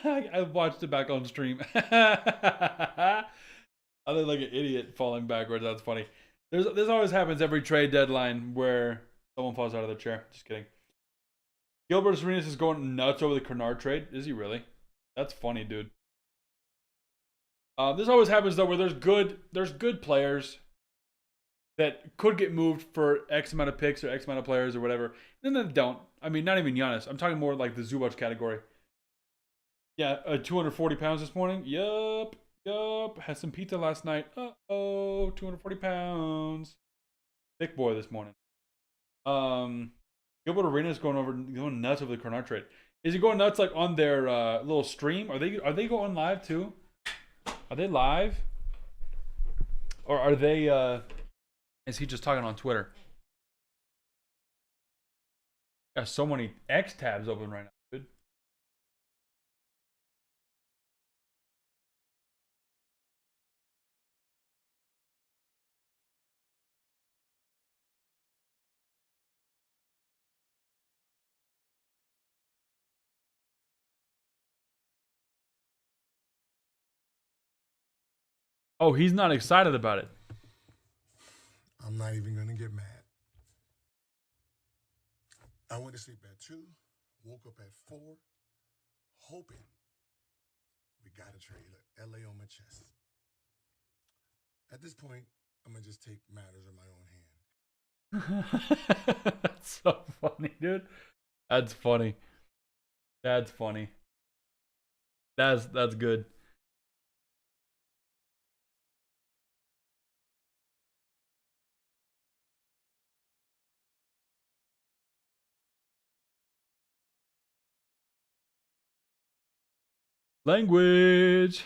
I watched it back on stream. I look like an idiot falling backwards. That's funny. This always happens every trade deadline where someone falls out of their chair. Just kidding. Gilbert Arenas is going nuts over the Kennard trade. Is he really? That's funny, dude. This always happens though, where there's good players that could get moved for X amount of picks or X amount of players or whatever, and then they don't. I mean, not even Giannis. I'm talking more like the Zubac category. Yeah, 240 pounds this morning. Yup. Had some pizza last night. 240 pounds. Thick boy this morning. Gilbert Arenas going nuts over the Kennard trade. Is he going nuts like on their little stream? Are they going live too? Are they live? Or are they Is he just talking on Twitter? Got so many X tabs open right now, dude. Oh, he's not excited about it.
I'm not even gonna get mad. I went to sleep at 2, woke up at 4, hoping we got a trade. LA on my chest. At this point, I'm gonna just take matters in my own hand.
That's so funny, dude. That's funny. That's funny. That's good. Language.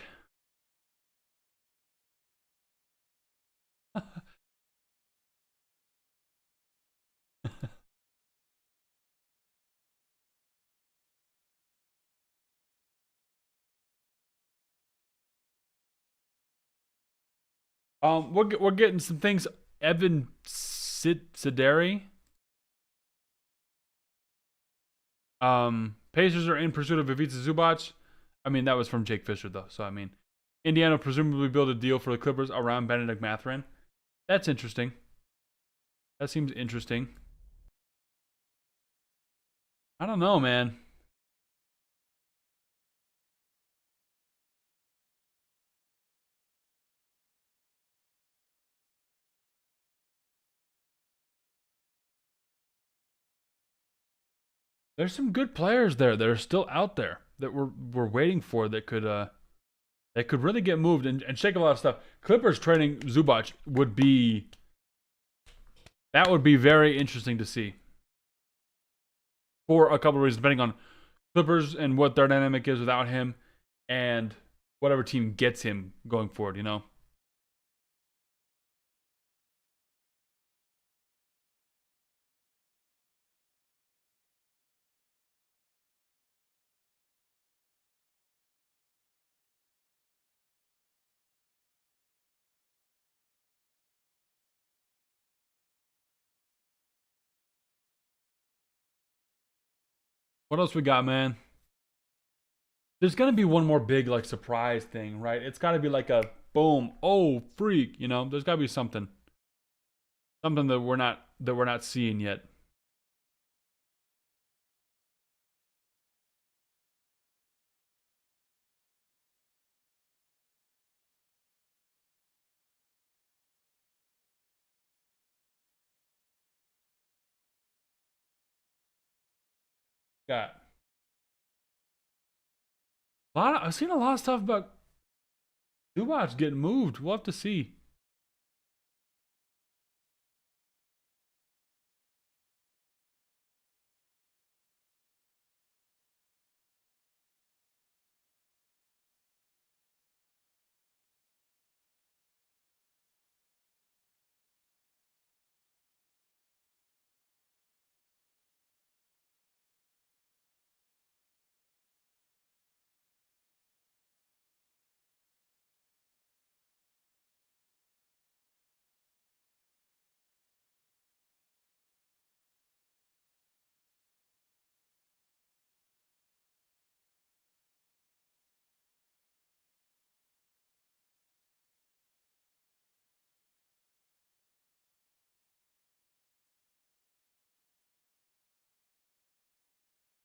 We're getting some things. Evan Sideri. Pacers are in pursuit of Ivica Zubac. I mean, that was from Jake Fisher though. So I mean, Indiana presumably build a deal for the Clippers around Benedict Mathurin. That's interesting. That seems interesting. I don't know, man. There's some good players there that are still out there that we're waiting for that could really get moved and shake a lot of stuff. Clippers trading Zubac would be very interesting to see for a couple of reasons, depending on Clippers and what their dynamic is without him, and whatever team gets him going forward. You know. What else we got, man? There's gonna be one more big like surprise thing, right? It's got to be like a boom, oh freak, you know. There's got to be something that we're not seeing yet. Got I've seen a lot of stuff about Zubac getting moved. We'll have to see.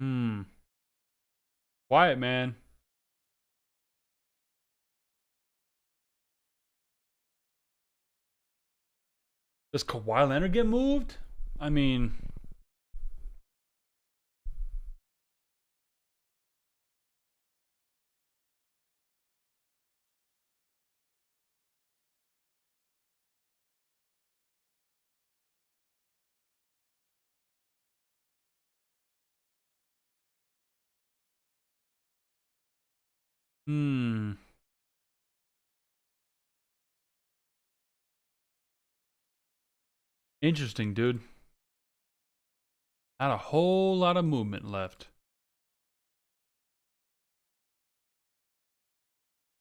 Hmm. Quiet, man. Does Kawhi Leonard get moved? I mean, hmm. Interesting, dude. Not a whole lot of movement left.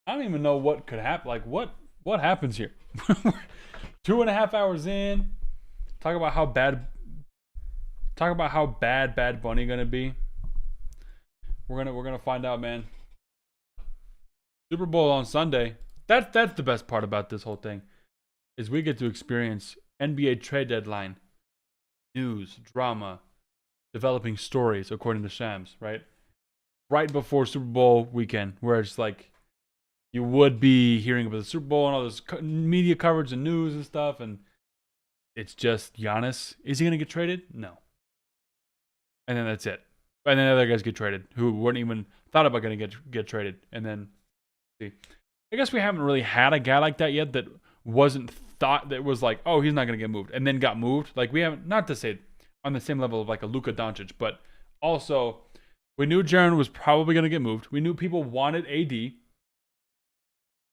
I don't even know what could happen. Like, what happens here? 2.5 hours in. Talk about how bad Bad Bunny gonna be. We're gonna find out, man. Super Bowl on Sunday. That's the best part about this whole thing, is we get to experience NBA trade deadline news, drama, developing stories according to Shams, right? Right before Super Bowl weekend, where it's like you would be hearing about the Super Bowl and all this media coverage and news and stuff, and it's just Giannis. Is he gonna get traded? No. And then that's it. And then other guys get traded who weren't even thought about gonna get traded. And then see, I guess we haven't really had a guy like that yet that wasn't thought, that was like, oh, he's not gonna get moved, and then got moved. Like, we haven't, not to say on the same level of like a Luka Doncic, but also we knew Jaren was probably gonna get moved. We knew people wanted AD.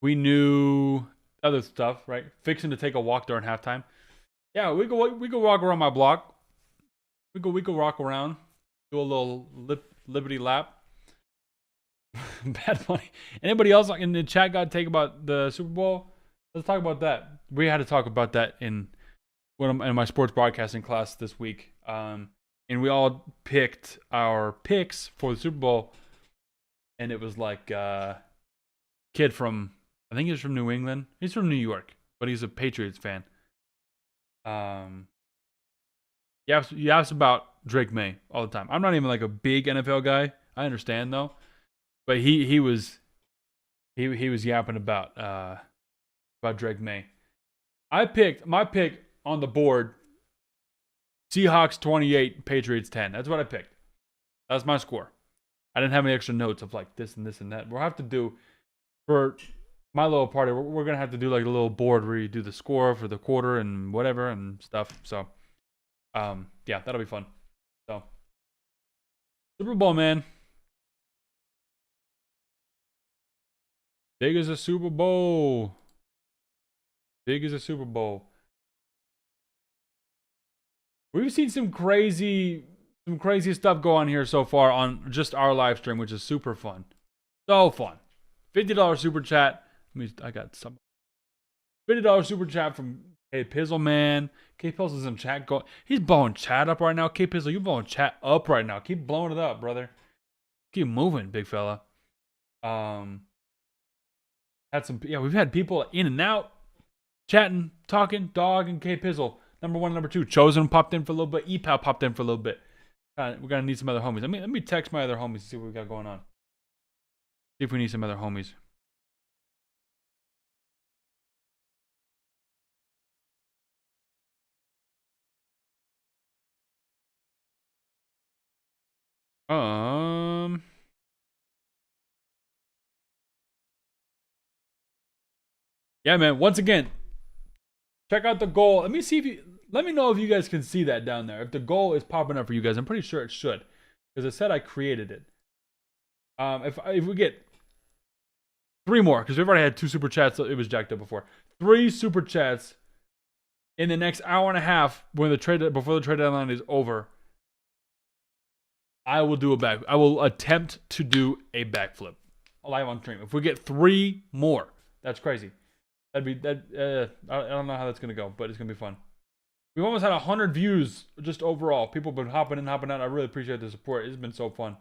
We knew other stuff, right? Fixing to take a walk during halftime. Yeah, we go walk around my block. We go walk around, do a little liberty lap. Bad Bunny. Anybody else in the chat got to take about the Super Bowl? Let's talk about that. We had to talk about that in my sports broadcasting class this week. And we all picked our picks for the Super Bowl. And it was like kid from, I think he's from New England. He's from New York, but he's a Patriots fan. You ask about Drake May all the time. I'm not even like a big NFL guy. I understand though, but he was yapping about Drake May. I picked my pick on the board. Seahawks 28, Patriots 10. That's what I picked. That's my score. I didn't have any extra notes of like this and this and that. We'll have to do, for my little party, we're gonna have to do like a little board where you do the score for the quarter and whatever and stuff. So yeah, that'll be fun. So Super Bowl, man. Big as a Super Bowl. Big as a Super Bowl. We've seen some crazy stuff go on here so far on just our live stream, which is super fun. So fun. $50 super chat. I got some $50 super chat from K Pizzle, man. K Pizzle's in chat. He's blowing chat up right now. K Pizzle, you blowing chat up right now. Keep blowing it up, brother. Keep moving, big fella. We've had people in and out, chatting, talking. Dog and K Pizzle. Number 1, number 2. Chosen popped in for a little bit. EPAL popped in for a little bit. We're gonna need some other homies. Let me text my other homies to see what we got going on. See if we need some other homies. Yeah, man. Once again, check out the goal. Let me know if you guys can see that down there. If the goal is popping up for you guys, I'm pretty sure it should, because it said I created it. If we get 3 more, because we've already had 2 super chats, so it was jacked up before. 3 super chats in the next hour and a half before the trade deadline is over. I will attempt to do a backflip live on stream. If we get 3 more, that's crazy. I don't know how that's gonna go, but it's gonna be fun. We've almost had 100 views just overall. People have been hopping in, hopping out. I really appreciate the support. It's been so fun.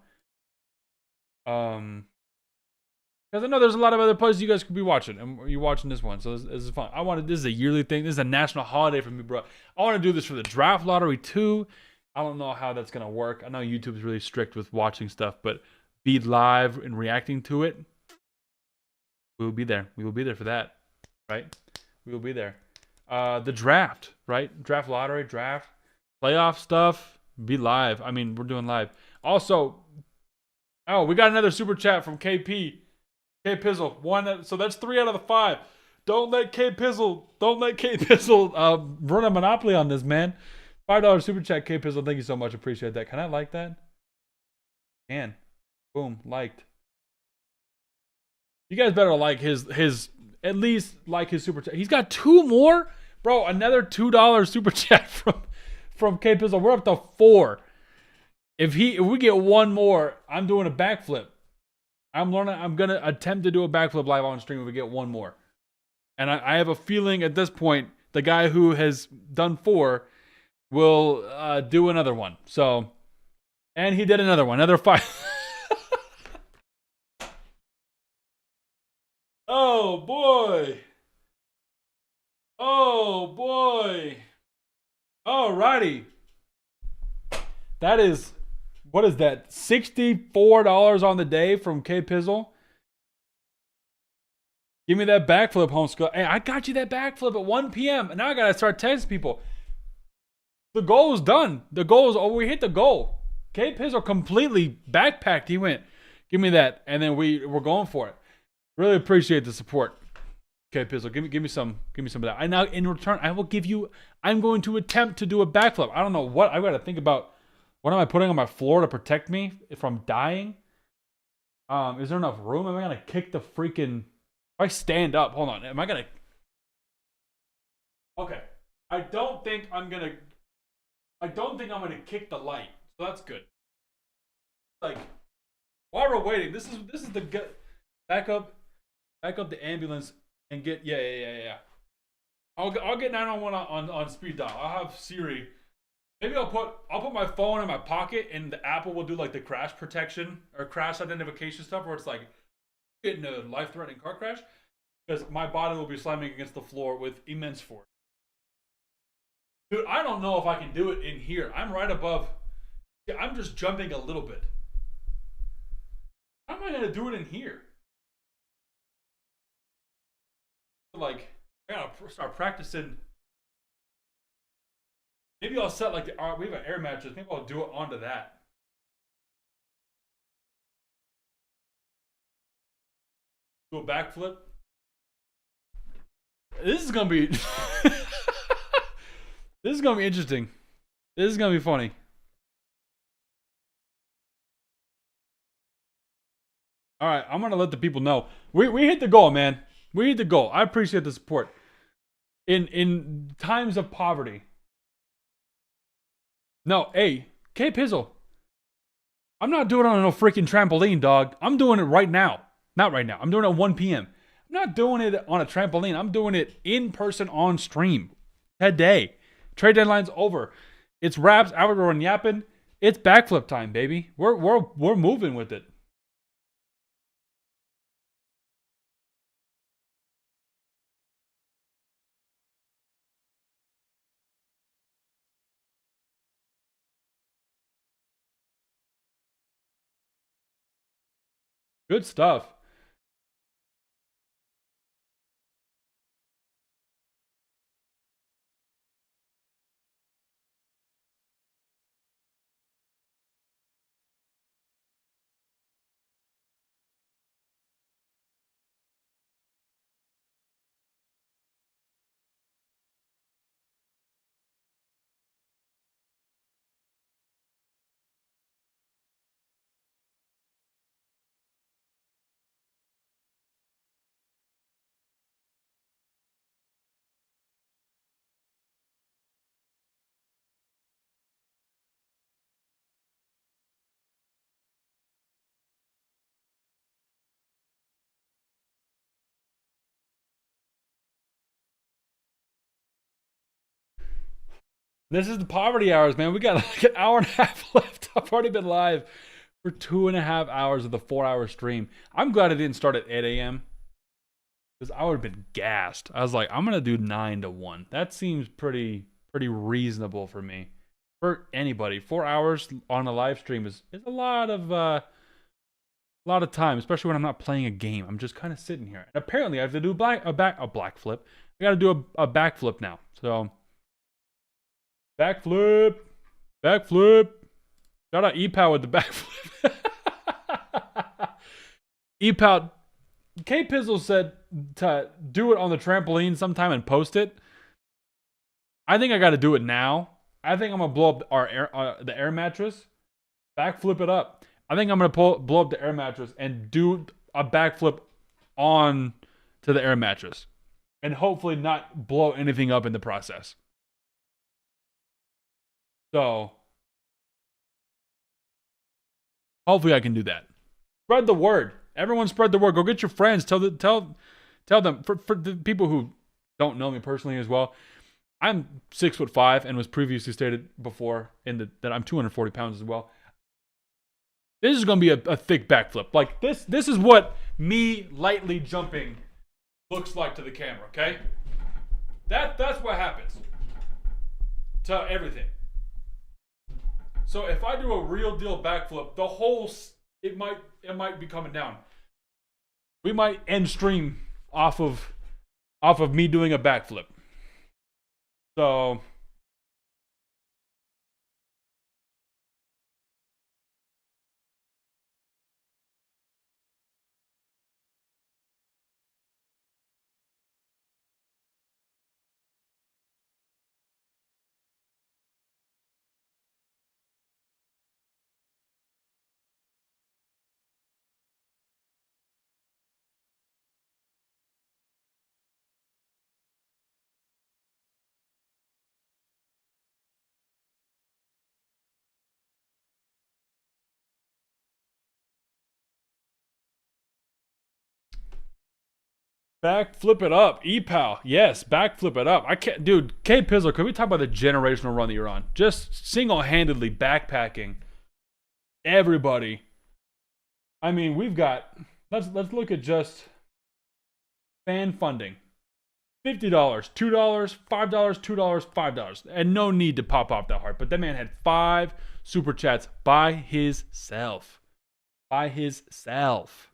Because I know there's a lot of other places you guys could be watching, and you're watching this one, so this is fun. This is a yearly thing. This is a national holiday for me, bro. I want to do this for the draft lottery too. I don't know how that's gonna work. I know YouTube's really strict with watching stuff, but be live and reacting to it, we will be there. We will be there for that, right? We will be there. The draft, right? Draft lottery, draft, playoff stuff. Be live. I mean, we're doing live. Also, we got another super chat from KP. K Pizzle. So that's 3 out of the 5. Don't let K Pizzle run a monopoly on this, man. $5 super chat, K Pizzle. Thank you so much. Appreciate that. Can I like that? Can. Boom. Liked. You guys better like his at least like his super chat. He's got 2 more. Bro, another $2 super chat from K Pizzle. We're up to 4. If we get one more, I'm doing a backflip. I'm gonna attempt to do a backflip live on stream if we get one more. And I have a feeling at this point, the guy who has done 4 will do another one. So, and he did another one, another 5. Oh boy. Oh boy. Alrighty. That is, what is that? $64 on the day from K Pizzle. Give me that backflip, homeschool. Hey, I got you that backflip at 1 p.m. And now I gotta start texting people. The goal is done. The goal is, we hit the goal. K Pizzle completely backpacked. He went, give me that. And then we're going for it. Really appreciate the support. K Pizzle, give me some of that. I now, in return, I'm going to attempt to do a backflip. I don't know what, I've got to think about. What am I putting on my floor to protect me from dying? Is there enough room? Am I gonna kick the freaking? If I stand up, hold on. Am I gonna? Okay. I don't think I'm gonna kick the light. So that's good. Like, while we're waiting, this is the good. Back up the ambulance and get yeah. I'll get 911 on speed dial. I'll have Siri. Maybe I'll put my phone in my pocket and the Apple will do like the crash protection or crash identification stuff where it's like getting a life-threatening car crash because my body will be slamming against the floor with immense force. Dude, I don't know if I can do it in here. I'm right above. I'm just jumping a little bit. How am I gonna do it in here? Like, I gotta start practicing. Maybe I'll set like we have an air mattress. Maybe I'll do it onto that. Do a backflip. This is gonna be. This is gonna be interesting. This is gonna be funny. All right, I'm gonna let the people know we hit the goal, man. We hit the goal. I appreciate the support. In times of poverty. No, hey, K Pizzle. I'm not doing it on no freaking trampoline, dog. I'm doing it right now. Not right now. I'm doing it at 1 p.m. I'm not doing it on a trampoline. I'm doing it in person on stream today. Trade deadline's over. It's wraps. Alvaro and yapping. It's backflip time, baby. We're moving with it. Good stuff. This is the poverty hours, man. We got like an hour and a half left. I've already been live for 2.5 hours of the 4-hour stream. I'm glad I didn't start at 8 a.m. because I would have been gassed. I was like, I'm gonna do 9 to 1. That seems pretty reasonable for me. For anybody, 4 hours on a live stream is a lot of time, especially when I'm not playing a game. I'm just kind of sitting here. And apparently, I have to do a black flip. I got to do a backflip now. So. Backflip. Shout out EPOW with the backflip. EPOW. K Pizzle said to do it on the trampoline sometime and post it. I think I got to do it now. I think I'm gonna blow up the air mattress, backflip it up. I think I'm gonna blow up the air mattress and do a backflip on to the air mattress, and hopefully not blow anything up in the process. So hopefully I can do that. Spread the word. Everyone spread the word. Go get your friends. Tell them for the people who don't know me personally as well. I'm 6'5" and was previously stated before that I'm 240 pounds as well. This is gonna be a thick backflip. Like this is what me lightly jumping looks like to the camera. Okay, that's what happens to everything. So if I do a real deal backflip, the whole it might be coming down. We might end stream off of me doing a backflip. So backflip it up, EPAL. Yes, backflip it up. I can't, dude. K Pizzle, could we talk about the generational run that you're on? Just single-handedly backpacking everybody. I mean, we've got. Let's look at just fan funding. $50, $2, $5, $2, $5. And no need to pop off that hard. But that man had 5 super chats by himself. By himself.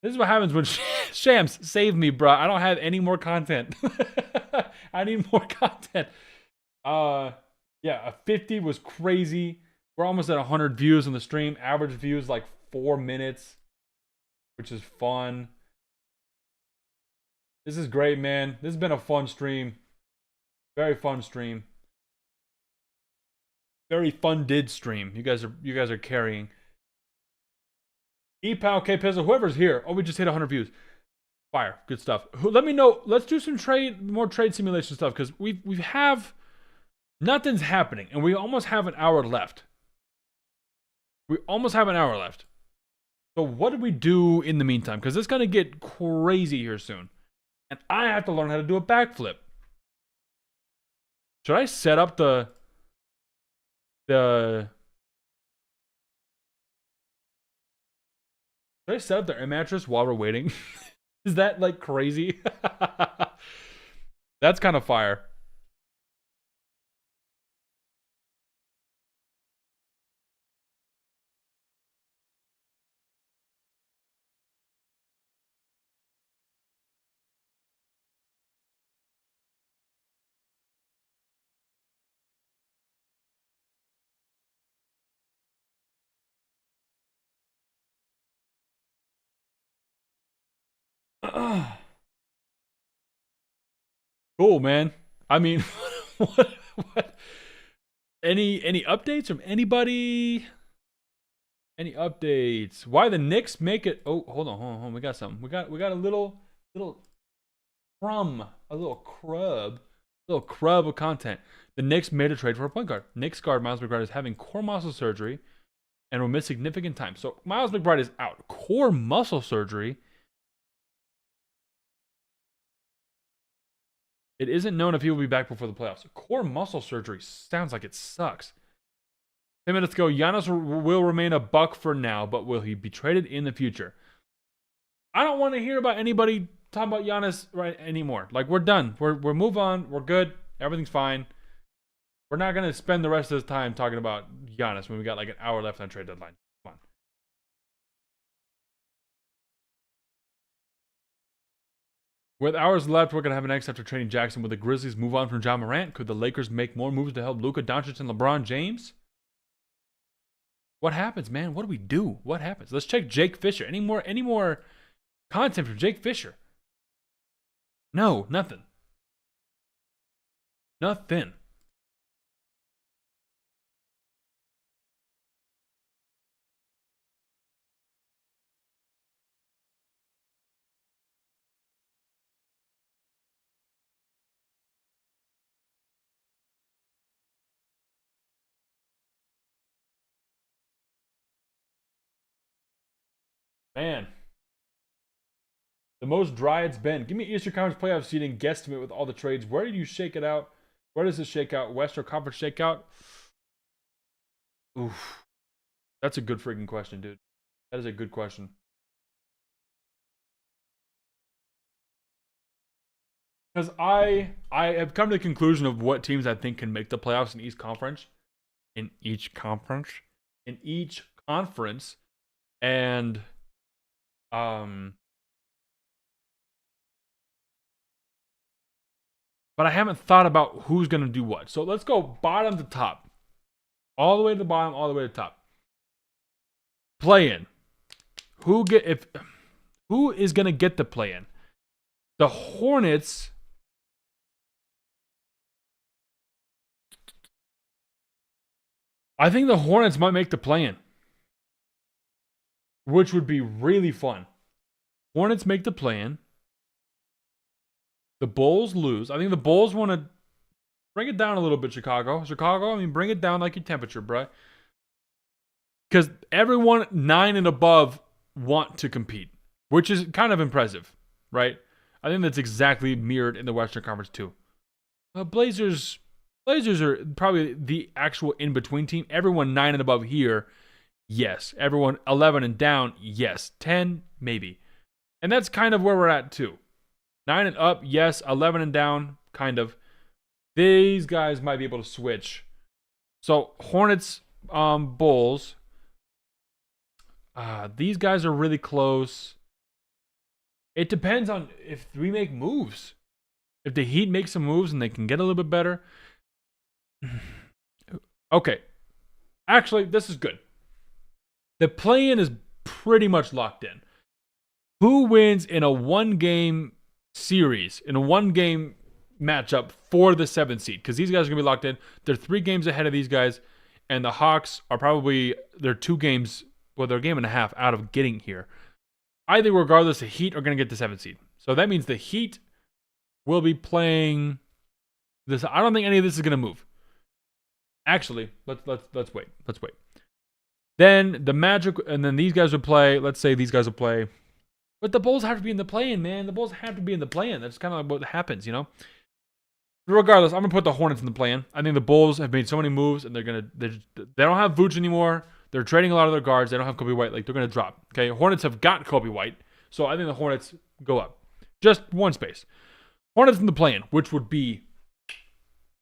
This is what happens when Shams, save me, bro. I don't have any more content. I need more content. Yeah, a 50 was crazy. We're almost at 100 views on the stream. Average views like 4 minutes, which is fun. This is great, man. This has been a fun stream. Very fun stream. Very funded stream. You guys are carrying. EPAL, K Pizzle, whoever's here. Oh, we just hit 100 views. Fire. Good stuff. Let me know. Let's do some more trade simulation stuff because we have nothing's happening and we almost have an hour left. So what do we do in the meantime? Because it's going to get crazy here soon. And I have to learn how to do a backflip. Should I set up the Should I set up the air mattress while we're waiting? Is that like crazy? That's kind of fire. Cool, man. I mean, what? Any updates from anybody? Any updates? Why the Knicks make it? Oh, hold on. We got something. We got a little crumb, a little crub of content. The Knicks made a trade for a point guard. Knicks guard Miles McBride is having core muscle surgery and will miss significant time. So Miles McBride is out. Core muscle surgery. It isn't known if he will be back before the playoffs. Core muscle surgery sounds like it sucks. 10 minutes ago, Giannis will remain a Buck for now, but will he be traded in the future? I don't want to hear about anybody talking about Giannis right anymore. Like, we're done. We're move on. We're good. Everything's fine. We're not going to spend the rest of this time talking about Giannis when we got like an hour left on trade deadline. Come on. With hours left, we're going to have an next after trading Jackson. Will the Grizzlies move on from Ja Morant? Could the Lakers make more moves to help Luka Doncic and LeBron James? What happens, man? What do we do? What happens? Let's check Jake Fisher. Any more content from Jake Fisher? No, nothing. Nothing. Man. The most dry it's been. Give me Eastern Conference playoff seeding guesstimate with all the trades. Where do you shake it out? Where does this shake out? Western Conference shakeout? Oof. That's a good freaking question, dude. That is a good question. Because I have come to the conclusion of what teams I think can make the playoffs in each conference. In each conference. And but I haven't thought about who's gonna do what. So let's go bottom to top. All the way to the bottom, all the way to the top. Play in. Who is gonna get the play in? The Hornets. I think the Hornets might make the play-in, which would be really fun. Hornets make the play-in. The Bulls lose. I think the Bulls want to bring it down a little bit, Chicago. I mean, bring it down like your temperature, bro. Because everyone 9 and above want to compete, which is kind of impressive, right? I think that's exactly mirrored in the Western Conference too. Blazers are probably the actual in-between team. Everyone 9 and above here, yes. Everyone 11 and down, yes. 10, maybe. And that's kind of where we're at too. 9 and up, yes. 11 and down, kind of. These guys might be able to switch. So Hornets, Bulls. These guys are really close. It depends on if we make moves. If the Heat make some moves and they can get a little bit better. Okay. Actually, this is good. The play-in is pretty much locked in. Who wins in a one-game series, in a one-game matchup for the 7th seed? Because these guys are going to be locked in. They're 3 games ahead of these guys. And the Hawks are probably, they're 2 games, well, they're a game and a half out of getting here. I think regardless, the Heat are going to get the 7th seed. So that means the Heat will be playing this. I don't think any of this is going to move. Actually, let's wait. Let's wait. Then the Magic, and then these guys will play. Let's say these guys will play. But the Bulls have to be in the play-in, man. The Bulls have to be in the play-in. That's kind of like what happens, you know? Regardless, I'm going to put the Hornets in the play-in. I think the Bulls have made so many moves, and they don't have Vooch anymore. They're trading a lot of their guards. They don't have Kobe White. Like, they're going to drop. Okay, Hornets have got Kobe White. So I think the Hornets go up. Just one space. Hornets in the play-in, which would be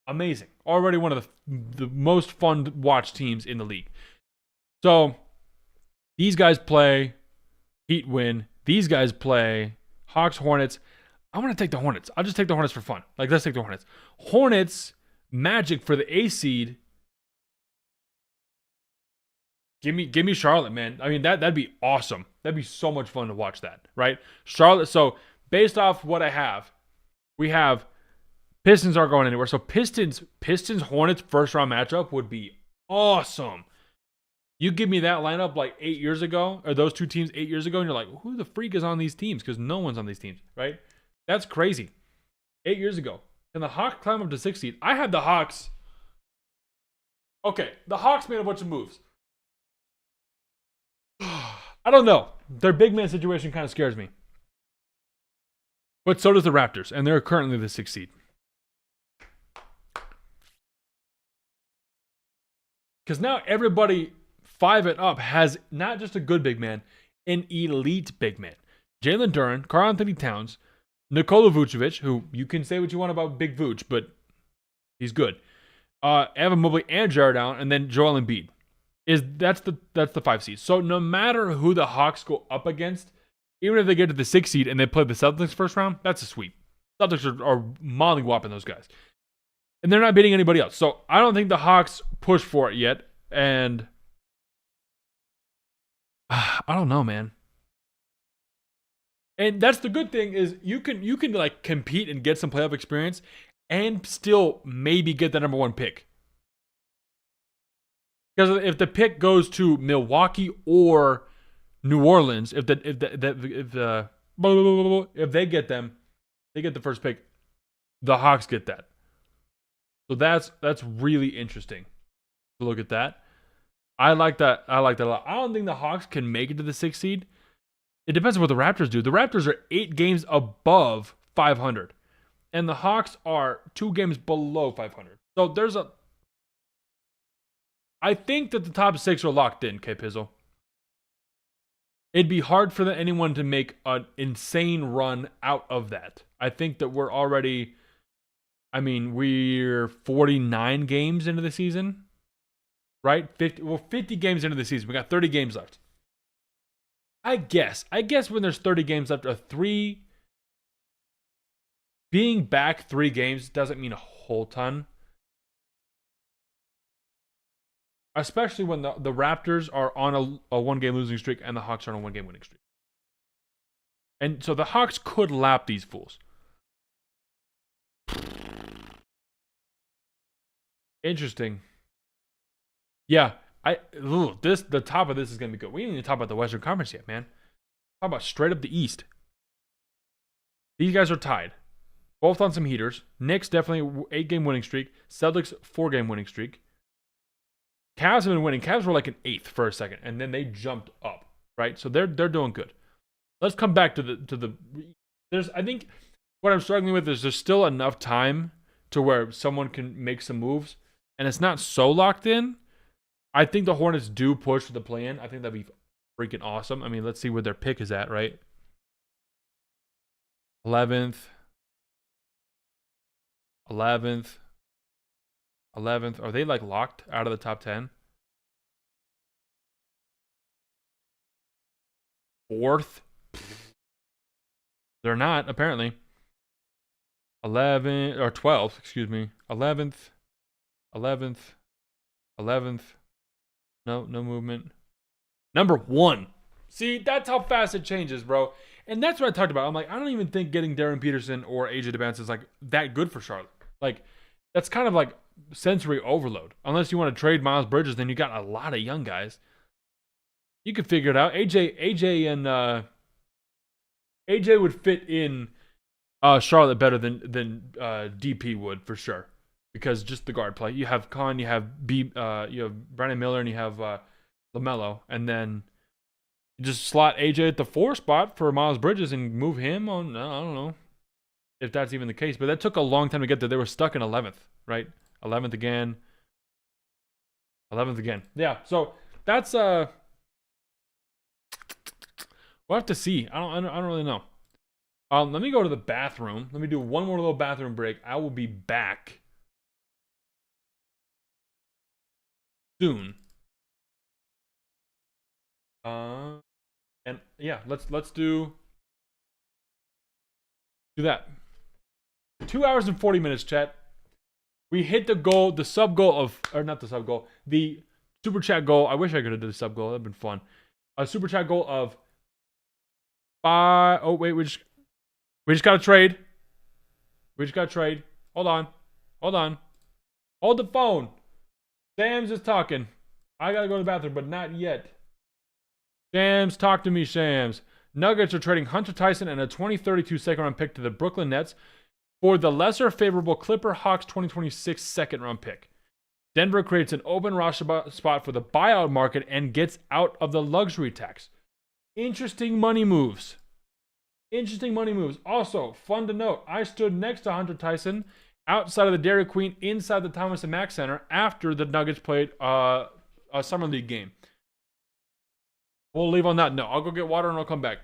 amazing. Already one of the most fun to watch teams in the league. So these guys play. Heat win. These guys play. Hawks, Hornets. I want to take the Hornets. I'll just take the Hornets for fun. Like, let's take the Hornets. Hornets, Magic for the A seed. Give me Charlotte, man. I mean, that'd be awesome. That'd be so much fun to watch that, right? Charlotte. So based off what I have, we have Pistons aren't going anywhere. So Pistons Hornets first round matchup would be awesome. You give me that lineup like 8 years ago, or those two teams 8 years ago, and you're like, who the freak is on these teams? Because no one's on these teams, right? That's crazy. 8 years ago. And the Hawks climb up to 6th seed. I had the Hawks. Okay, the Hawks made a bunch of moves. I don't know. Their big man situation kind of scares me. But so does the Raptors, and they're currently the 6th seed. Because now everybody 5 and up has not just a good big man, an elite big man. Jalen Duren, Karl Anthony Towns, Nikola Vucevic, who you can say what you want about Big Vooch, but he's good. Evan Mobley and Jared Allen, and then Joel Embiid. That's the 5 seed. So no matter who the Hawks go up against, even if they get to the 6th seed and they play the Celtics first round, that's a sweep. Celtics are molly-whopping those guys. And they're not beating anybody else. So I don't think the Hawks push for it yet. And I don't know, man. And that's the good thing is you can like compete and get some playoff experience and still maybe get the number 1 pick. Because if the pick goes to Milwaukee or New Orleans, if they get them, they get the first pick. The Hawks get that. So that's really interesting to look at that. I like that a lot. I don't think the Hawks can make it to the 6th seed, It depends on what the Raptors do. The Raptors are 8 games above 500, and the Hawks are 2 games below 500. So there's a. I think that the top 6 are locked in, K Pizzle. It'd be hard for anyone to make an insane run out of that. I think that we're already. I mean, we're 49 games into the season, right? 50 games into the season. We got 30 games left. I guess when there's 30 games left, being back 3 games doesn't mean a whole ton. Especially when the Raptors are on a 1-game losing streak and the Hawks are on a 1-game winning streak. And so the Hawks could lap these fools. Interesting. Yeah, the top of this is gonna be good. We didn't even talk about the Western Conference yet, man. Talk about straight up the East. These guys are tied, both on some heaters. Knicks definitely 8-game winning streak. Celtics 4-game winning streak. Cavs have been winning. Cavs were like an 8th for a second, and then they jumped up, right? So they're doing good. Let's come back to the. I think what I'm struggling with is there's still enough time to where someone can make some moves, and it's not so locked in. I think the Hornets do push for the play-in. I think that'd be freaking awesome. I mean, let's see where their pick is at, right? 11th. Are they like locked out of the top 10? 4th? They're not, apparently. 11 or 12th, excuse me. 11th. No movement. Number 1. See, that's how fast it changes, bro. And that's what I talked about. I'm like, I don't even think getting Darren Peterson or AJ DeBance is like that good for Charlotte. Like, that's kind of like sensory overload. Unless you want to trade Miles Bridges, then you got a lot of young guys. You can figure it out. AJ would fit in Charlotte better than DP would for sure, because just the guard play. You have Khan, you have you have Brandon Miller, and you have LaMelo, and then you just slot AJ at the 4 spot for Miles Bridges and move him on. I don't know if that's even the case, but that took a long time to get there. They were stuck in 11th, right? 11th again. Yeah, so that's we'll have to see. I don't really know. Let me go to the bathroom. Let me do one more little bathroom break. I will be back soon. And yeah, let's do that. 2 hours and 40 minutes, chat. We hit the goal, the sub goal of, or not the sub goal, the super chat goal. I wish I could have done the sub goal. That'd been fun. A super chat goal of 5. Oh wait, we just got to trade. Hold on. Hold the phone. Sam's is talking. I gotta go to the bathroom, but not yet. Shams, talk to me, Shams. Nuggets are trading Hunter Tyson and a 2032 second round pick to the Brooklyn Nets for the lesser favorable Clipper Hawks 2026 second round pick. Denver creates an open roster spot for the buyout market and gets out of the luxury tax. Interesting money moves. Also, fun to note, I stood next to Hunter Tyson outside of the Dairy Queen inside the Thomas & Mack Center after the Nuggets played a Summer League game. We'll leave on that note. I'll go get water and I'll come back.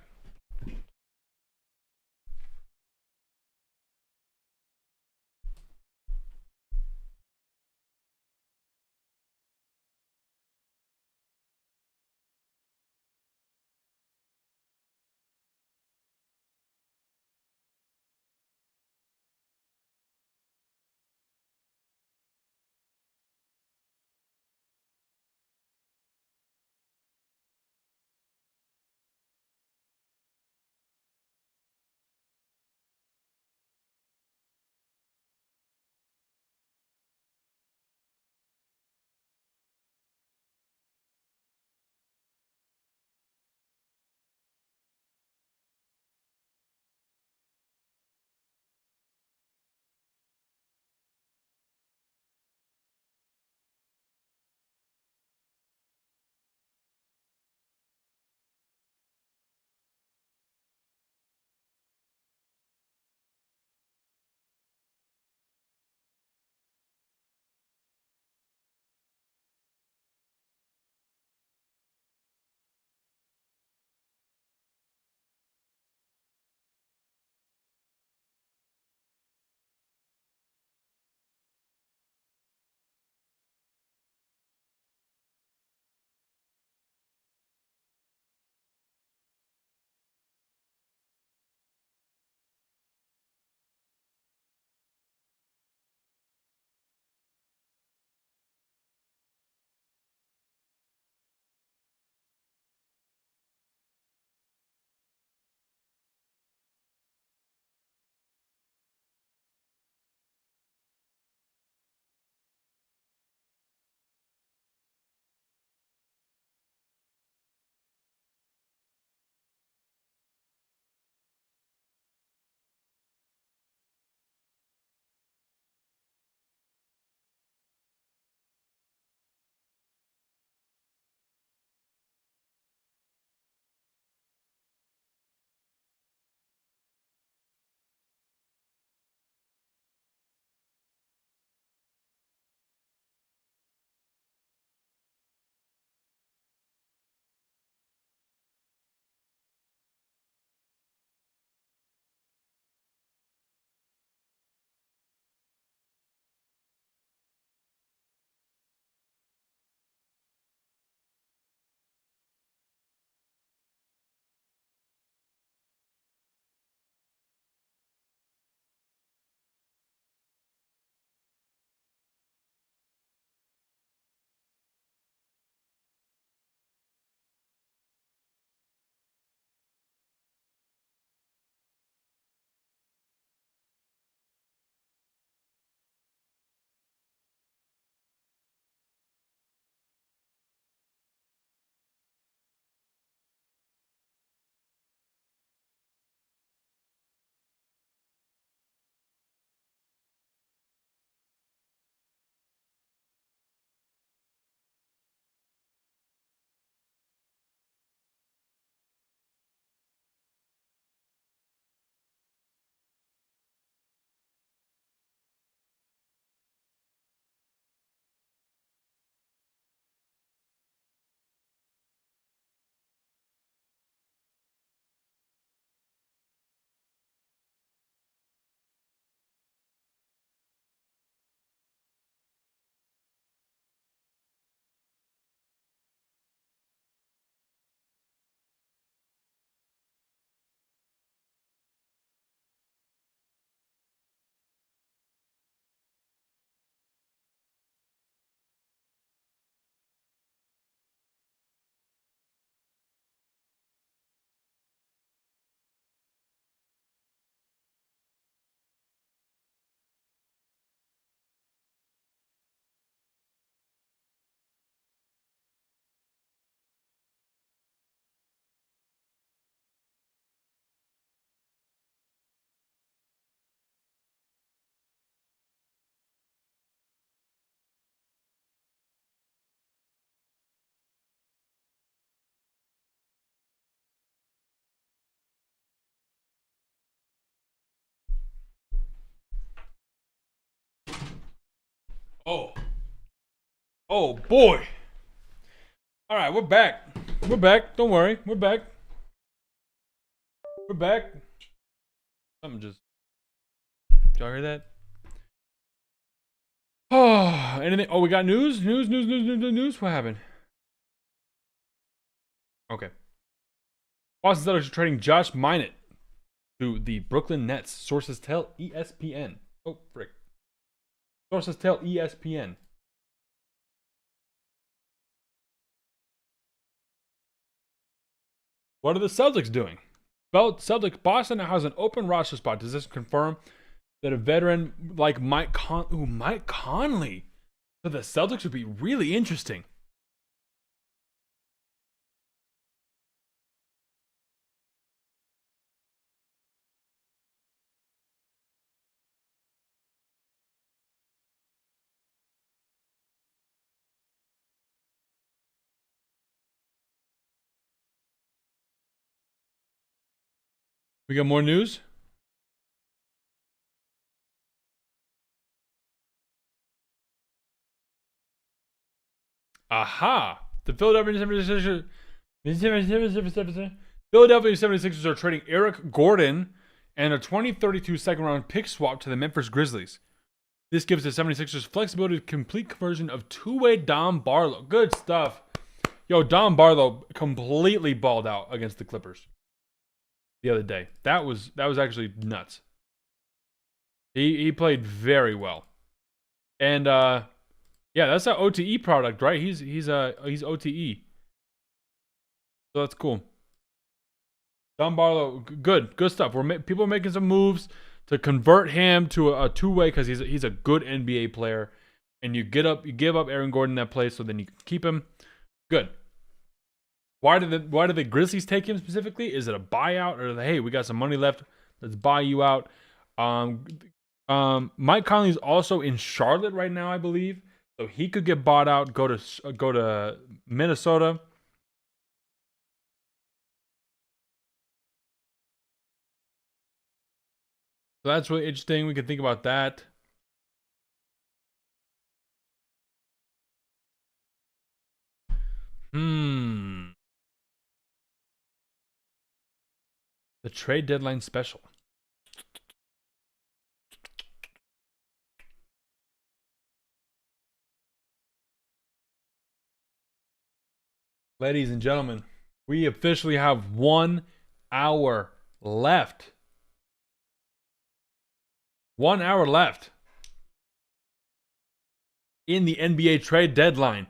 Oh. Oh boy. All right, we're back. We're back. Don't worry. We're back. We're back. Something just. Did y'all hear that? Oh, anything? Oh, we got news? News? What happened? Okay. Boston Celtics are trading Josh Minott to the Brooklyn Nets. Sources tell ESPN. Oh, frick. Sources tell ESPN. What are the Celtics doing? Well, Boston now has an open roster spot. Does this confirm that a veteran like Mike Conley to the Celtics would be really interesting? We got more news? Aha! The Philadelphia 76ers are trading Eric Gordon and a 2032 second round pick swap to the Memphis Grizzlies. This gives the 76ers flexibility to complete conversion of two-way Dom Barlow. Good stuff. Yo, Dom Barlow completely balled out against the Clippers the other day. That was actually nuts. He played very well. And yeah, that's an OTE product, right? He's OTE. So that's cool. Don Barlow, good stuff. People are making some moves to convert him to a two-way because he's a good NBA player, and you give up Aaron Gordon in that place, so then you can keep him. Good. Why did the Grizzlies take him specifically? Is it a buyout, or hey, we got some money left, let's buy you out? Mike Conley's also in Charlotte right now, I believe, so he could get bought out, go to Minnesota. So that's really interesting. We can think about that. The trade deadline special. Ladies and gentlemen, we officially have 1 hour left. 1 hour left in the NBA trade deadline.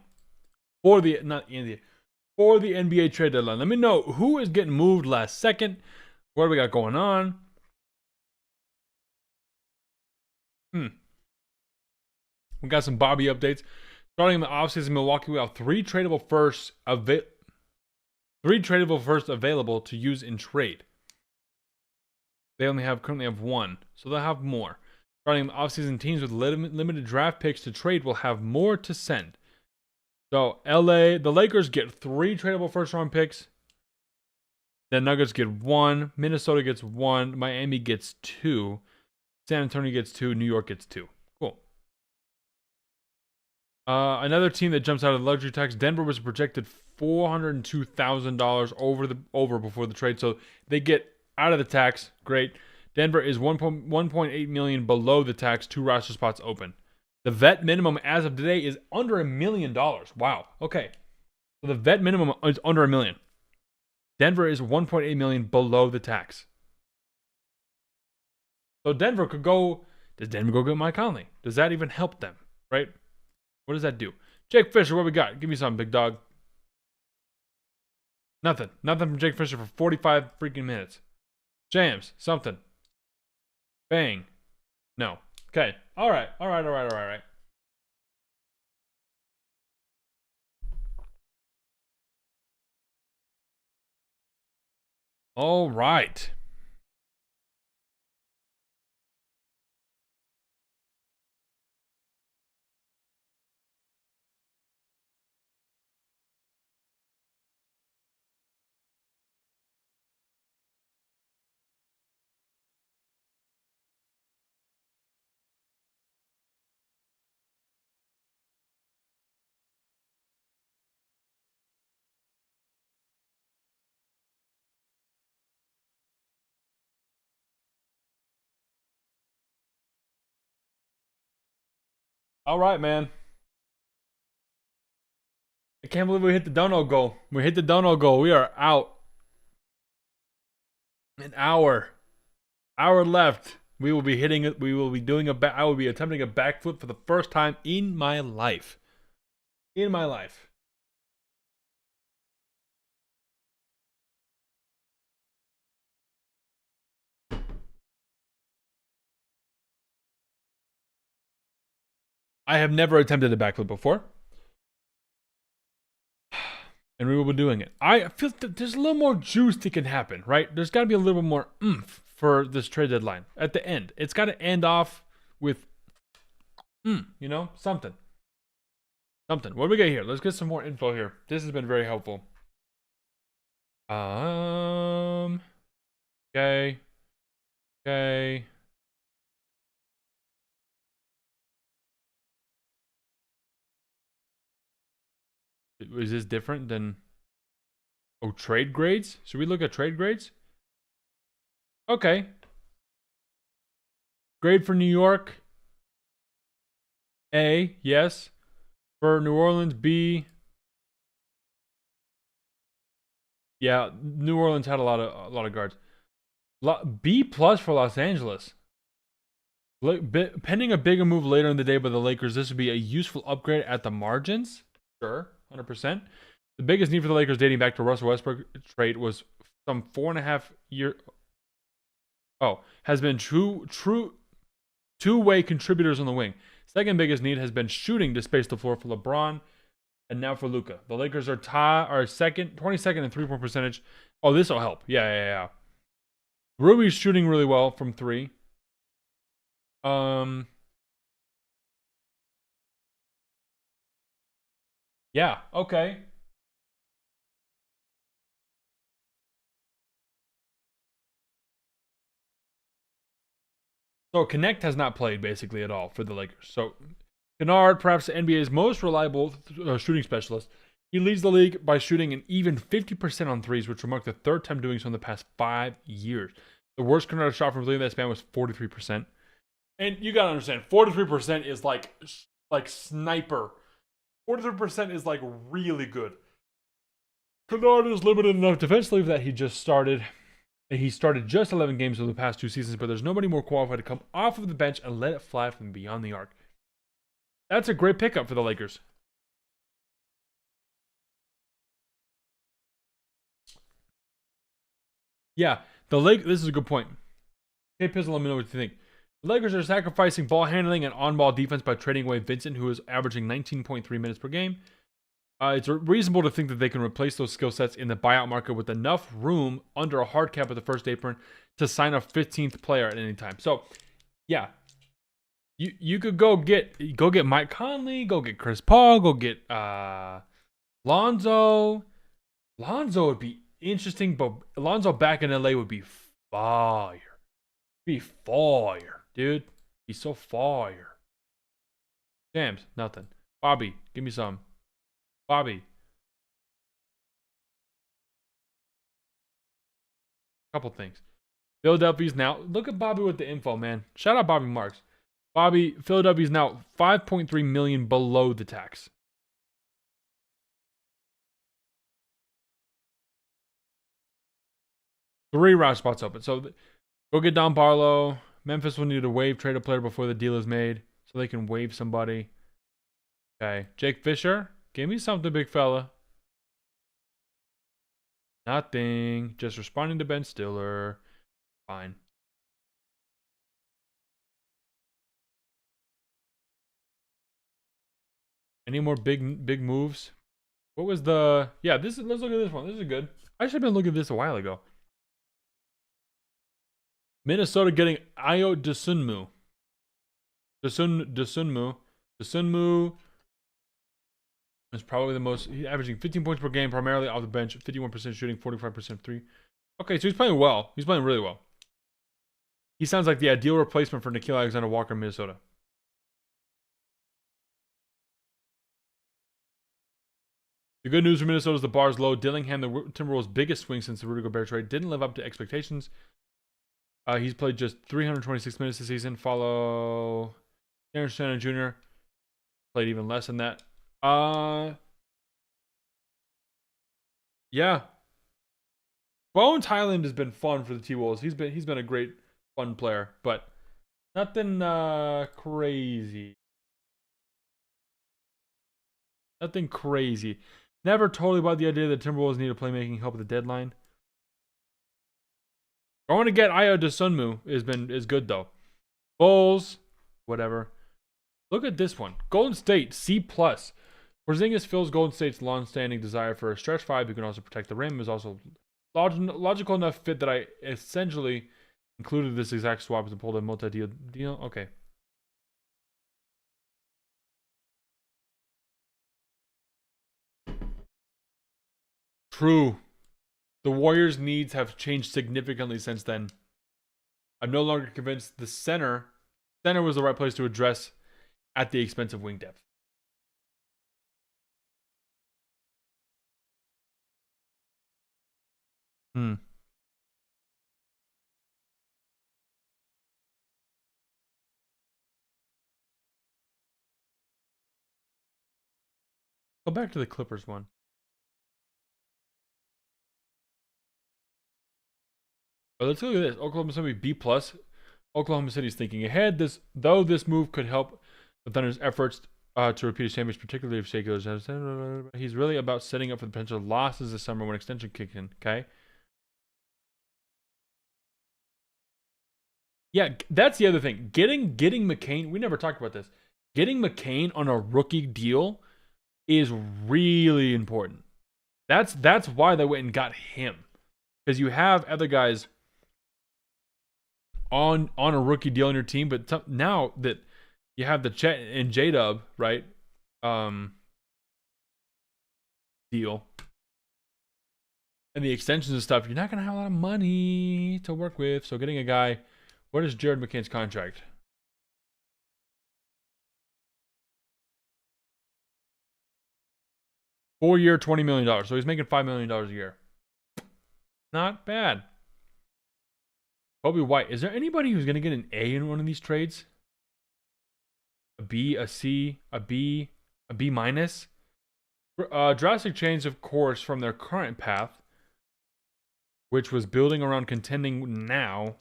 For the NBA trade deadline. Let me know who is getting moved last second. What do we got going on? We got some Bobby updates. Starting in the offseason, Milwaukee will have three tradable firsts available to use in trade. They currently have one, so they'll have more. Starting in the offseason, teams with limited draft picks to trade will have more to send. So the Lakers get three tradable first round picks. The Nuggets get one. Minnesota gets one. Miami gets two. San Antonio gets two. New York gets two. Cool. Another team that jumps out of the luxury tax. Denver was projected $402,000 over before the trade, so they get out of the tax. Great. Denver is 1.8 million below the tax. 2 roster spots open. The vet minimum as of today is under $1 million. Wow. Okay. So the vet minimum is under $1 million. Denver is 1.8 million below the tax. So Denver could go. Does Denver go get Mike Conley? Does that even help them? Right? What does that do? Jake Fisher, what we got? Give me something, big dog. Nothing. Nothing from Jake Fisher for 45 freaking minutes. James, something. Bang. No. Okay. All right. All right. All right. All right, man. I can't believe we hit the dono goal. We hit the dono goal. We are out. An hour. Hour left. We will be hitting it. We will be doing a I will be attempting a backflip for the first time in my life. In my life. I have never attempted a backflip before. And we will be doing it. I feel that there's a little more juice that can happen, right? There's got to be a little more oomph for this trade deadline at the end. It's got to end off with, something. Something. What do we got here? Let's get some more info here. This has been very helpful. Okay. Okay. Is this different than... Oh, trade grades? Should we look at trade grades? Okay. Grade for New York. A, yes. For New Orleans, B. Yeah, New Orleans had a lot of guards. B plus for Los Angeles. Pending a bigger move later in the day by the Lakers, this would be a useful upgrade at the margins. Sure, 100%. The biggest need for the Lakers dating back to Russell Westbrook trade was some 4.5 year. Oh, has been two-way contributors on the wing. Second biggest need has been shooting to space the floor for LeBron and now for Luka. The Lakers are 22nd in three-point percentage. Oh, this will help. Yeah. Ruby's shooting really well from three. Yeah, okay. So Connect has not played basically at all for the Lakers. So Kennard, perhaps the NBA's most reliable shooting specialist. He leads the league by shooting an even 50% on threes, which will mark the third time doing so in the past 5 years. The worst Kennard shot from that span was 43%. And you gotta understand, 43% is like sniper. 43% is like really good. Kennard is limited enough defensively that he started just 11 games over the past 2 seasons, but there's nobody more qualified to come off of the bench and let it fly from beyond the arc. That's a great pickup for the Lakers. Yeah, this is a good point. Hey, Pizzle, let me know what you think. The Lakers are sacrificing ball handling and on-ball defense by trading away Vincent, who is averaging 19.3 minutes per game. It's reasonable to think that they can replace those skill sets in the buyout market with enough room under a hard cap at the first apron to sign a 15th player at any time. So, yeah, you could go get Mike Conley, go get Chris Paul, go get Lonzo. Lonzo would be interesting, but Lonzo back in LA would be fire. Be fire, dude. Be so fire. James, nothing. Bobby, give me some. Bobby. Couple things. Philadelphia's now, look at Bobby with the info, man. Shout out Bobby Marks. Philadelphia's now 5.3 million below the tax. Three roster spots open. So go get Don Barlow. Memphis will need to trade a player before the deal is made, so they can waive somebody. Okay. Jake Fisher. Give me something, big fella. Nothing. Just responding to Ben Stiller. Fine. Any more big moves? What was the... Yeah, let's look at this one. This is good. I should have been looking at this a while ago. Minnesota getting Ayo Dosunmu. Dosunmu is probably the most. He's averaging 15 points per game, primarily off the bench, 51% shooting, 45% three. Okay, so he's playing well. He's playing really well. He sounds like the ideal replacement for Nickeil Alexander-Walker in Minnesota. The good news for Minnesota is the bar is low. Dillingham, the Timberwolves' biggest swing since the Rudy Gobert trade, didn't live up to expectations. He's played just 326 minutes this season. Follow Terrence Shannon Jr. played even less than that. Yeah. Bones Highland has been fun for the T-Wolves. He's been a great fun player, but nothing crazy. Nothing crazy. Never totally bought the idea that Timberwolves need a playmaking help at the deadline. Going to get Ayo Dosunmu is good though. Bulls, whatever. Look at this one. Golden State, C+. Porzingis fills Golden State's long-standing desire for a stretch five who can also protect the rim. Is also logical enough fit that I essentially included this exact swap to pull a multi-deal deal. Okay. True. The Warriors' needs have changed significantly since then. I'm no longer convinced the center was the right place to address at the expense of wing depth. Go back to the Clippers one. But let's look at this. Oklahoma City B+. Oklahoma City's thinking ahead. This move could help the Thunder's efforts to repeat his championship, particularly if Shea goes. He's really about setting up for the potential losses this summer when extension kicks in. Okay. Yeah, that's the other thing. Getting McCain. We never talked about this. Getting McCain on a rookie deal is really important. That's why they went and got him, because you have other guys on a rookie deal on your team, but now that you have the Chet and J-Dub, right? Deal. And the extensions and stuff, you're not going to have a lot of money to work with. So getting a guy, what is Jared McCain's contract? Four-year, $20 million. So he's making $5 million a year. Not bad. Kobe White. Is there anybody who's going to get an A in one of these trades? A B, a C, a B, a B minus? Drastic change of course from their current path, which was building around contending now.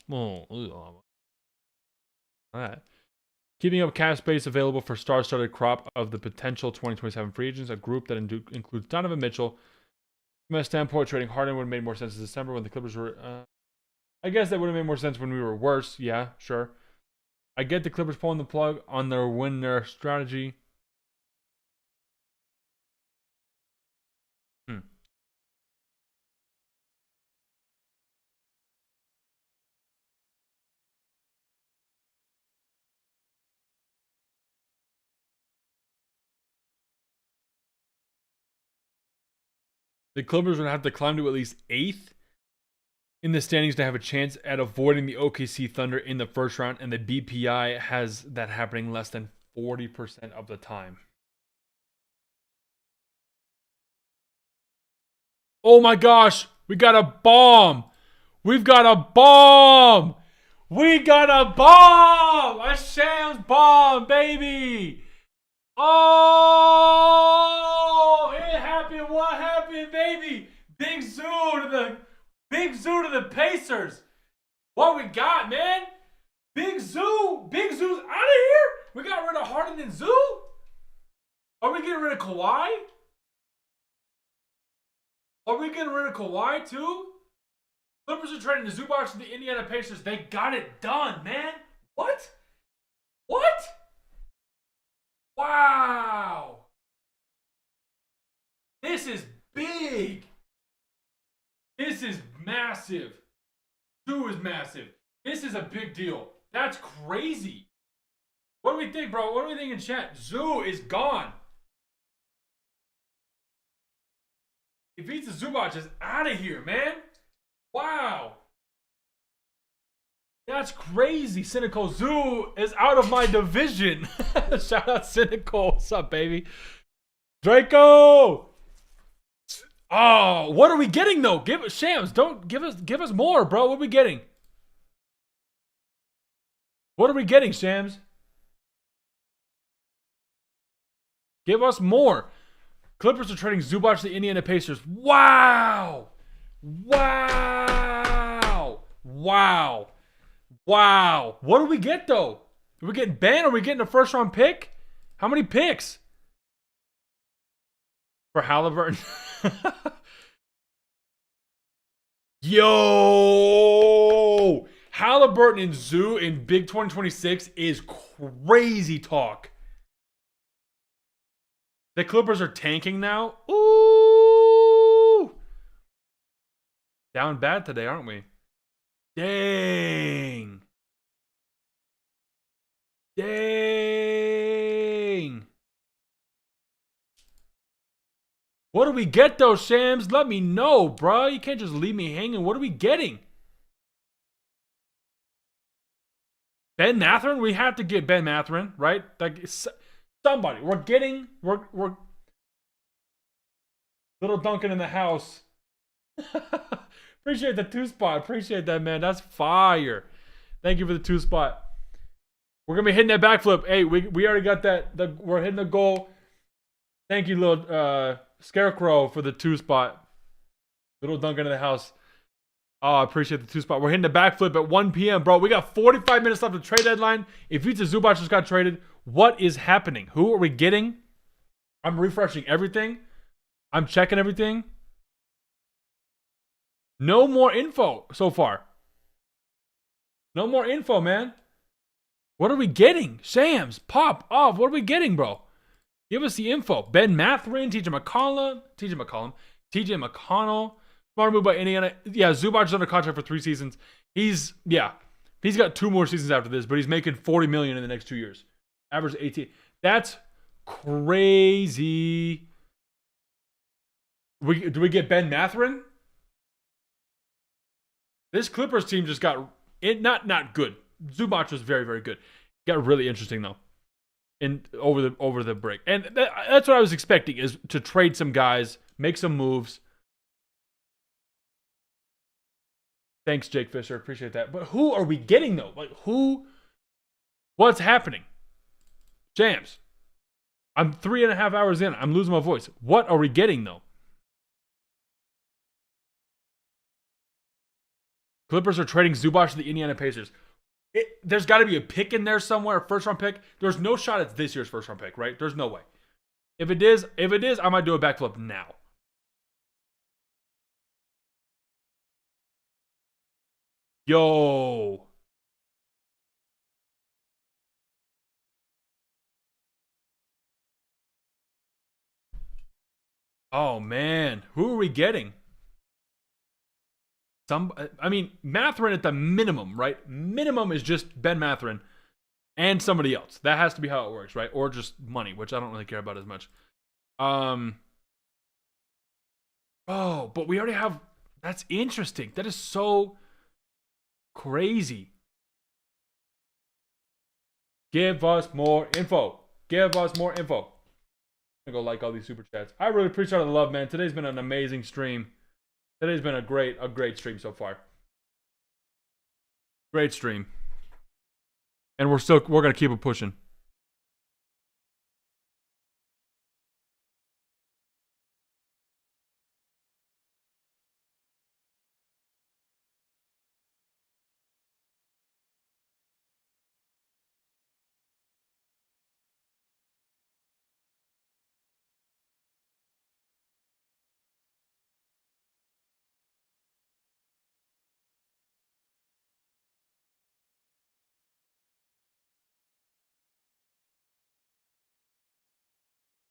Keeping up cap space available for star-studded crop of the potential 2027 free agents, a group that includes Donovan Mitchell. From a standpoint, trading Harden would have made more sense in December when the Clippers were... I guess that would have made more sense when we were worse. Yeah, sure. I get the Clippers pulling the plug on their strategy. The Clippers would have to climb to at least 8th in the standings to have a chance at avoiding the OKC Thunder in the first round, and the BPI has that happening less than 40% of the time. Oh my gosh, we got a bomb! We've got a bomb! We got a bomb! A Shams bomb, baby! Oh! It happened! What happened, baby? Big Zoo to the Pacers. What we got, man? Big Zoo's out of here? We got rid of Harden and Zoo? Are we getting rid of Kawhi? Are we getting rid of Kawhi too? Clippers are trading the Zubac to the Indiana Pacers. They got it done, man. What? Wow. This is big. This is massive. Zoo is massive. This is a big deal. That's crazy. What do we think, bro? What do we think in chat? Zoo is gone. Ivica Zubac is out of here, man. Wow. That's crazy. Cynical Zoo is out of my division. Shout out Cynical. What's up, baby? Draco. Oh, what are we getting though? Give us Shams. Don't give us more, bro. What are we getting? What are we getting, Shams? Give us more. Clippers are trading Zubac to the Indiana Pacers. Wow. Wow. Wow. Wow. What do we get, though? Are we getting Ben? Are we getting a first-round pick? How many picks? For Halliburton. Yo! Halliburton and Zoo in Big 2026 is crazy talk. The Clippers are tanking now. Ooh! Down bad today, aren't we? Dang. Dang. What do we get though, Shams? Let me know, bro. You can't just leave me hanging. What are we getting? Ben Mathurin? We have to get Ben Mathurin, right? Like somebody. We're Little Duncan in the house. Appreciate the 2-spot. Appreciate that, man. That's fire. Thank you for the 2-spot. We're gonna be hitting that backflip. Hey, we already got that. We're hitting the goal. Thank you, little Scarecrow, for the 2-spot. Little Duncan in the house. Oh, I appreciate the 2-spot. We're hitting the backflip at 1 p.m., bro. We got 45 minutes left of trade deadline. If Ivica Zubac just got traded, what is happening? Who are we getting? I'm refreshing everything. I'm checking everything. No more info so far. No more info, man. What are we getting? Shams, pop off. What are we getting, bro? Give us the info. Ben Mathurin, TJ McConnell. Smart move by Indiana. Yeah, Zubac is under contract for 3 seasons. He's got 2 more seasons after this, but he's making $40 million in the next 2 years. Average 18. That's crazy. Do we get Ben Mathurin? This Clippers team just got it. Not good. Zubac was very, very good. Got really interesting though. Over the break, and that's what I was expecting, is to trade some guys, make some moves. Thanks, Jake Fisher. Appreciate that. But who are we getting though? Like who? What's happening? Jams. I'm 3.5 hours in. I'm losing my voice. What are we getting though? Clippers are trading Zubac to the Indiana Pacers. There's got to be a pick in there somewhere, a first-round pick. There's no shot it's this year's first-round pick, right? There's no way. If it is, I might do a backflip now. Yo. Oh, man. Who are we getting? Mathurin at the minimum, right? Minimum is just Ben Mathurin and somebody else. That has to be how it works, right? Or just money, which I don't really care about as much. Oh, but we already have... That's interesting. That is so crazy. Give us more info. Give us more info. I'm going to go like all these super chats. I really appreciate all the love, man. Today's been an amazing stream. Today's been a great stream so far. Great stream. And we're going to keep it pushing.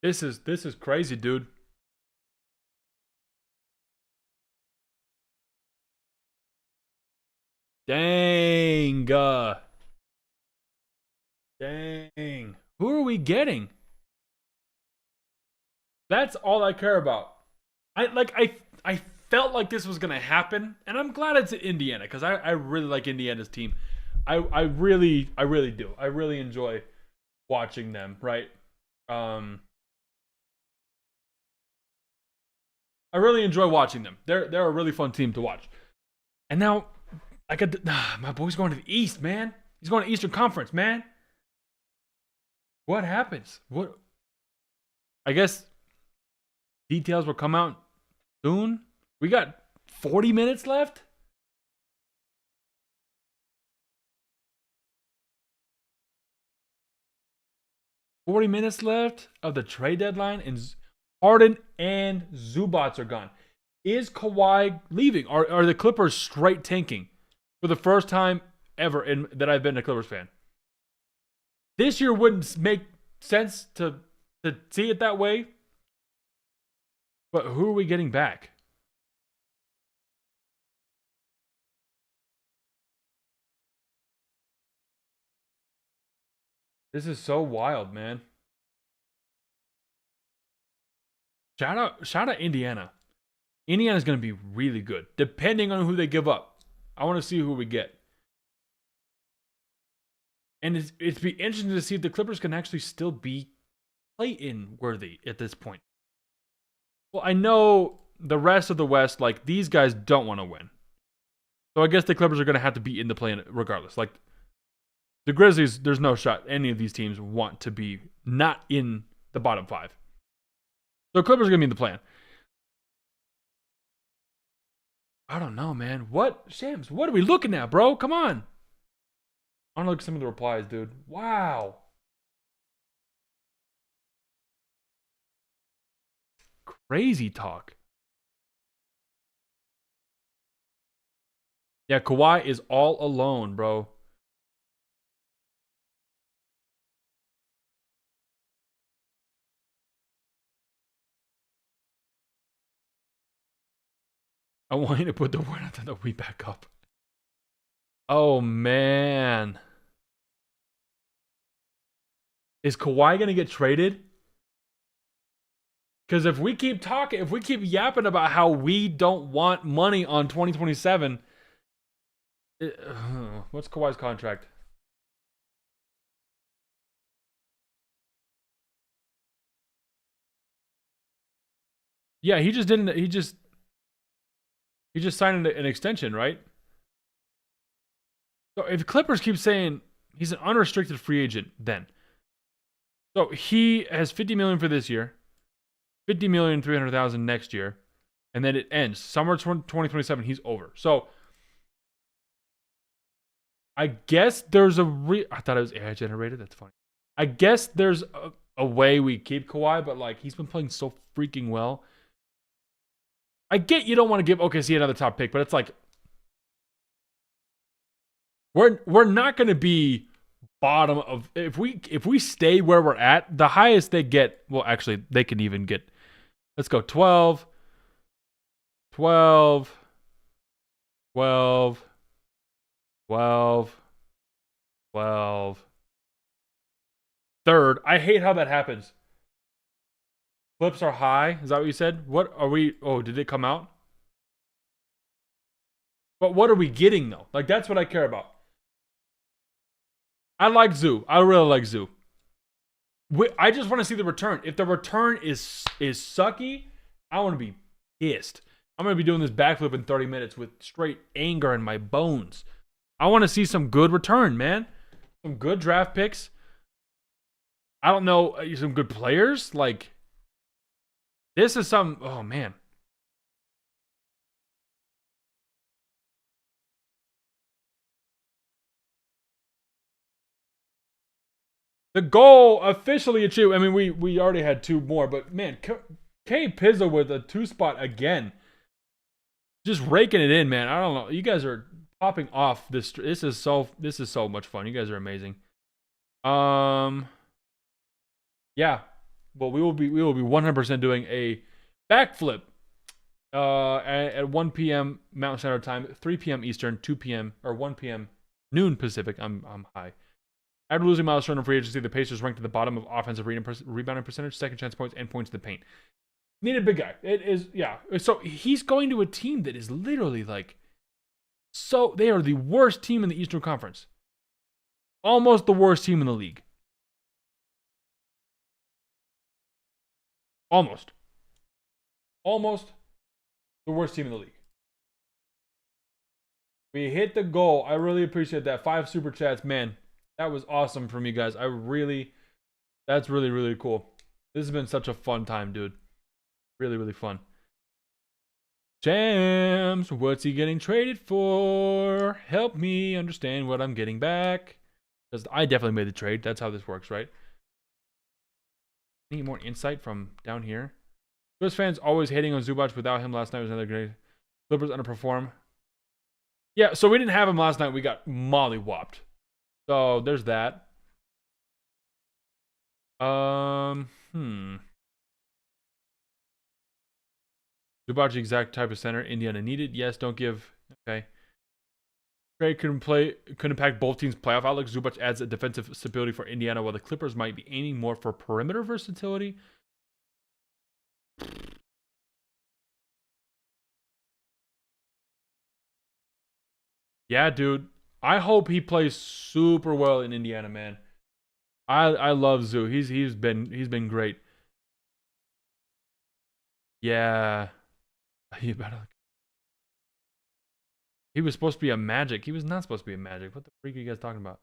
This is crazy, dude. Dang. Dang. Who are we getting? That's all I care about. I felt like this was gonna happen, and I'm glad it's at Indiana, because I really like Indiana's team. I really do. I really enjoy watching them, right? I really enjoy watching them. They're a really fun team to watch. And now, my boy's going to the East, man. He's going to Eastern Conference, man. What happens? What? I guess details will come out soon. We got 40 minutes left. Of the trade deadline, and Harden and Zubats are gone. Is Kawhi leaving? Are the Clippers straight tanking for the first time ever that I've been a Clippers fan? This year wouldn't make sense to see it that way. But who are we getting back? This is so wild, man. Shout out Indiana. Indiana's going to be really good, depending on who they give up. I want to see who we get. And it's be interesting to see if the Clippers can actually still be play-in worthy at this point. Well, I know the rest of the West, like, these guys don't want to win. So I guess the Clippers are going to have to be in the play-in regardless. Like, the Grizzlies, there's no shot any of these teams want to be not in the bottom 5. So Clippers are going to be in the play-in. I don't know, man. Shams, what are we looking at, bro? Come on. I want to look at some of the replies, dude. Wow. Crazy talk. Yeah, Kawhi is all alone, bro. I want you to put the word out there that we back up. Oh, man. Is Kawhi going to get traded? Because if we keep yapping about how we don't want money on 2027, what's Kawhi's contract? Yeah, he just signed an extension, right? So if Clippers keep saying he's an unrestricted free agent, then so he has $50 million for this year, $50,300,000 next year, and then it ends summer 2027. He's over. So I guess there's I thought it was AI generated. That's funny. I guess there's a way we keep Kawhi, but like he's been playing so freaking well. I get you don't want to give OKC another top pick, but it's like we're not going to be bottom of if we stay where we're at, the highest they get, well actually they can even get, let's go 12 12 12 12 12 third. I hate how that happens. Flips are high. Is that what you said? What are we? Oh, did it come out? But what are we getting though? Like that's what I care about. I like Zoo. I really like Zoo. I just want to see the return. If the return is sucky, I want to be pissed. I'm going to be doing this backflip in 30 minutes with straight anger in my bones. I want to see some good return, man. Some good draft picks. I don't know, some good players. Like, this is some, oh man. The goal officially achieved. I mean, we already had 2 more, but man, K Pizza with a 2 spot again. Just raking it in, man. I don't know. You guys are popping off this. This is so much fun. You guys are amazing. Yeah. Well, we will be 100% doing a backflip at 1 p.m. Mountain Standard Time, 3 p.m. Eastern, 2 p.m. or 1 p.m. noon Pacific. I'm high. After losing Miles Turner free agency, the Pacers ranked at the bottom of offensive rebounding percentage, second chance points, and points in the paint. Need a big guy. It is, yeah. So he's going to a team that is literally like, so they are the worst team in the Eastern Conference. Almost the worst team in the league. Almost the worst team in the league. We hit the goal. I really appreciate that. 5 super chats, man. That was awesome from you guys. That's really, really cool. This has been such a fun time, dude. Really, really fun. Jams, what's he getting traded for? Help me understand what I'm getting back. Because I definitely made the trade. That's how this works, right? Need more insight from down here. Spurs fans always hating on Zubac. Without him last night was another great. Clippers underperform. Yeah, so we didn't have him last night. We got mollywopped. So there's that. Zubac, exact type of center Indiana needed. Yes, don't give. Okay. Trade could impact both teams' playoff outlook. Zubac adds a defensive stability for Indiana, while the Clippers might be aiming more for perimeter versatility. Yeah, dude. I hope he plays super well in Indiana, man. I love Zoo. He's been great. Yeah. He better. He was supposed to be a Magic. He was not supposed to be a Magic. What the freak are you guys talking about?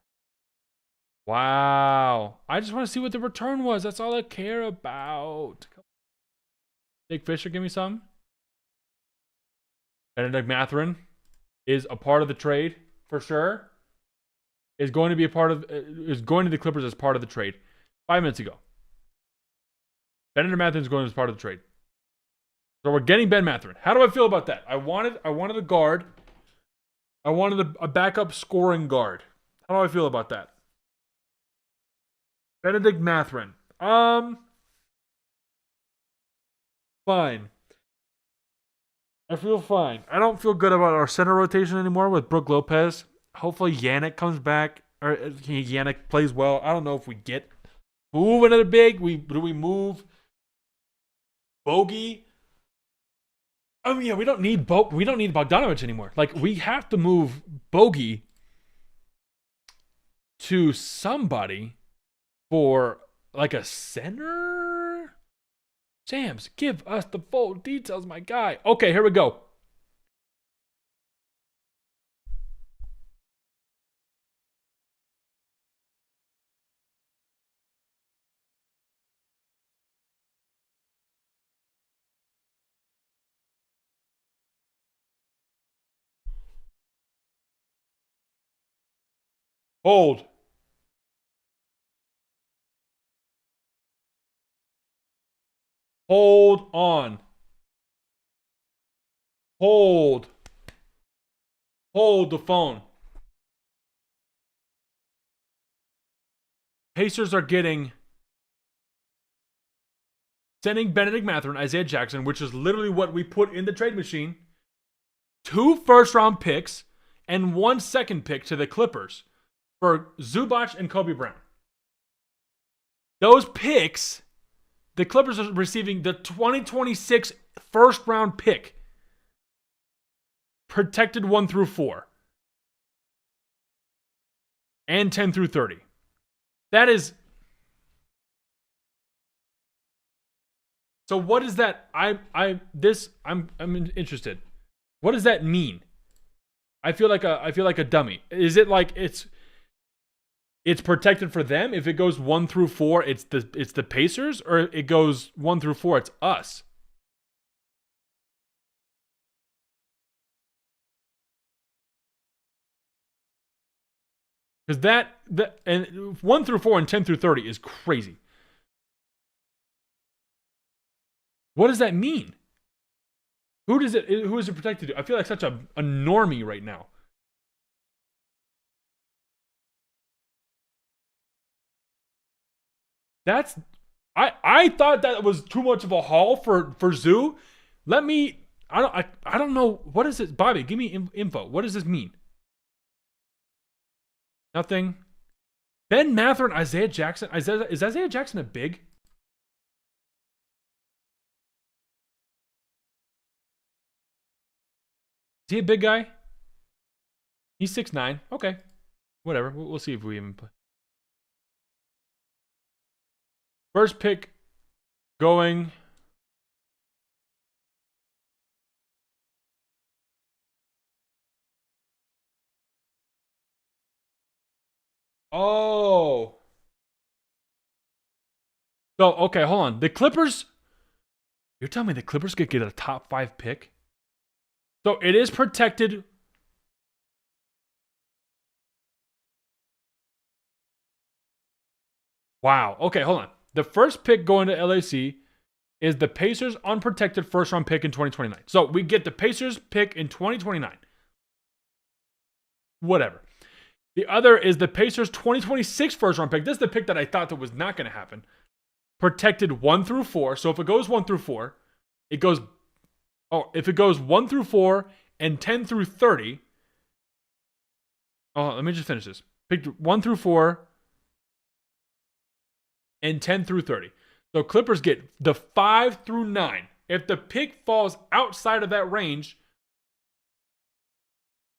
Wow. I just want to see what the return was. That's all I care about. Nick Fisher, give me some. Benedict Mathurin is a part of the trade for sure. Is going to be a part of. Is going to the Clippers as part of the trade. 5 minutes ago. Benedict Mathurin is going as part of the trade. So we're getting Ben Mathurin. How do I feel about that? I wanted a guard. I wanted a backup scoring guard. How do I feel about that? Benedict Mathurin. Fine. I feel fine. I don't feel good about our center rotation anymore with Brook Lopez. Hopefully Yannick comes back or Yannick plays well. I don't know if we get move another big. Do we move Bogey? I mean, yeah, we don't need Bogdanovich anymore. Like we have to move Bogey to somebody for like a center. Jams, give us the full details, my guy. Okay, here we go. Hold. Hold on. Hold. Hold the phone. Pacers are sending Benedict Mathurin, Isaiah Jackson, which is literally what we put in the trade machine, 2 first-round picks and 1 second pick to the Clippers for Zubac and Kobe Brown. Those picks, the Clippers are receiving the 2026 first-round pick, protected 1 through 4, and 10 through 30. That is. So what is that? I'm interested. What does that mean? I feel like a dummy. Is it like it's protected for them? If it goes 1 through 4, it's the Pacers, or it goes 1 through 4, it's us. Because that and 1 through 4 and 10 through 30 is crazy. What does that mean? Who is it protected to? I feel like such a normie right now. I thought that was too much of a haul for Zoo. I don't know, what is it, Bobby? Give me info. What does this mean? Nothing. Ben Mathurin, Isaiah Jackson. Is Isaiah Jackson a big? Is he a big guy? He's 6'9". Okay. Whatever. We'll see if we even play. First pick going. Oh. So, okay, hold on. The Clippers, you're telling me the Clippers could get a top 5 pick? So it is protected. Wow. Okay, hold on. The first pick going to LAC is the Pacers unprotected first round pick in 2029. So we get the Pacers pick in 2029. Whatever. The other is the Pacers 2026 first round pick. This is the pick that I thought that was not going to happen. Protected 1 through 4. So if it goes 1 through 4, it goes. Oh, if it goes 1 through 4 and 10 through 30. Oh, let me just finish this. Picked 1 through 4 and 10 through 30. So Clippers get the 5 through 9. If the pick falls outside of that range,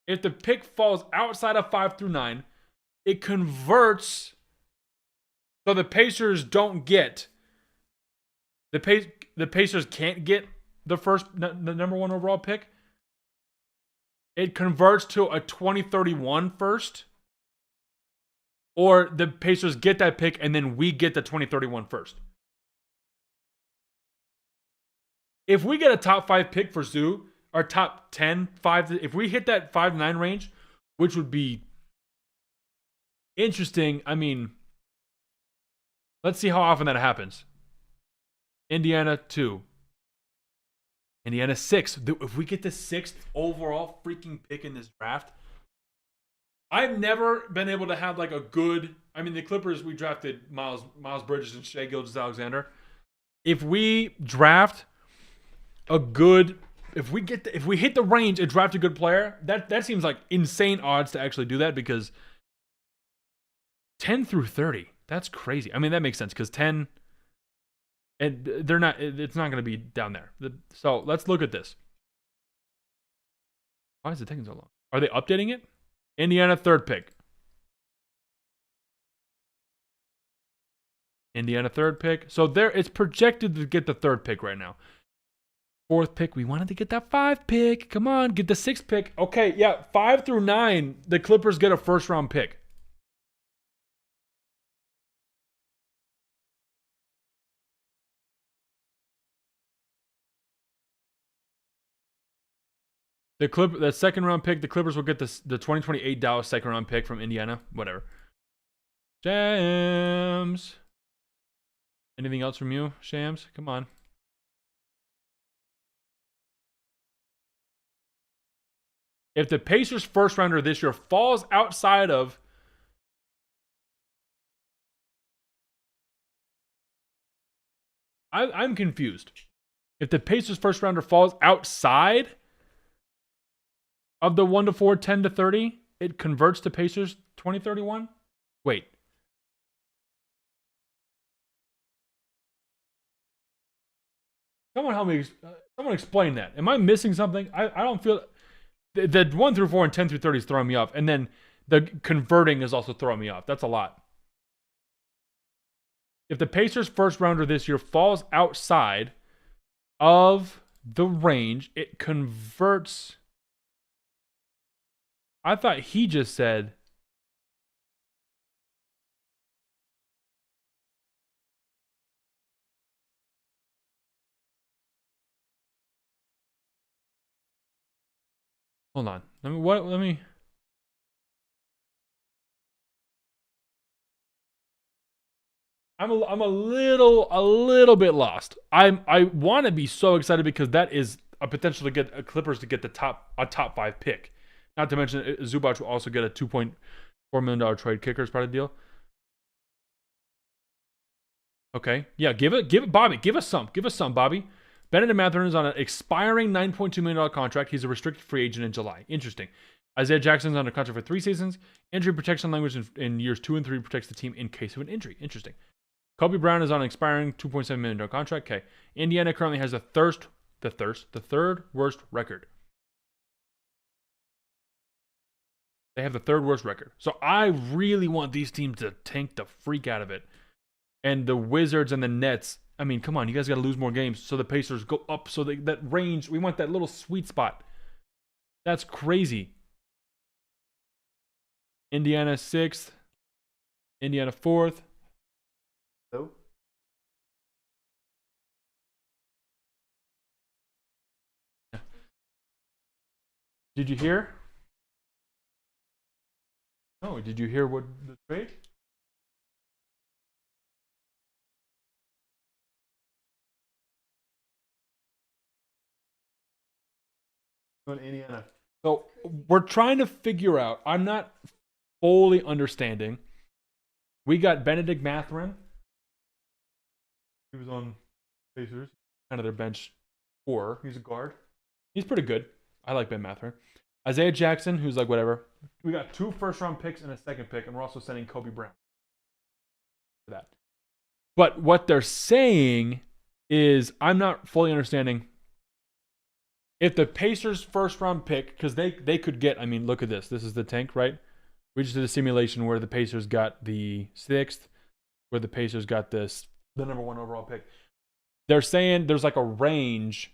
if the pick falls outside of 5 through 9, it converts. So the Pacers don't get. The Pacers can't get the number 1 overall pick. It converts to a 2031 first. Or the Pacers get that pick and then we get the 2031 first. If we get a top 5 pick for Zoo, or top 10, 5, if we hit that 5-9 range, which would be interesting. I mean, let's see how often that happens. Indiana 2. Indiana 6. If we get the 6th overall freaking pick in this draft, I've never been able to have like a good. I mean, the Clippers, we drafted Miles Bridges and Shai Gilgeous-Alexander. If we draft a good, if we hit the range and draft a good player, that seems like insane odds to actually do that, because 10 through 30, that's crazy. I mean, that makes sense because 10, and they're not. It's not going to be down there. So let's look at this. Why is it taking so long? Are they updating it? Indiana 3rd pick. Indiana 3rd pick. So there, it's projected to get the 3rd pick right now. 4th pick. We wanted to get that 5 pick. Come on, get the 6th pick. Okay, yeah, 5 through 9, the Clippers get a first round pick. The second round pick, the Clippers will get the 2028 Dallas second round pick from Indiana. Whatever. Shams. Anything else from you, Shams? Come on. If the Pacers first rounder this year falls outside of I'm confused. If the Pacers first rounder falls outside of the 1 to 4, 10 to 30, it converts to Pacers 2031? Wait. Someone help me. Someone explain that. Am I missing something? I don't feel. The 1 through 4 and 10 through 30 is throwing me off. And then the converting is also throwing me off. That's a lot. If the Pacers first rounder this year falls outside of the range, it converts. I thought he just said. Hold on. Let me. I'm a little bit lost. I want to be so excited because that is a potential to get Clippers to get a top 5 pick. Not to mention Zubac will also get a $2.4 million trade kicker as part of the deal. Okay, yeah, give it, Bobby. Give us some, Bobby. Bennett Mathurin is on an expiring $9.2 million contract. He's a restricted free agent in July. Interesting. Isaiah Jackson's under contract for 3 seasons. Injury protection language in years 2 and 3 protects the team in case of an injury. Interesting. Kobe Brown is on an expiring $2.7 million contract. Okay. Indiana currently has the third worst record. They have the 3rd worst record. So I really want these teams to tank the freak out of it. And the Wizards and the Nets, I mean, come on, you guys got to lose more games so the Pacers go up. So that range, we want that little sweet spot. That's crazy. Indiana 6th. Indiana 4th. Did you hear? No, did you hear what the trade? On Indiana. So we're trying to figure out. I'm not fully understanding. We got Benedict Mathurin. He was on Pacers, kind of their bench 4. He's a guard. He's pretty good. I like Ben Mathurin. Isaiah Jackson, who's like whatever. We got 2 first-round picks and a second pick, and we're also sending Kobe Brown for that. But what they're saying is, I'm not fully understanding. If the Pacers' first-round pick, because they could get, I mean, look at this. This is the tank, right? We just did a simulation where the Pacers got the 6th, where the Pacers got the number 1 overall pick. They're saying there's like a range.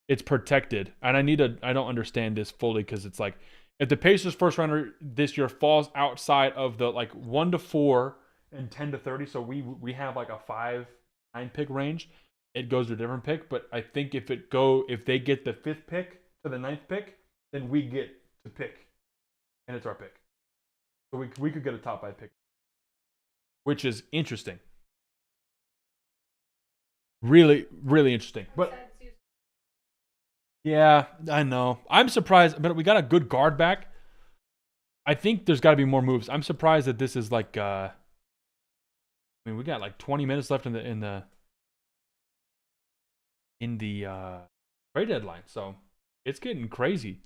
It's protected. And I don't understand this fully, because it's like, if the Pacers' first rounder this year falls outside of the like 1 to 4 and 10 to 30, so we have like a 5-9 pick range, it goes to a different pick. But I think if they get the 5th pick to the 9th pick, then we get to pick, and it's our pick. So we could get a top 5 pick, which is interesting. Really, really interesting. But yeah, I know. I'm surprised, but we got a good guard back. I think there's got to be more moves. I'm surprised that this is like. I mean, we got like 20 minutes left in the trade deadline, so it's getting crazy.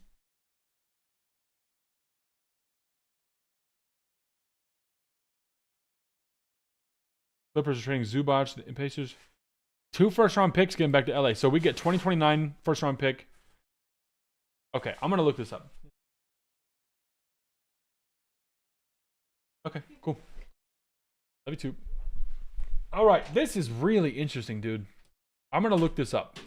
Clippers are trading Zubac, the Pacers. 2 first-round picks getting back to LA. So we get 2029 first-round pick. Okay, I'm going to look this up. Okay, cool. Love you too. All right, this is really interesting, dude. I'm going to look this up.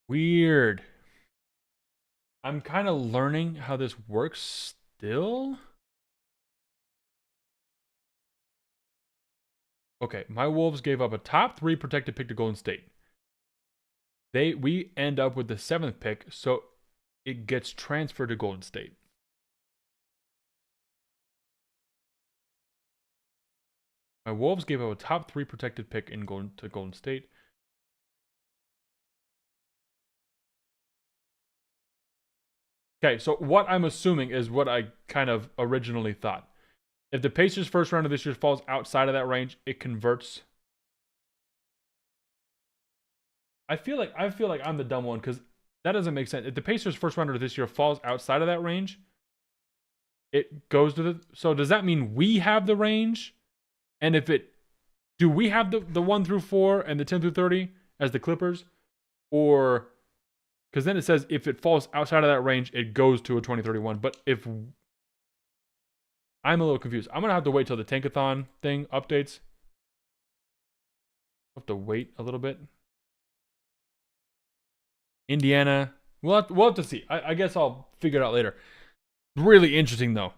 Weird. I'm kind of learning how this works still. Okay, my Wolves gave up a top 3 protected pick to Golden State. We end up with the 7th pick, so it gets transferred to Golden State. My Wolves gave up a top 3 protected pick to Golden State. Okay, so what I'm assuming is what I kind of originally thought. If the Pacers' first round of this year falls outside of that range, it converts. I feel like I'm the dumb one, because that doesn't make sense. If the Pacers' first rounder this year falls outside of that range, it goes to the. So does that mean we have the range? And do we have the 1 through 4 and the 10 through 30 as the Clippers, or? Because then it says if it falls outside of that range, it goes to a 2031. But if I'm a little confused, I'm gonna have to wait till the Tankathon thing updates. I'll have to wait a little bit. Indiana, we'll have to see. I guess I'll figure it out later. Really interesting though.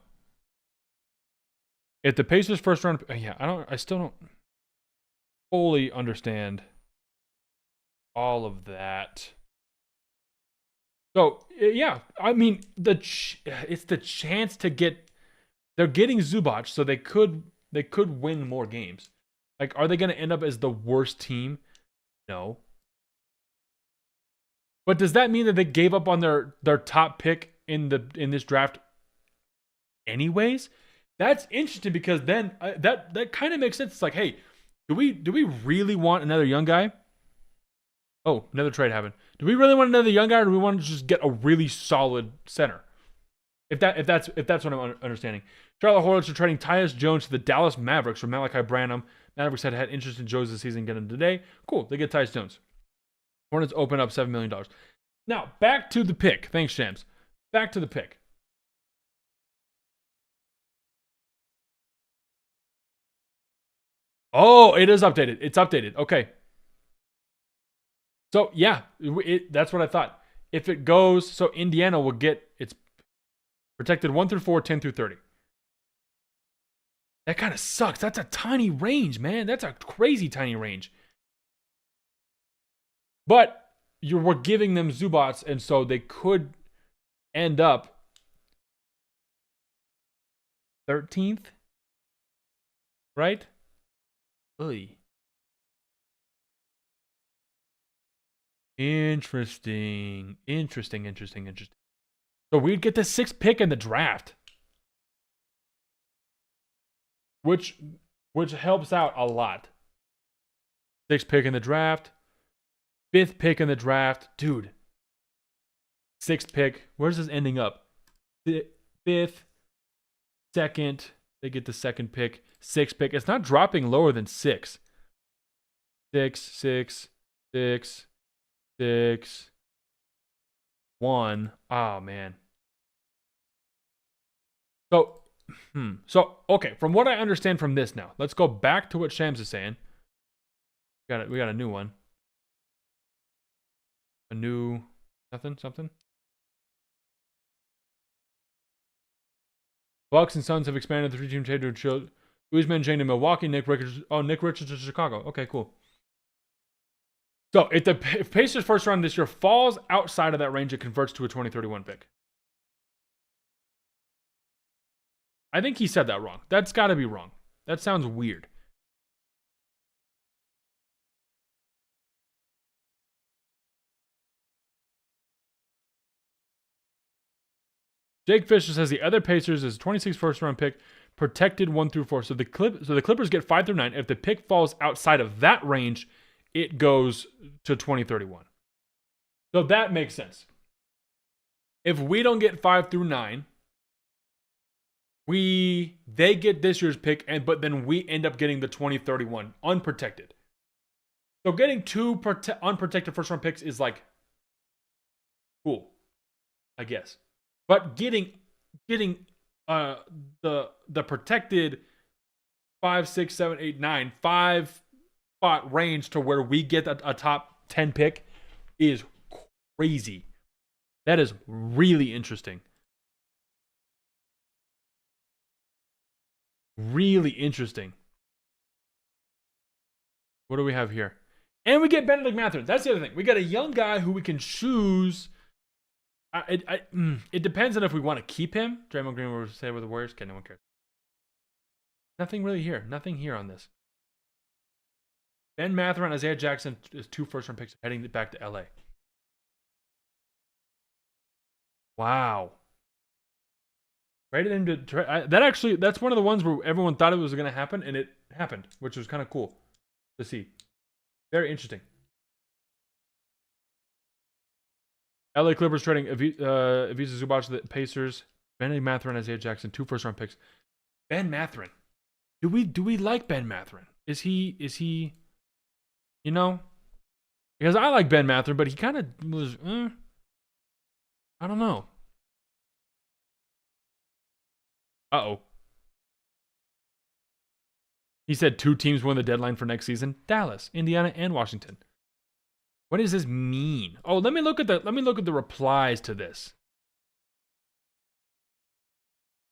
If the Pacers first round, yeah, I still don't fully understand all of that. So yeah, I mean it's the chance to get. They're getting Zubac, so they could win more games. Like, are they going to end up as the worst team? No. But does that mean that they gave up on their top pick in this draft? Anyways, that's interesting, because then that kind of makes sense. It's like, hey, do we really want another young guy? Oh, another trade happened. Do we really want another young guy, or do we want to just get a really solid center? If that's what I'm understanding. Charlotte Hornets are trading Tyus Jones to the Dallas Mavericks for Malachi Branham. Mavericks had interest in Jones this season, get him today. Cool, they get Tyus Jones. Hornets open up $7 million. Now, back to the pick. Thanks, Shams. Back to the pick. Oh, it is updated. It's updated. Okay. So, yeah, that's what I thought. If it goes, so Indiana will get its protected 1 through 4, 10 through 30. That kind of sucks. That's a tiny range, man. That's a crazy tiny range. But we're giving them Zubats, and so they could end up 13th, right? Oy. Interesting. So we'd get the 6th pick in the draft, which helps out a lot. 6th pick in the draft, 5th pick in the draft, dude. 6th pick. Where's this ending up? 5th, 2nd. They get the 2nd pick. 6th pick. It's not dropping lower than 6. 6, 1. Oh, man. So, okay. From what I understand from this now, let's go back to what Shams is saying. We got a new one. A new something. Bucks and Suns have expanded the 3-team trade to show Usman Jane to Milwaukee, Nick Richards to Chicago. Okay, cool. So if Pacers first round this year falls outside of that range, it converts to a 2031 pick. I think he said that wrong. That's got to be wrong. That sounds weird. Jake Fisher says the other Pacers is 26th first round pick, protected 1 through 4. So the Clippers get 5 through 9. If the pick falls outside of that range, it goes to 2031. So that makes sense. If we don't get 5 through 9, they get this year's pick, but then we end up getting the 2031 unprotected. So getting 2 unprotected first round picks is like cool, I guess. But getting the protected 5, 6, 7, 8, 9, 5 spot range to where we get a top 10 pick is crazy. That is really interesting. Really interesting. What do we have here? And we get Benedict Mathurin. That's the other thing. We got a young guy who we can choose. It depends on if we want to keep him. Draymond Green will stay with the Warriors. Okay, no one cares. Nothing really here. Nothing here on this. Ben Mathurin, Isaiah Jackson is 2 first-round picks heading back to LA. Wow. Traded him to that's one of the ones where everyone thought it was going to happen, and it happened, which was kind of cool to see. Very interesting. LA Clippers trading Ivica Zubac to the Pacers. Benedict Mathurin, Isaiah Jackson, 2 first-round picks. Ben Mathurin. Do we like Ben Mathurin? Is he? You know, because I like Ben Mathurin, but he kind of was. I don't know. Uh-oh. He said 2 teams won the deadline for next season: Dallas, Indiana, and Washington. What does this mean? Oh, let me look at the replies to this.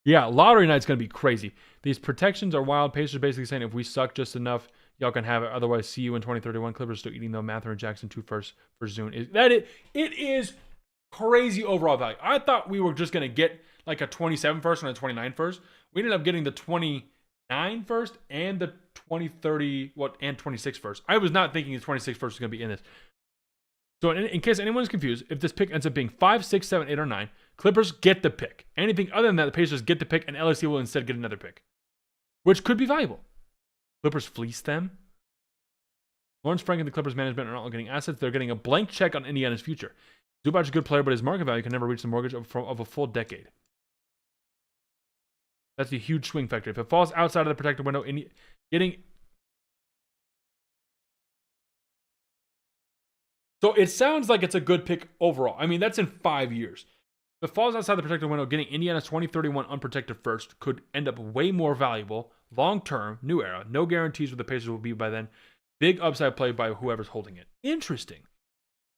Yeah, lottery night's gonna be crazy. These protections are wild. Pacers basically saying if we suck just enough, y'all can have it. Otherwise, see you in 2031. Clippers still eating though. Mathurin, Jackson 2 first for Zune. It is crazy overall value. I thought we were just gonna get like a 27 first and a 29 first. We ended up getting the 29 first and the 2030 and 26 first. I was not thinking the 26 first was gonna be in this. So in case anyone's confused, if this pick ends up being 5, 6, 7, 8, or 9, Clippers get the pick. Anything other than that, the Pacers get the pick, and LSU will instead get another pick, which could be valuable. Clippers fleece them. Lawrence Frank and the Clippers management are not getting assets. They're getting a blank check on Indiana's future. Zubac is a good player, but his market value can never reach the mortgage of a full decade. That's a huge swing factor. If it falls outside of the protected window, getting So it sounds like it's a good pick overall. I mean, that's in 5 years. If it falls outside the protected window, getting Indiana's 2031 unprotected first could end up way more valuable. Long term, new era, no guarantees where the Pacers will be by then. Big upside play by whoever's holding it. Interesting.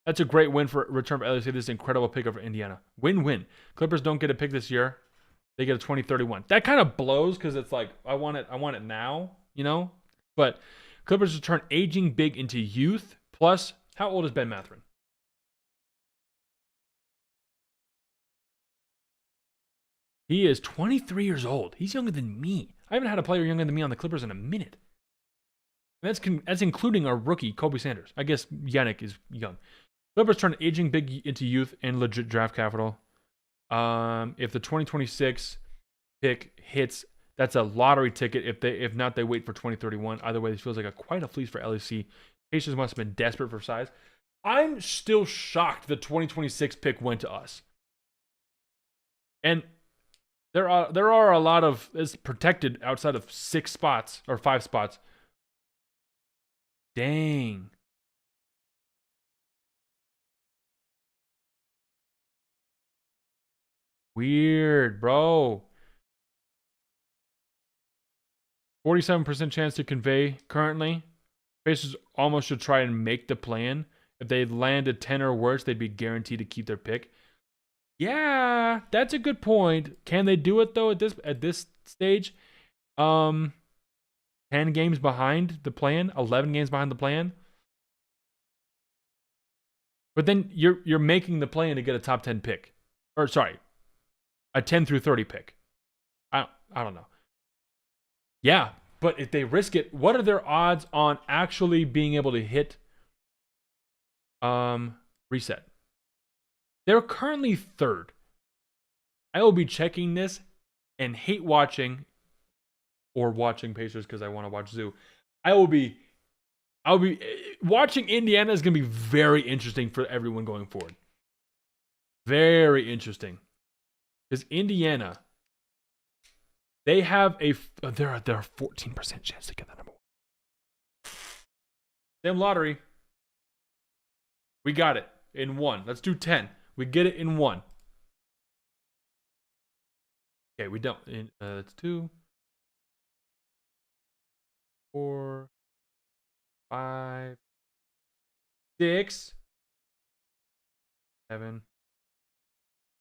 That's a great win for return for LSU. This is an incredible pick for Indiana. Win-win. Clippers don't get a pick this year. They get a 2031. That kind of blows because it's like, I want it now, you know? But Clippers return aging big into youth. Plus, how old is Ben Mathurin? He is 23 years old. He's younger than me. I haven't had a player younger than me on the Clippers in a minute. That's including our rookie, Kobe Sanders. I guess Yannick is young. Clippers turn aging big into youth and legit draft capital. If the 2026 pick hits, that's a lottery ticket. If not, they wait for 2031. Either way, this feels like quite a fleece for LSU. Pacers must have been desperate for size. I'm still shocked the 2026 pick went to us. And there are a lot of, it's protected outside of 6 spots or 5 spots. Dang. Weird, bro. 47% chance to convey currently. Pacers almost should try and make the plan. If they landed 10 or worse, they'd be guaranteed to keep their pick. Yeah, that's a good point. Can they do it though at this stage? 10 games behind the plan, 11 games behind the plan. But then you're making the plan to get a top 10 pick. Or sorry, a 10 through 30 pick. I don't know. Yeah, but if they risk it, what are their odds on actually being able to hit reset? They're currently 3rd. I will be checking this and hate watching or watching Pacers because I want to watch Zoo. I'll be watching Indiana is going to be very interesting for everyone going forward. Very interesting. Because Indiana, they have they're a 14% chance to get that number 1. Same lottery. We got it in 1. Let's do 10. We get it in 1. Okay, we don't. That's 2, 4, 5, 6, 7,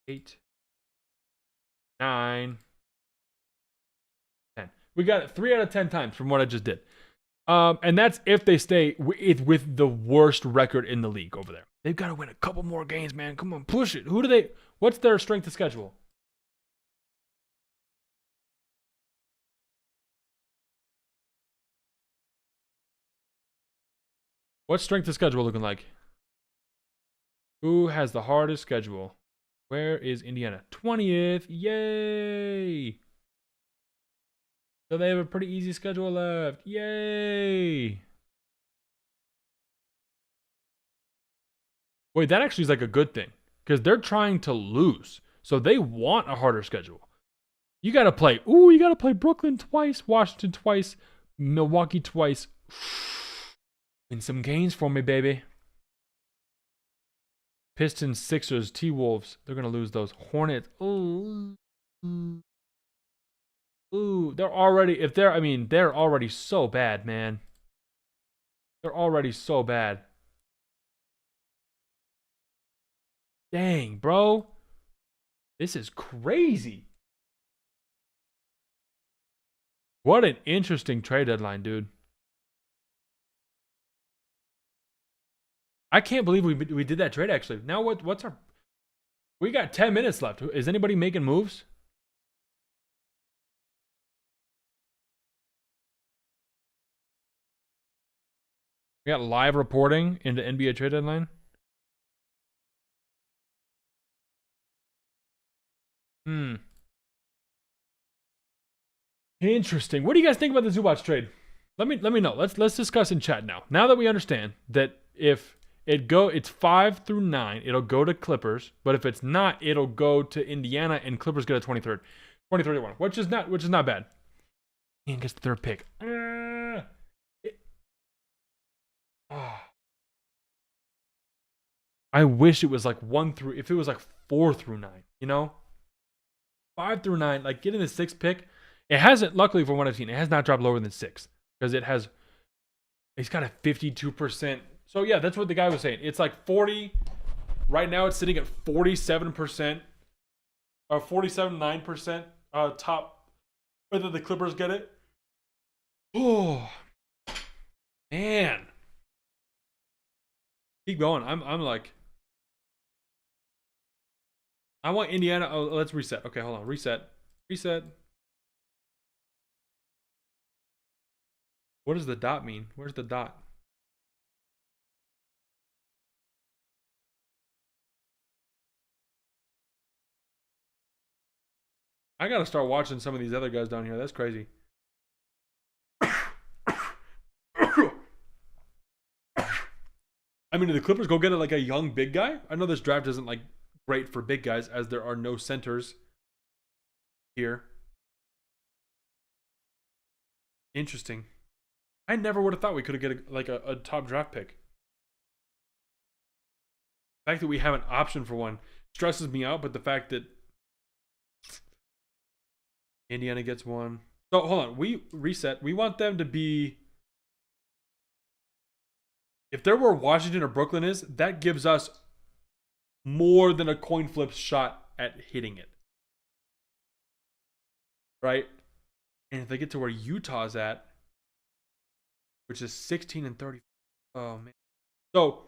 8, 9, 10. We got it 3 out of 10 times from what I just did. And that's if they stay with the worst record in the league over there. They've got to win a couple more games, man. Come on, push it. What's their strength of schedule? What's strength of schedule looking like? Who has the hardest schedule? Where is Indiana? 20th. Yay! So they have a pretty easy schedule left. Yay! Wait, that actually is like a good thing. Because they're trying to lose. So they want a harder schedule. You got to play Brooklyn twice, Washington twice, Milwaukee twice. Win some games for me, baby. Pistons, Sixers, T-Wolves. They're going to lose those. Hornets. Ooh. They're already so bad, man. They're already so bad. Dang, bro. This is crazy. What an interesting trade deadline, dude. I can't believe we did that trade, actually. Now what's our... We got 10 minutes left. Is anybody making moves? We got live reporting into NBA trade deadline. Interesting. What do you guys think about the Zubac trade? Let me know. Let's discuss in chat now. Now that we understand that if it's 5 through 9, it'll go to Clippers, but if it's not, it'll go to Indiana and Clippers get a 2031, which is not bad. And gets the 3rd pick. I wish it was like 1 through, if it was like 4 through 9, you know? 5 through 9, like getting the 6th pick. It hasn't, luckily for what I've seen, it has not dropped lower than 6 because it's got a 52%. So yeah, that's what the guy was saying. It's like 40. Right now it's sitting at 47%, or 47.9% top, whether the Clippers get it. Oh, man. Keep going. I'm like, I want Indiana. Oh, let's reset. Okay, hold on. Reset. What does the dot mean? Where's the dot? I gotta start watching some of these other guys down here. That's crazy. I mean, did the Clippers go get like a young big guy? I know this draft isn't like great for big guys as there are no centers here. Interesting. I never would have thought we could have get a top draft pick. The fact that we have an option for one stresses me out, but the fact that Indiana gets one. So hold on, we reset. We want them to be. If there were Washington or Brooklyn is, that gives us more than a coin flip shot at hitting it. Right? And if they get to where Utah's at, which is 16 and 30. Oh, man. So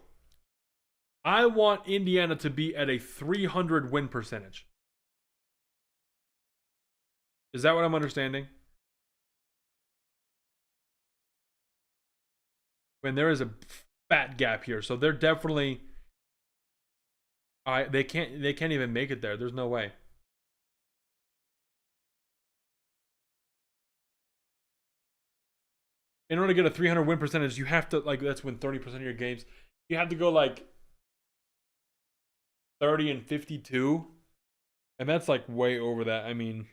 I want Indiana to be at a 300 win percentage. Is that what I'm understanding? When there is a fat gap here. So they're definitely they can't even make it there. There's no way. In order to get a 300 win percentage, you have to that's win 30% of your games. You have to go like 30 and 52. And that's like way over that. I mean,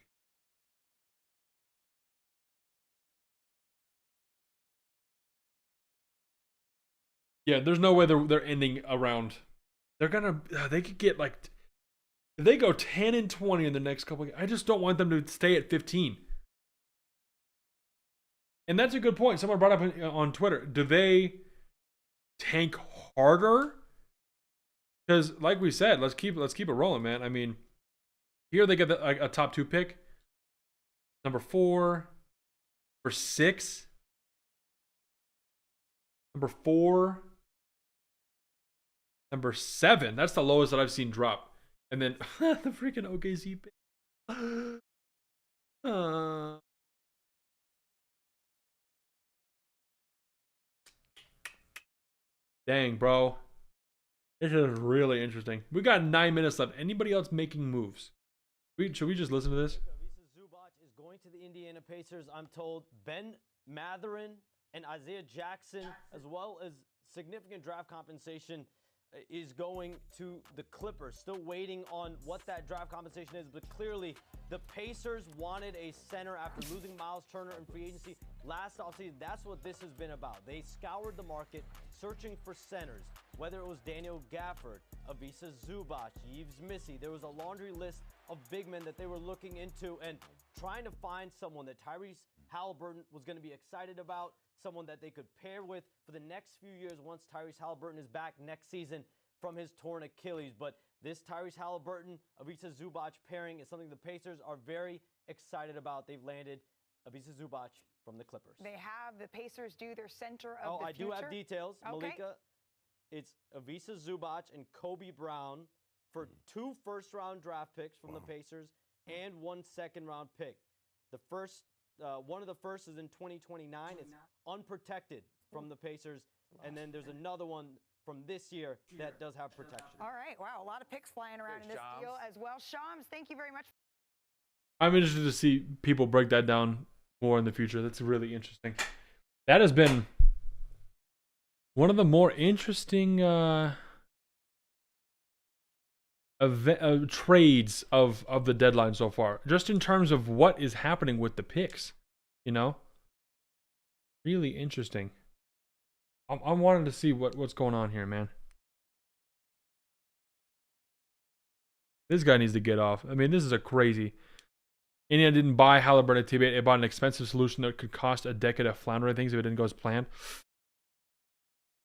yeah, there's no way they're ending around. They could get like, if they go 10 and 20 in the next couple of games, I just don't want them to stay at 15. And that's a good point. Someone brought up on Twitter. Do they tank harder? Because like we said, let's keep it rolling, man. I mean, here they get a top 2 pick. Number 4. Number 6. Number 4. Number 7. That's the lowest that I've seen drop. And then the freaking OKC pick. Dang, bro. This is really interesting. We got 9 minutes left. Anybody else making moves? Should we just listen to this?
Ivica Zubac is going to the Indiana Pacers. I'm told Ben Mathurin and Isaiah Jackson, as well as significant draft compensation, is going to the Clippers. Still waiting on what that draft compensation is, but clearly the Pacers wanted a center after losing Miles Turner in free agency last offseason. That's what this has been about. They scoured the market searching for centers, whether it was Daniel Gafford, Ivica Zubac, Yves Missi. There was a laundry list of big men that they were looking into and trying to find someone that Tyrese Halliburton was going to be excited about, someone that they could pair with for the next few years once Tyrese Halliburton is back next season from his torn Achilles. But this Tyrese Halliburton, Ivica Zubac pairing is something the Pacers are very excited about. They've landed Ivica Zubac from the Clippers.
They have the Pacers do their center of the future.
Do have details,
Okay.
Malika. It's Ivica Zubac and Kobe Brown for 2 first-round draft picks from the Pacers and 1 second-round pick. The first, one of the first is in 2029. It's unprotected from the Pacers, and then there's another one from this year that does have protection.
All right. Wow. A lot of picks flying around in this deal as well. Shams, thank you very much.
I'm interested to see people break that down more in the future. That's really interesting. That has been one of the more interesting trades of the deadline so far, just in terms of what is happening with the picks. You know, really interesting. I'm wanting to see what's going on here, man. This guy needs to get off. I mean, this is a crazy. Indiana didn't buy Halliburton at TBA. It bought an expensive solution that could cost a decade of floundering things if it didn't go as planned.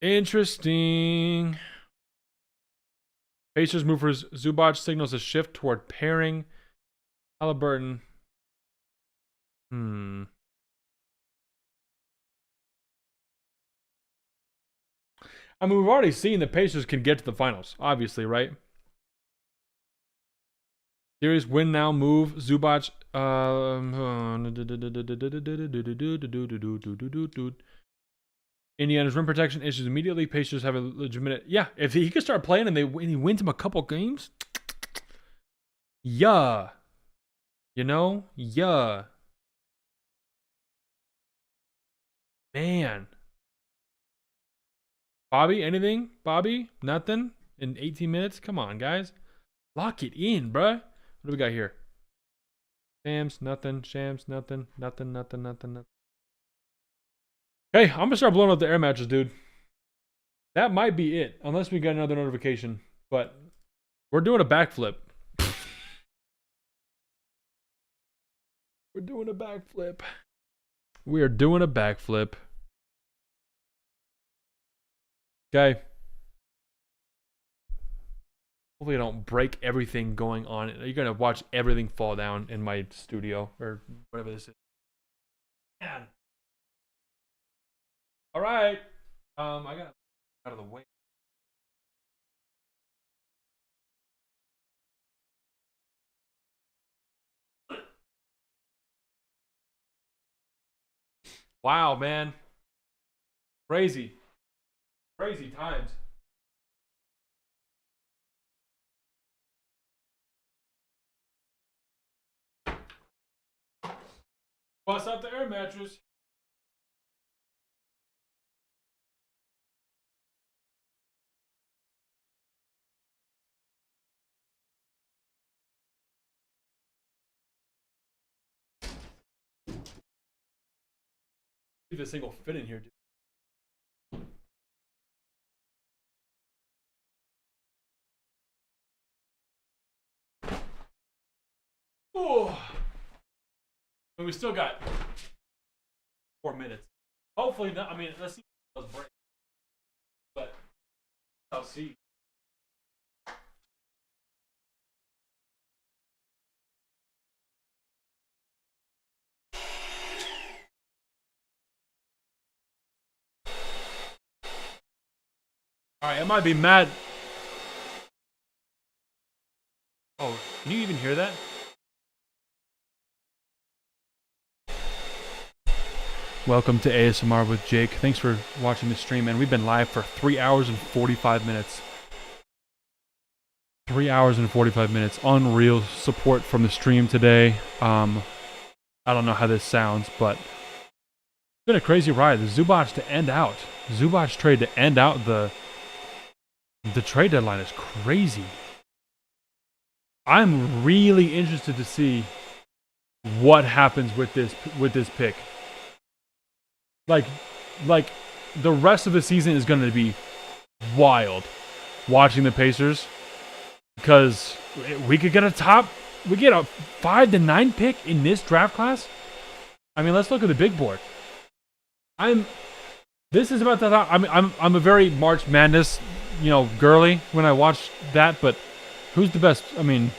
Interesting. Pacers move for Zubac signals a shift toward pairing Halliburton. I mean, we've already seen the Pacers can get to the finals, obviously, right? Series win now, move Zubac. Indiana's rim protection issues immediately. Pacers have a legitimate. Yeah, if he could start playing and he wins him a couple games, yeah, you know, yeah, man. Bobby, anything? Bobby, nothing in 18 minutes. Come on, guys, lock it in, bruh. What do we got here? Shams, nothing. Shams, nothing. Nothing. Hey, I'm gonna start blowing up the air mattress, dude. That might be it, unless we get another notification. But we're doing a backflip. We're doing a backflip. We are doing a backflip. Okay. Hopefully I don't break everything going on. You're gonna watch everything fall down in my studio or whatever this is. Man. All right. I got out of the way. Wow, man. Crazy. Crazy times. Bust out the air mattress. See if this thing will fit in here, dude. Oh. But we still got 4 minutes. Hopefully not. I mean, let's see if those break. But I'll see. All right, I might be mad. Oh, can you even hear that? Welcome to ASMR with Jake. Thanks for watching the stream, and we've been live for 3 hours and 45 minutes. 3 hours and 45 minutes. Unreal support from the stream today. I don't know how this sounds, but it's been a crazy ride. The Zubac to end out. Zubac trade to end out the trade deadline is crazy. I'm really interested to see what happens with this pick. Like the rest of the season is going to be wild watching the Pacers, because we could get a 5 to 9 pick in this draft class. I mean, let's look at the big board. This is about the I'm a very March Madness, girly when I watch that, but who's the best? I mean,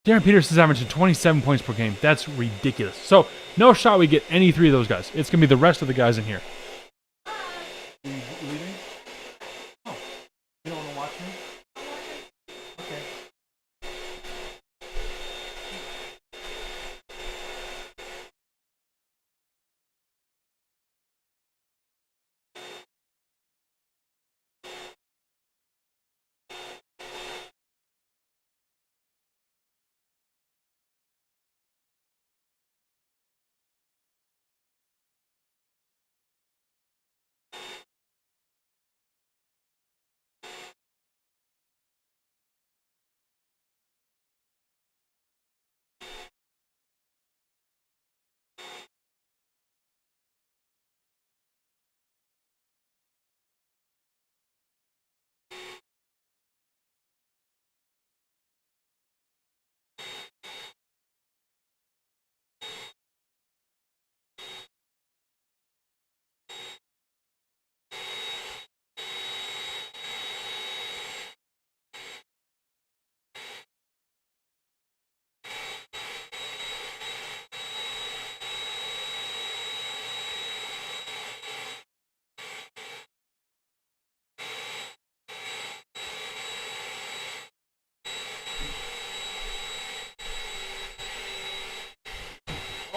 Darren Peterson's averaging 27 points per game. That's ridiculous. So, no shot we get any 3 of those guys. It's going to be the rest of the guys in here.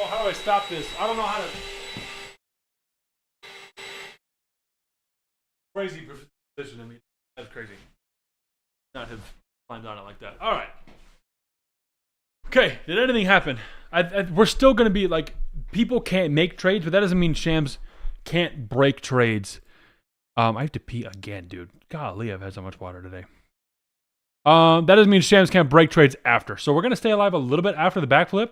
Oh, how do I stop this? I don't know how to. Crazy position. I mean, that's crazy. Not have climbed on it like that. All right. Okay. Did anything happen? We're still going to be like, people can't make trades, but that doesn't mean Shams can't break trades. I have to pee again, dude. Golly, I've had so much water today. That doesn't mean Shams can't break trades after. So we're going to stay alive a little bit after the backflip.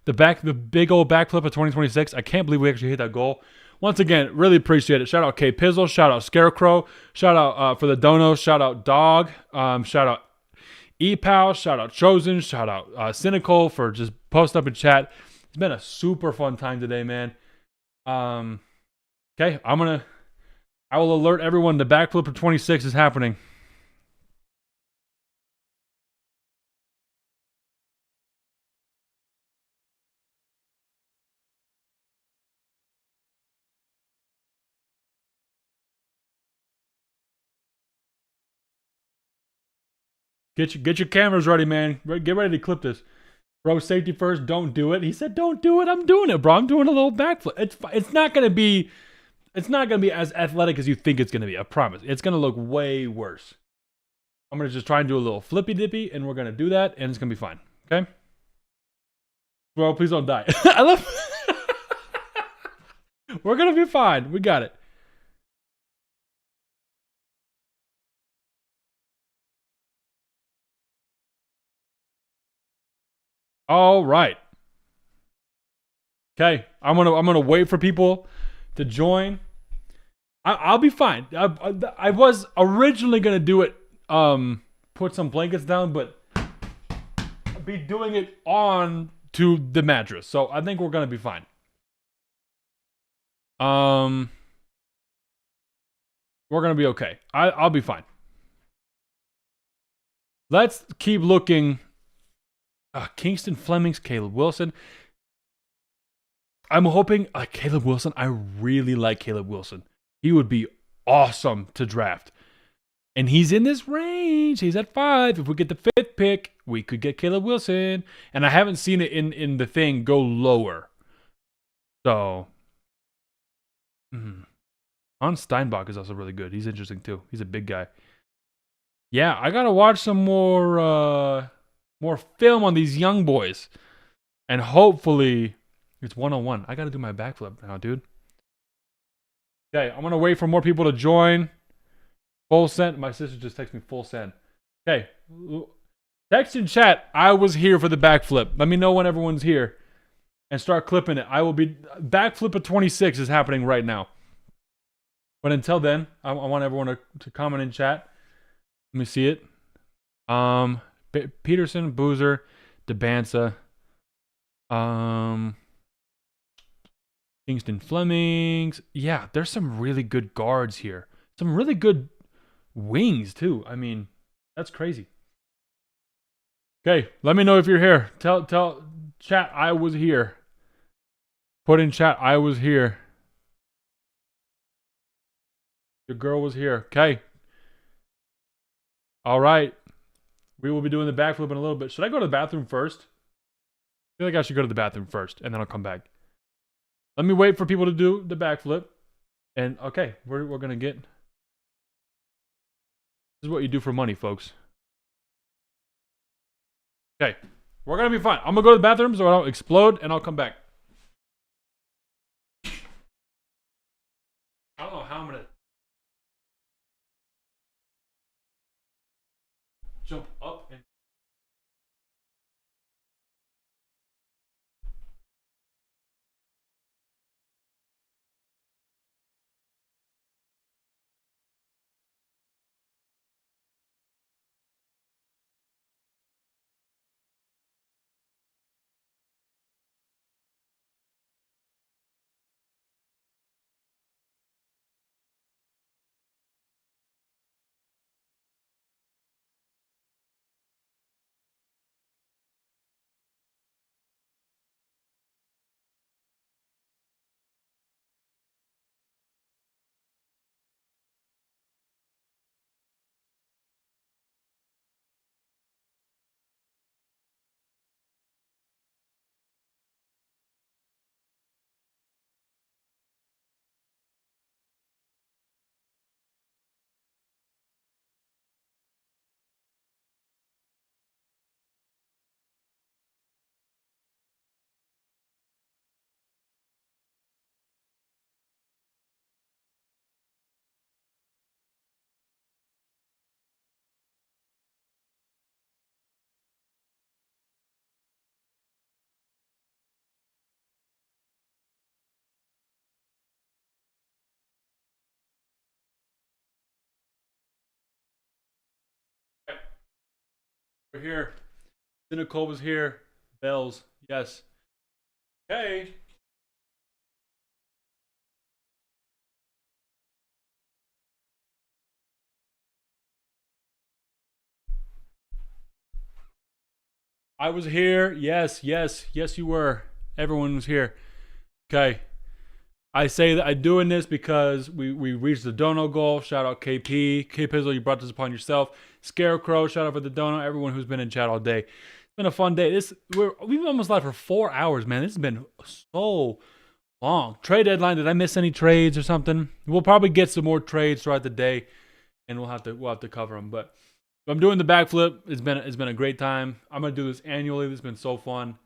The big old backflip of 2026. I can't believe we actually hit that goal. Once again, really appreciate it. Shout out K Pizzle. Shout out Scarecrow. Shout out for the donos. Shout out Dog. Shout out EPAL. Shout out Chosen. Shout out Cynical for just posting up in chat. It's been a super fun time today, man. Okay, I will alert everyone the backflip of 26 is happening. Get your cameras ready, man. Get ready to clip this. Bro, safety first, don't do it. He said, don't do it. I'm doing it, bro. I'm doing a little backflip. It's not gonna be as athletic as you think it's gonna be. I promise. It's gonna look way worse. I'm gonna just try and do a little flippy dippy, and we're gonna do that, and it's gonna be fine. Okay? Bro, please don't die. I love. We're gonna be fine. We got it. All right. Okay, I'm gonna wait for people to join. I'll be fine. I was originally gonna do it. Put some blankets down, but I'll be doing it on to the mattress, so I think we're gonna be fine. We're gonna be okay. I'll be fine. Let's keep looking. Kingston Flemings, Caleb Wilson. I'm hoping Caleb Wilson. I really like Caleb Wilson. He would be awesome to draft. And he's in this range. He's at 5. If we get the 5th pick, we could get Caleb Wilson. And I haven't seen it in the thing go lower. So, Hans Steinbach is also really good. He's interesting too. He's a big guy. Yeah, I gotta watch some more film on these young boys, and hopefully it's 101. I gotta do my backflip now, dude. Okay, I'm gonna wait for more people to join. Full send. My sister just texted me full send. Okay, text in chat. I was here for the backflip. Let me know when everyone's here, and start clipping it. I will be backflip of 26 is happening right now. But until then, I want everyone to comment in chat. Let me see it. Peterson, Boozer, DeBansa, Kingston Flemings. Yeah, there's some really good guards here. Some really good wings too. I mean, that's crazy. Okay, let me know if you're here. Tell chat I was here. Put in chat I was here. Your girl was here. Okay. All right. We will be doing the backflip in a little bit. Should I go to the bathroom first? I feel like I should go to the bathroom first, and then I'll come back. Let me wait for people to do the backflip. And, okay, we're going to get... This is what you do for money, folks. Okay. We're going to be fine. I'm going to go to the bathroom so I don't explode, and I'll come back. I don't know how I'm going to... jump up and We're here. Nicole was here. Bells. Yes. Okay. I was here. Yes, yes, yes, you were. Everyone was here. Okay. I say that I'm doing this because we reached the dono goal. Shout out KP. K Pizzle, you brought this upon yourself. Scarecrow, shout out for the dono. Everyone who's been in chat all day. It's been a fun day. We've almost live for 4 hours, man. This has been so long. Trade deadline. Did I miss any trades or something? We'll probably get some more trades throughout the day, and we'll have to cover them. But I'm doing the backflip. It's been a great time. I'm gonna do this annually. This has been so fun.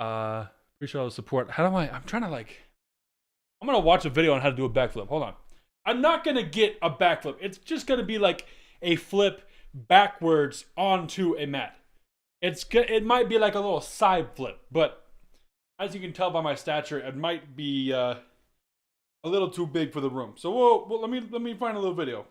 Appreciate all the support. I'm trying to I'm gonna watch a video on how to do a backflip. Hold on. I'm not gonna get a backflip. It's just gonna be like a flip backwards onto a mat. It might be like a little side flip, but as you can tell by my stature, it might be a little too big for the room. So let me find a little video.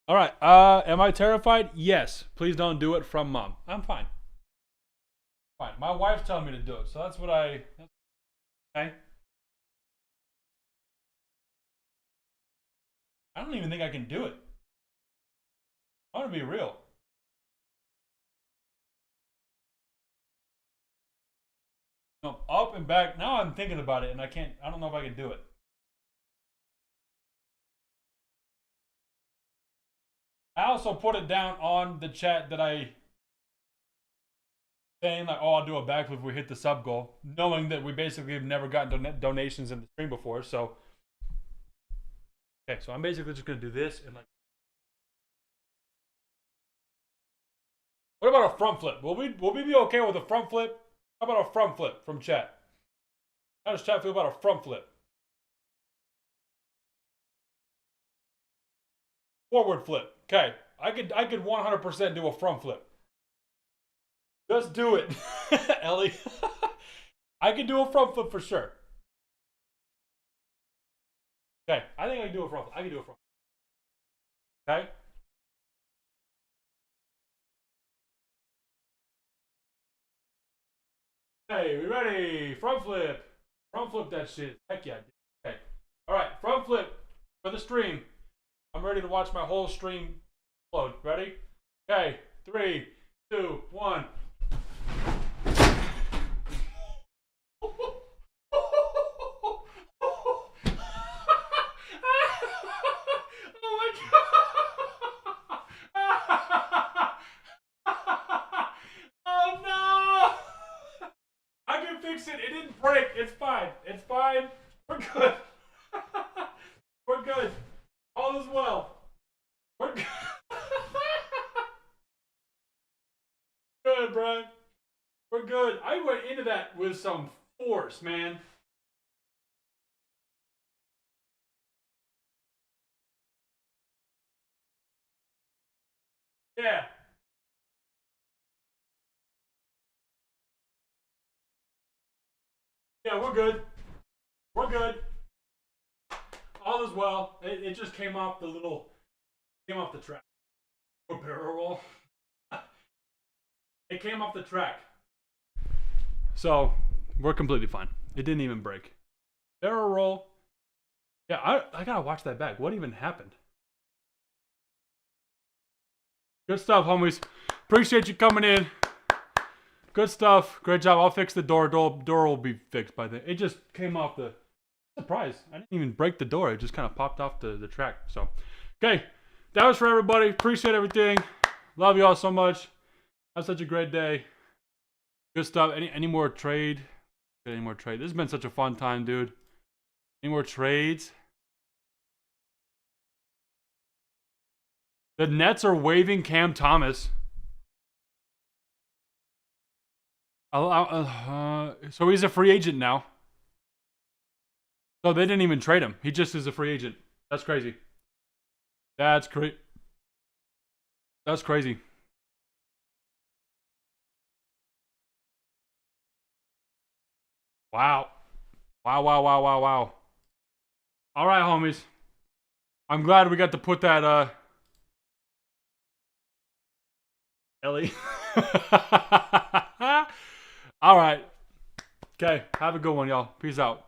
All right. Am I terrified? Yes. Please don't do it from mom. I'm fine. Fine. My wife's telling me to do it, so that's what okay. I don't even think I can do it. I want to be real. No, up and back. Now I'm thinking about it, and I don't know if I can do it. I also put it down on the chat that saying like, oh, I'll do a backflip if we hit the sub goal, knowing that we basically have never gotten donations in the stream before. So, okay, so I'm basically just gonna do this and like. What about a front flip? Will we be okay with a front flip? How about a front flip from chat? How does chat feel about a front flip? Forward flip. Okay. I could 100% do a front flip. Just do it, Ellie. I can do a front flip for sure. Okay. I think I can do a front flip. I can do a front flip. Okay. Hey, we ready? Front flip. Front flip that shit. Heck yeah. Okay. All right. Front flip for the stream. I'm ready to watch my whole stream load. Ready? Okay. 3, 2, 1. Oh no! I can fix it. It didn't break. It's fine. It's fine. We're good. We're good. All is well. We're good. Good, bro. We're good. I went into that with some force, man. Yeah. Yeah, we're good. We're good. All is well. It just came off the track. A barrel roll. It came off the track. So, we're completely fine. It didn't even break. Barrel roll. Yeah, I gotta watch that back. What even happened? Good stuff, homies. Appreciate you coming in. Good stuff. Great job. I'll fix the door. Door will be fixed by then. It just came off the... Surprise. I didn't even break the door. It just kind of popped off the track. So, okay. That was for everybody. Appreciate everything. Love you all so much. Have such a great day. Good stuff. Any more trade? Any more trade? This has been such a fun time, dude. Any more trades? The Nets are waiving Cam Thomas. So he's a free agent now. So they didn't even trade him. He just is a free agent. That's crazy. That's crazy. That's crazy. Wow. Wow. All right, homies. I'm glad we got to put that, Ellie. All right. Okay. Have a good one, y'all. Peace out.